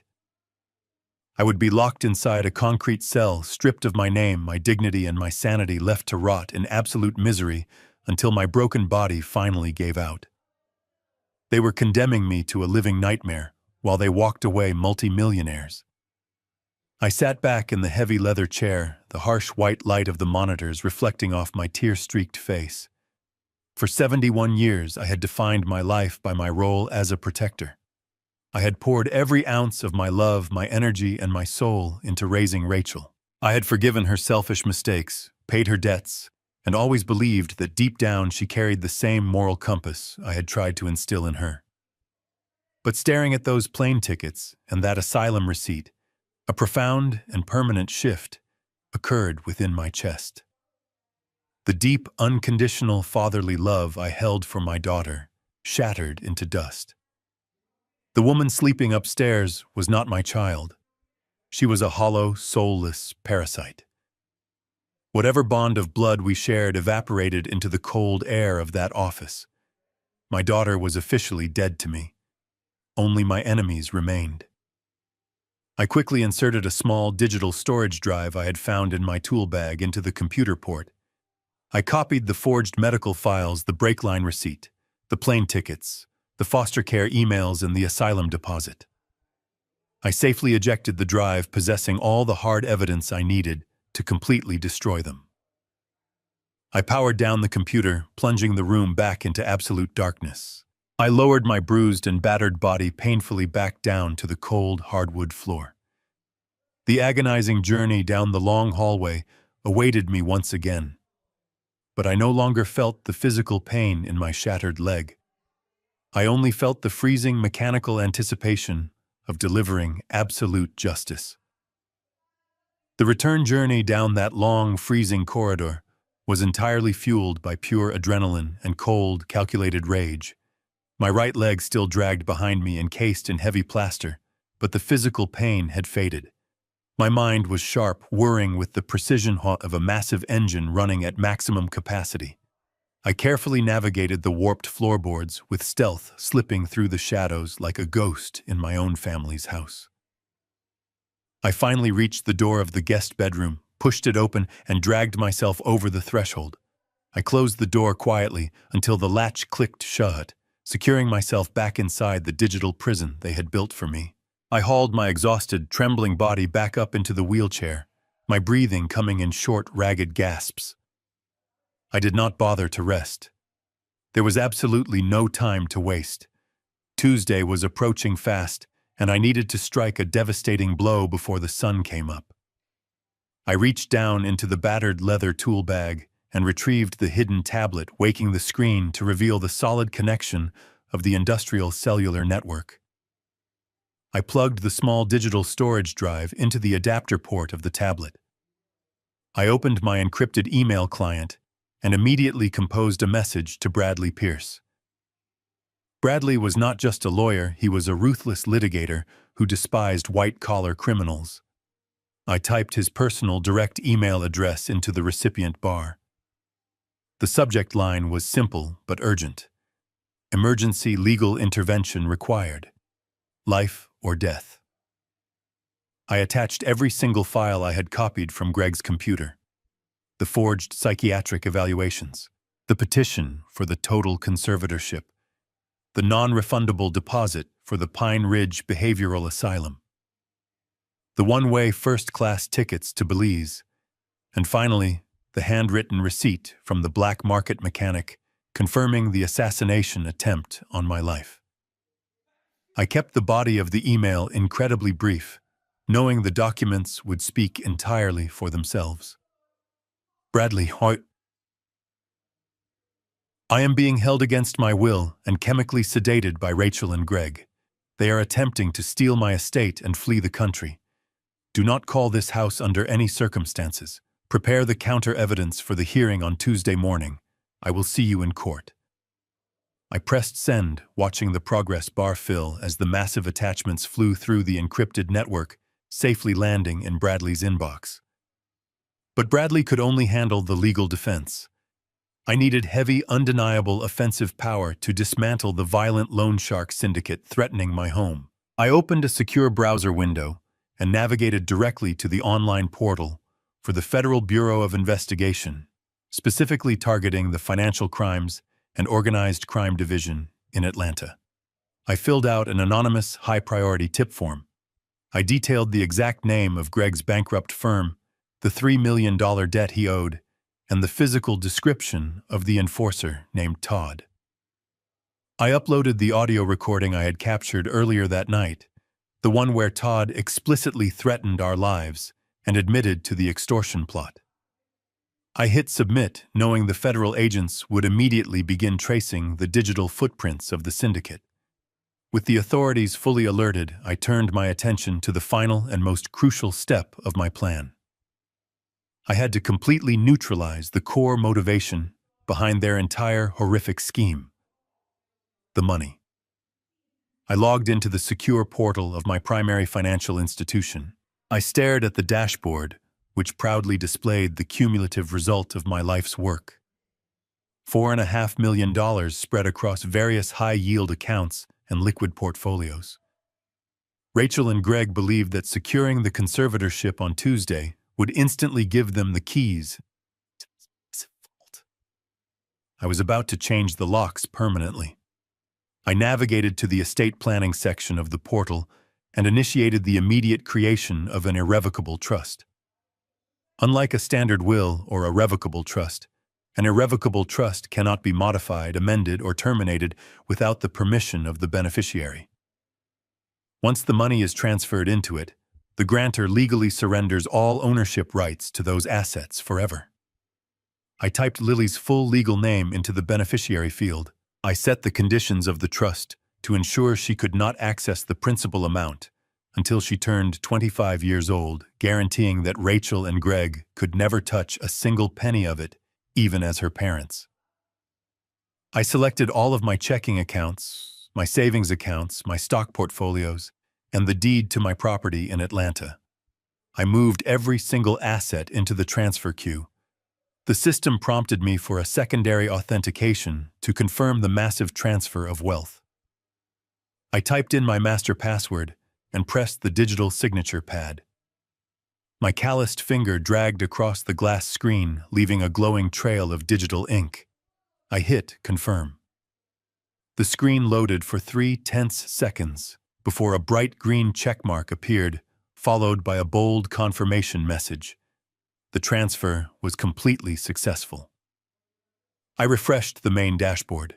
I would be locked inside a concrete cell, stripped of my name, my dignity, and my sanity, left to rot in absolute misery until my broken body finally gave out. They were condemning me to a living nightmare while they walked away multi-millionaires. I sat back in the heavy leather chair, the harsh white light of the monitors reflecting off my tear-streaked face. For 71 years, I had defined my life by my role as a protector. I had poured every ounce of my love, my energy, and my soul into raising Rachel. I had forgiven her selfish mistakes, paid her debts, and always believed that deep down she carried the same moral compass I had tried to instill in her. But staring at those plane tickets and that asylum receipt, a profound and permanent shift occurred within my chest. The deep, unconditional fatherly love I held for my daughter shattered into dust. The woman sleeping upstairs was not my child. She was a hollow, soulless parasite. Whatever bond of blood we shared evaporated into the cold air of that office. My daughter was officially dead to me. Only my enemies remained. I quickly inserted a small digital storage drive I had found in my tool bag into the computer port. I copied the forged medical files, the brake line receipt, the plane tickets, the foster care emails, and the asylum deposit. I safely ejected the drive, possessing all the hard evidence I needed to completely destroy them. I powered down the computer, plunging the room back into absolute darkness. I lowered my bruised and battered body painfully back down to the cold hardwood floor. The agonizing journey down the long hallway awaited me once again. But I no longer felt the physical pain in my shattered leg. I only felt the freezing mechanical anticipation of delivering absolute justice. The return journey down that long, freezing corridor was entirely fueled by pure adrenaline and cold, calculated rage. My right leg still dragged behind me, encased in heavy plaster, but the physical pain had faded. My mind was sharp, whirring with the precision of a massive engine running at maximum capacity. I carefully navigated the warped floorboards with stealth, slipping through the shadows like a ghost in my own family's house. I finally reached the door of the guest bedroom, pushed it open, and dragged myself over the threshold. I closed the door quietly until the latch clicked shut, securing myself back inside the digital prison they had built for me. I hauled my exhausted, trembling body back up into the wheelchair, my breathing coming in short, ragged gasps. I did not bother to rest. There was absolutely no time to waste. Tuesday was approaching fast, and I needed to strike a devastating blow before the sun came up. I reached down into the battered leather tool bag and retrieved the hidden tablet, waking the screen to reveal the solid connection of the industrial cellular network. I plugged the small digital storage drive into the adapter port of the tablet. I opened my encrypted email client and immediately composed a message to Bradley Pierce. Bradley was not just a lawyer, he was a ruthless litigator who despised white-collar criminals. I typed his personal direct email address into the recipient bar. The subject line was simple but urgent. Emergency legal intervention required. Life or death. I attached every single file I had copied from Greg's computer. The forged psychiatric evaluations, the petition for the total conservatorship, the non-refundable deposit for the Pine Ridge Behavioral Asylum, the one-way first-class tickets to Belize, and finally, the handwritten receipt from the black market mechanic confirming the assassination attempt on my life. I kept the body of the email incredibly brief, knowing the documents would speak entirely for themselves. Bradley, I am being held against my will and chemically sedated by Rachel and Greg. They are attempting to steal my estate and flee the country. Do not call this house under any circumstances. Prepare the counter-evidence for the hearing on Tuesday morning. I will see you in court. I pressed send, watching the progress bar fill as the massive attachments flew through the encrypted network, safely landing in Bradley's inbox. But Bradley could only handle the legal defense. I needed heavy, undeniable offensive power to dismantle the violent loan shark syndicate threatening my home. I opened a secure browser window and navigated directly to the online portal for the Federal Bureau of Investigation, specifically targeting the Financial Crimes and Organized Crime Division in Atlanta. I filled out an anonymous, high-priority tip form. I detailed the exact name of Greg's bankrupt firm, the $3 million debt he owed, and the physical description of the enforcer named Todd. I uploaded the audio recording I had captured earlier that night, the one where Todd explicitly threatened our lives and admitted to the extortion plot. I hit submit, knowing the federal agents would immediately begin tracing the digital footprints of the syndicate. With the authorities fully alerted, I turned my attention to the final and most crucial step of my plan. I had to completely neutralize the core motivation behind their entire horrific scheme: the money. I logged into the secure portal of my primary financial institution. I stared at the dashboard, which proudly displayed the cumulative result of my life's work. $4.5 million spread across various high-yield accounts and liquid portfolios. Rachel and Greg believed that securing the conservatorship on Tuesday would instantly give them the keys. I was about to change the locks permanently. I navigated to the estate planning section of the portal and initiated the immediate creation of an irrevocable trust. Unlike a standard will or a revocable trust, an irrevocable trust cannot be modified, amended, or terminated without the permission of the beneficiary. Once the money is transferred into it, the grantor legally surrenders all ownership rights to those assets forever. I typed Lily's full legal name into the beneficiary field. I set the conditions of the trust to ensure she could not access the principal amount until she turned 25 years old, guaranteeing that Rachel and Greg could never touch a single penny of it, even as her parents. I selected all of my checking accounts, my savings accounts, my stock portfolios, and the deed to my property in Atlanta. I moved every single asset into the transfer queue. The system prompted me for a secondary authentication to confirm the massive transfer of wealth. I typed in my master password and pressed the digital signature pad. My calloused finger dragged across the glass screen, leaving a glowing trail of digital ink. I hit confirm. The screen loaded for 3 tense seconds before a bright green checkmark appeared, followed by a bold confirmation message. The transfer was completely successful. I refreshed the main dashboard.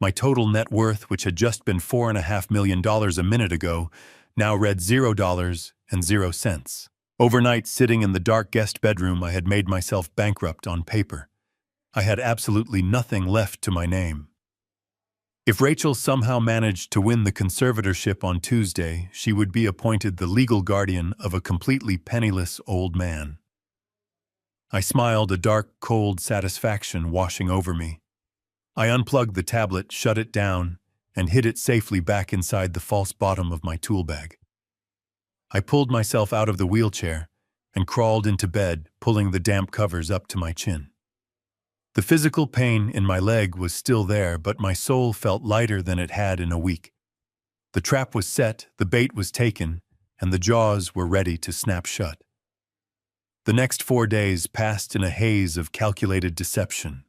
My total net worth, which had just been $4.5 million a minute ago, now read $0.00. Overnight, sitting in the dark guest bedroom, I had made myself bankrupt on paper. I had absolutely nothing left to my name. If Rachel somehow managed to win the conservatorship on Tuesday, she would be appointed the legal guardian of a completely penniless old man. I smiled, a dark, cold satisfaction washing over me. I unplugged the tablet, shut it down, and hid it safely back inside the false bottom of my tool bag. I pulled myself out of the wheelchair and crawled into bed, pulling the damp covers up to my chin. The physical pain in my leg was still there, but my soul felt lighter than it had in a week. The trap was set, the bait was taken, and the jaws were ready to snap shut. The next 4 days passed in a haze of calculated deception.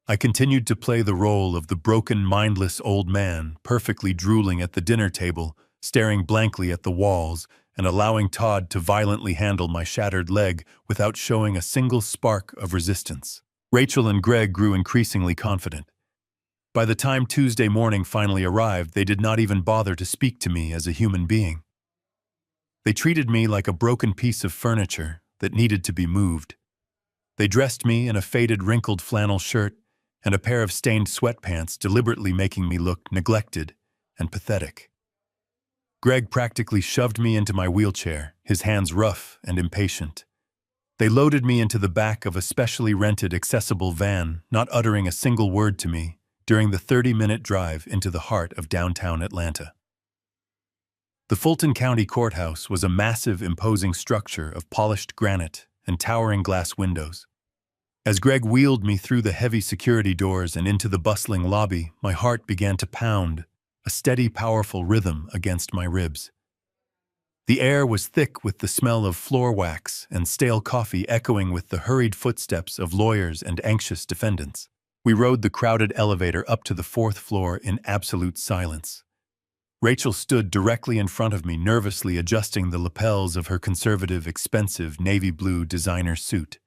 I continued to play the role of the broken, mindless old man, perfectly drooling at the dinner table, staring blankly at the walls, and allowing Todd to violently handle my shattered leg without showing a single spark of resistance. Rachel and Greg grew increasingly confident. By the time Tuesday morning finally arrived, they did not even bother to speak to me as a human being. They treated me like a broken piece of furniture that needed to be moved. They dressed me in a faded, wrinkled flannel shirt and a pair of stained sweatpants, deliberately making me look neglected and pathetic. Greg practically shoved me into my wheelchair, his hands rough and impatient. They loaded me into the back of a specially rented accessible van, not uttering a single word to me, during the 30-minute drive into the heart of downtown Atlanta. The Fulton County Courthouse was a massive, imposing structure of polished granite and towering glass windows. As Greg wheeled me through the heavy security doors and into the bustling lobby, my heart began to pound, a steady, powerful rhythm against my ribs. The air was thick with the smell of floor wax and stale coffee, echoing with the hurried footsteps of lawyers and anxious defendants. We rode the crowded elevator up to the 4th floor in absolute silence. Rachel stood directly in front of me, nervously adjusting the lapels of her conservative, expensive navy blue designer suit.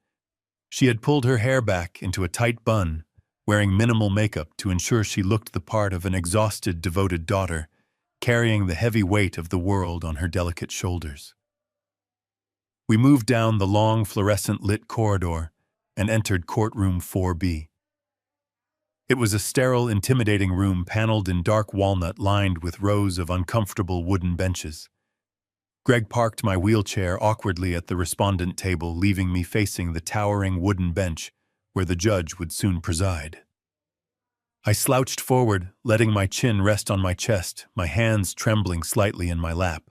She had pulled her hair back into a tight bun, wearing minimal makeup to ensure she looked the part of an exhausted, devoted daughter, carrying the heavy weight of the world on her delicate shoulders. We moved down the long, fluorescent-lit corridor and entered courtroom 4B. It was a sterile, intimidating room paneled in dark walnut lined with rows of uncomfortable wooden benches. Greg parked my wheelchair awkwardly at the respondent table, leaving me facing the towering wooden bench where the judge would soon preside. I slouched forward, letting my chin rest on my chest, my hands trembling slightly in my lap.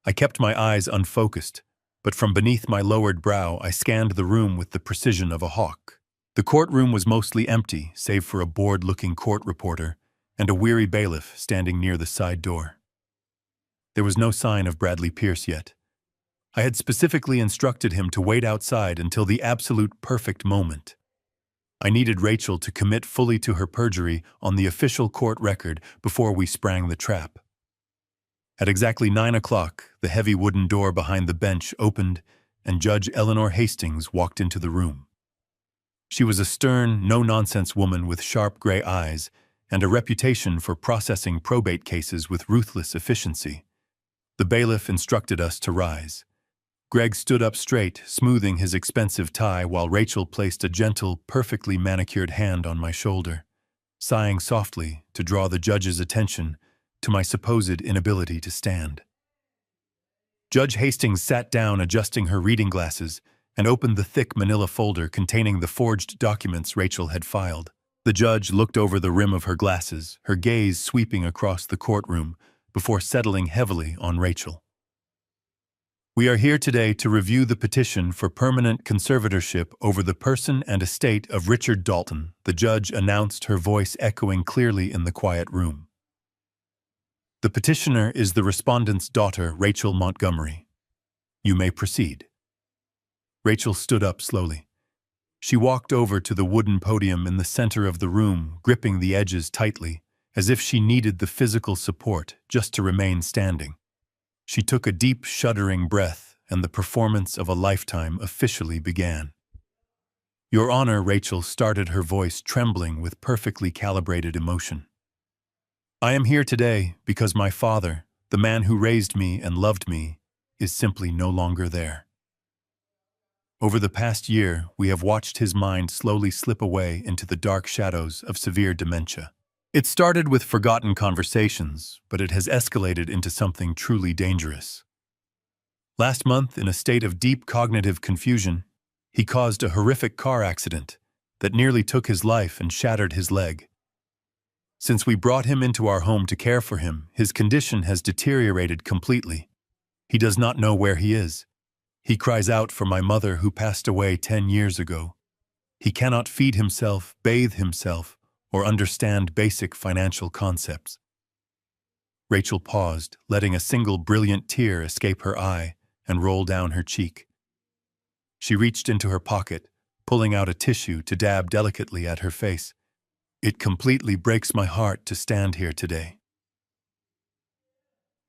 I kept my eyes unfocused, but from beneath my lowered brow I scanned the room with the precision of a hawk. The courtroom was mostly empty, save for a bored-looking court reporter and a weary bailiff standing near the side door. There was no sign of Bradley Pierce yet. I had specifically instructed him to wait outside until the absolute perfect moment. I needed Rachel to commit fully to her perjury on the official court record before we sprang the trap. At exactly 9 o'clock, the heavy wooden door behind the bench opened and Judge Eleanor Hastings walked into the room. She was a stern, no-nonsense woman with sharp gray eyes and a reputation for processing probate cases with ruthless efficiency. The bailiff instructed us to rise. Greg stood up straight, smoothing his expensive tie while Rachel placed a gentle, perfectly manicured hand on my shoulder, sighing softly to draw the judge's attention to my supposed inability to stand. Judge Hastings sat down adjusting her reading glasses and opened the thick manila folder containing the forged documents Rachel had filed. The judge looked over the rim of her glasses, her gaze sweeping across the courtroom before settling heavily on Rachel. We are here today to review the petition for permanent conservatorship over the person and estate of Richard Dalton, the judge announced, her voice echoing clearly in the quiet room. The petitioner is the respondent's daughter, Rachel Montgomery. You may proceed. Rachel stood up slowly. She walked over to the wooden podium in the center of the room, gripping the edges tightly, as if she needed the physical support just to remain standing. She took a deep, shuddering breath, and the performance of a lifetime officially began. Your Honor, Rachel started, her voice trembling with perfectly calibrated emotion. I am here today because my father, the man who raised me and loved me, is simply no longer there. Over the past year, we have watched his mind slowly slip away into the dark shadows of severe dementia. It started with forgotten conversations, but it has escalated into something truly dangerous. Last month, in a state of deep cognitive confusion, he caused a horrific car accident that nearly took his life and shattered his leg. Since we brought him into our home to care for him, his condition has deteriorated completely. He does not know where he is. He cries out for my mother who passed away 10 years ago. He cannot feed himself, bathe himself, or understand basic financial concepts. Rachel paused, letting a single brilliant tear escape her eye and roll down her cheek. She reached into her pocket, pulling out a tissue to dab delicately at her face. It completely breaks my heart to stand here today.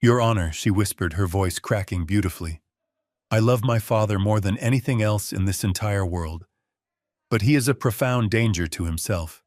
Your Honor, she whispered, her voice cracking beautifully. I love my father more than anything else in this entire world, but he is a profound danger to himself.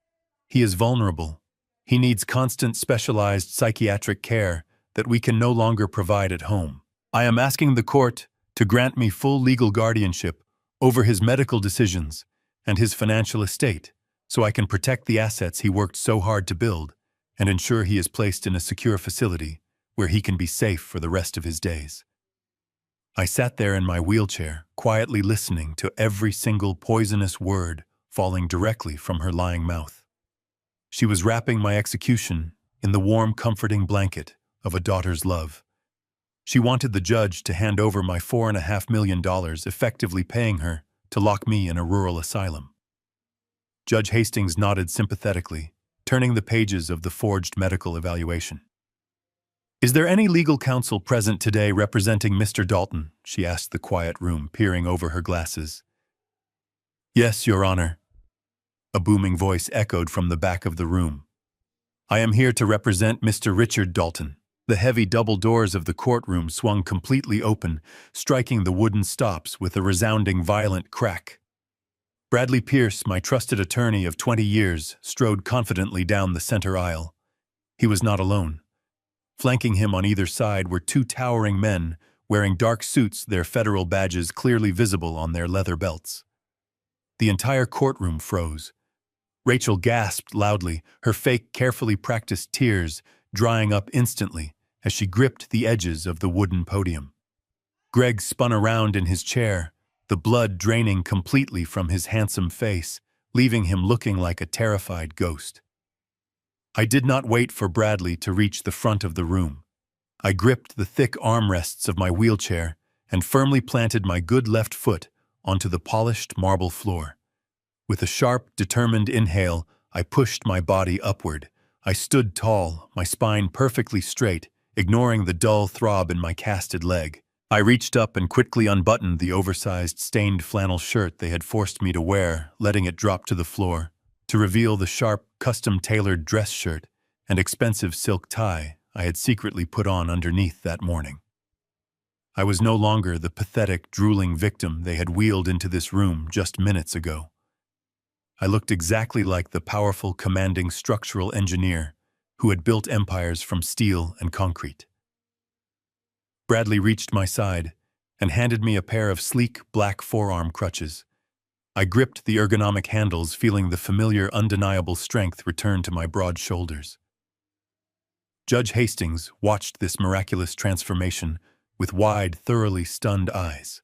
He is vulnerable. He needs constant specialized psychiatric care that we can no longer provide at home. I am asking the court to grant me full legal guardianship over his medical decisions and his financial estate so I can protect the assets he worked so hard to build and ensure he is placed in a secure facility where he can be safe for the rest of his days. I sat there in my wheelchair, quietly listening to every single poisonous word falling directly from her lying mouth. She was wrapping my execution in the warm, comforting blanket of a daughter's love. She wanted the judge to hand over my $4.5 million, effectively paying her to lock me in a rural asylum. Judge Hastings nodded sympathetically, turning the pages of the forged medical evaluation. Is there any legal counsel present today representing Mr. Dalton? She asked the quiet room, peering over her glasses. Yes, Your Honor. A booming voice echoed from the back of the room. I am here to represent Mr. Richard Dalton. The heavy double doors of the courtroom swung completely open, striking the wooden stops with a resounding violent crack. Bradley Pierce, my trusted attorney of 20 years, strode confidently down the center aisle. He was not alone. Flanking him on either side were two towering men wearing dark suits, their federal badges clearly visible on their leather belts. The entire courtroom froze. Rachel gasped loudly, her fake, carefully practiced tears drying up instantly as she gripped the edges of the wooden podium. Greg spun around in his chair, the blood draining completely from his handsome face, leaving him looking like a terrified ghost. I did not wait for Bradley to reach the front of the room. I gripped the thick armrests of my wheelchair and firmly planted my good left foot onto the polished marble floor. With a sharp, determined inhale, I pushed my body upward. I stood tall, my spine perfectly straight, ignoring the dull throb in my casted leg. I reached up and quickly unbuttoned the oversized, stained flannel shirt they had forced me to wear, letting it drop to the floor, to reveal the sharp, custom-tailored dress shirt and expensive silk tie I had secretly put on underneath that morning. I was no longer the pathetic, drooling victim they had wheeled into this room just minutes ago. I looked exactly like the powerful, commanding structural engineer who had built empires from steel and concrete. Bradley reached my side and handed me a pair of sleek, black forearm crutches. I gripped the ergonomic handles, feeling the familiar, undeniable strength return to my broad shoulders. Judge Hastings watched this miraculous transformation with wide, thoroughly stunned eyes.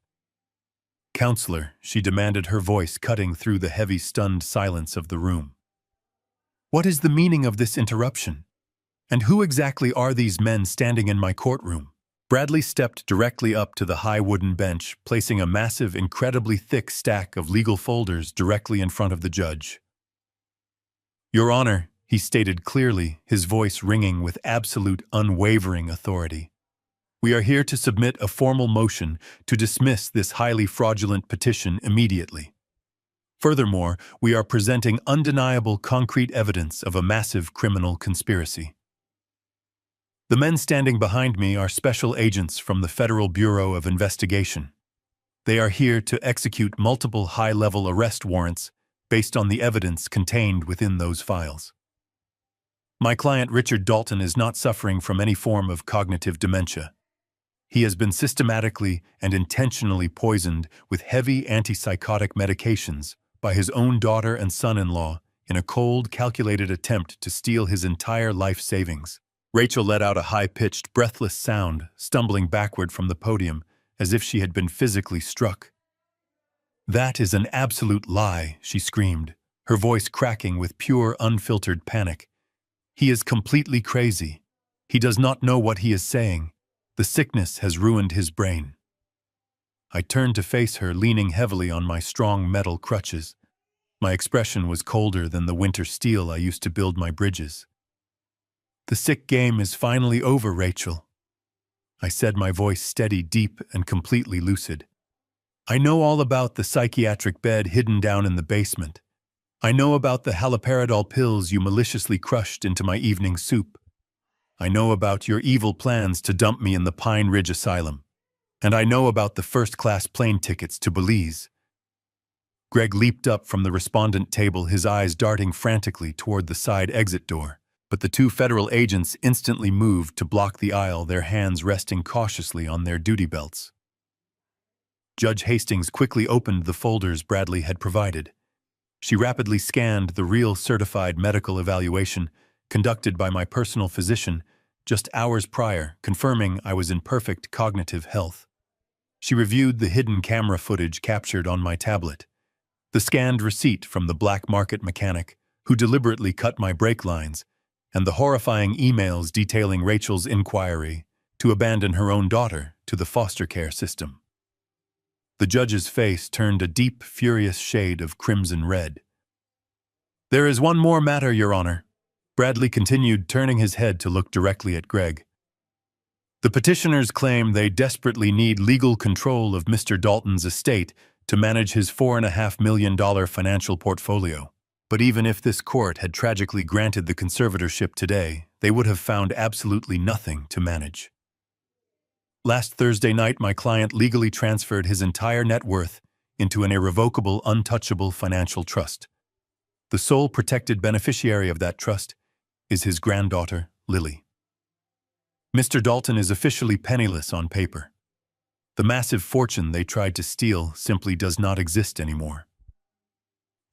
"Counselor," she demanded, her voice cutting through the heavy, stunned silence of the room. "What is the meaning of this interruption? And who exactly are these men standing in my courtroom?" Bradley stepped directly up to the high wooden bench, placing a massive, incredibly thick stack of legal folders directly in front of the judge. "Your Honor," he stated clearly, his voice ringing with absolute, unwavering authority, "we are here to submit a formal motion to dismiss this highly fraudulent petition immediately. Furthermore, we are presenting undeniable concrete evidence of a massive criminal conspiracy. The men standing behind me are special agents from the Federal Bureau of Investigation. They are here to execute multiple high-level arrest warrants based on the evidence contained within those files. My client Richard Dalton is not suffering from any form of cognitive dementia. He has been systematically and intentionally poisoned with heavy antipsychotic medications by his own daughter and son-in-law in a cold, calculated attempt to steal his entire life savings." Rachel let out a high-pitched, breathless sound, stumbling backward from the podium as if she had been physically struck. "That is an absolute lie," she screamed, her voice cracking with pure, unfiltered panic. "He is completely crazy. He does not know what he is saying. The sickness has ruined his brain." I turned to face her, leaning heavily on my strong metal crutches. My expression was colder than the winter steel I used to build my bridges. "The sick game is finally over, Rachel," I said, my voice steady, deep, and completely lucid. "I know all about the psychiatric bed hidden down in the basement. I know about the haloperidol pills you maliciously crushed into my evening soup. I know about your evil plans to dump me in the Pine Ridge Asylum. And I know about the first-class plane tickets to Belize." Greg leaped up from the respondent table, his eyes darting frantically toward the side exit door. But the two federal agents instantly moved to block the aisle, their hands resting cautiously on their duty belts. Judge Hastings quickly opened the folders Bradley had provided. She rapidly scanned the real certified medical evaluation conducted by my personal physician just hours prior, confirming I was in perfect cognitive health. She reviewed the hidden camera footage captured on my tablet, the scanned receipt from the black market mechanic who deliberately cut my brake lines, and the horrifying emails detailing Rachel's inquiry to abandon her own daughter to the foster care system. The judge's face turned a deep, furious shade of crimson red. "There is one more matter, Your Honor," Bradley continued, turning his head to look directly at Greg. "The petitioners claim they desperately need legal control of Mr. Dalton's estate to manage his $4.5 million financial portfolio. But even if this court had tragically granted the conservatorship today, they would have found absolutely nothing to manage. Last Thursday night, my client legally transferred his entire net worth into an irrevocable, untouchable financial trust. The sole protected beneficiary of that trust is his granddaughter, Lily. Mr. Dalton is officially penniless on paper. The massive fortune they tried to steal simply does not exist anymore."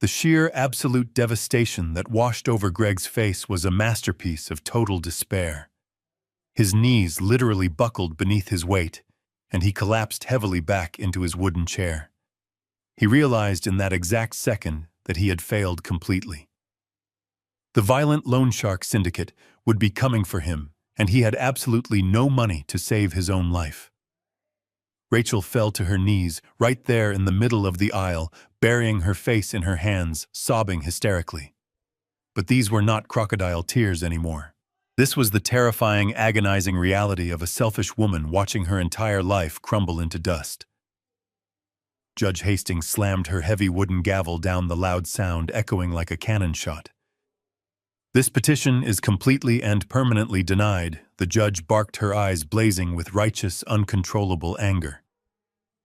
The sheer, absolute devastation that washed over Greg's face was a masterpiece of total despair. His knees literally buckled beneath his weight, and he collapsed heavily back into his wooden chair. He realized in that exact second that he had failed completely. The violent loan shark syndicate would be coming for him, and he had absolutely no money to save his own life. Rachel fell to her knees, right there in the middle of the aisle, burying her face in her hands, sobbing hysterically. But these were not crocodile tears anymore. This was the terrifying, agonizing reality of a selfish woman watching her entire life crumble into dust. Judge Hastings slammed her heavy wooden gavel down, the loud sound echoing like a cannon shot. "This petition is completely and permanently denied," the judge barked, her eyes blazing with righteous, uncontrollable anger.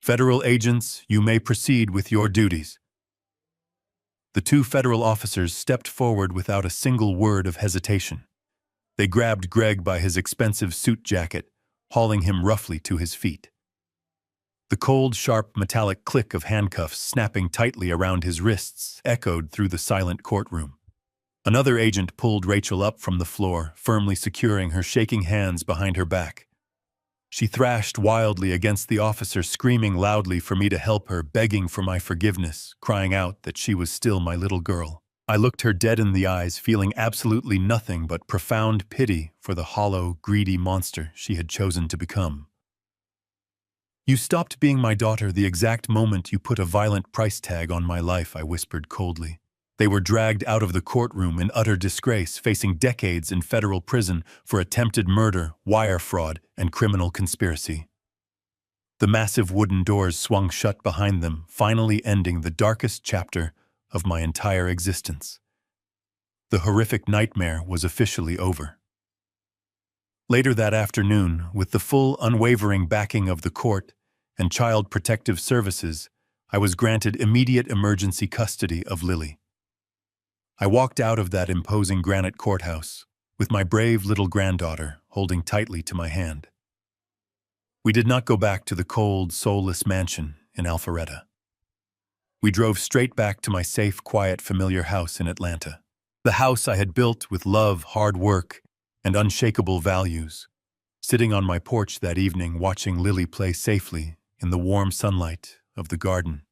"Federal agents, you may proceed with your duties." The two federal officers stepped forward without a single word of hesitation. They grabbed Greg by his expensive suit jacket, hauling him roughly to his feet. The cold, sharp, metallic click of handcuffs snapping tightly around his wrists echoed through the silent courtroom. Another agent pulled Rachel up from the floor, firmly securing her shaking hands behind her back. She thrashed wildly against the officer, screaming loudly for me to help her, begging for my forgiveness, crying out that she was still my little girl. I looked her dead in the eyes, feeling absolutely nothing but profound pity for the hollow, greedy monster she had chosen to become. "You stopped being my daughter the exact moment you put a violent price tag on my life," I whispered coldly. They were dragged out of the courtroom in utter disgrace, facing decades in federal prison for attempted murder, wire fraud, and criminal conspiracy. The massive wooden doors swung shut behind them, finally ending the darkest chapter of my entire existence. The horrific nightmare was officially over. Later that afternoon, with the full, unwavering backing of the court and Child Protective Services, I was granted immediate emergency custody of Lily. I walked out of that imposing granite courthouse, with my brave little granddaughter holding tightly to my hand. We did not go back to the cold, soulless mansion in Alpharetta. We drove straight back to my safe, quiet, familiar house in Atlanta. The house I had built with love, hard work, and unshakable values. Sitting on my porch that evening, watching Lily play safely in the warm sunlight of the garden,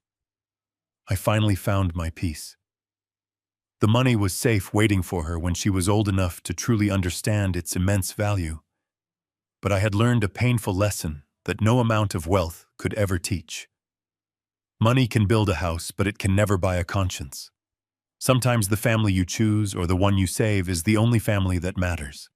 I finally found my peace. The money was safe, waiting for her when she was old enough to truly understand its immense value. But I had learned a painful lesson that no amount of wealth could ever teach. Money can build a house, but it can never buy a conscience. Sometimes the family you choose or the one you save is the only family that matters.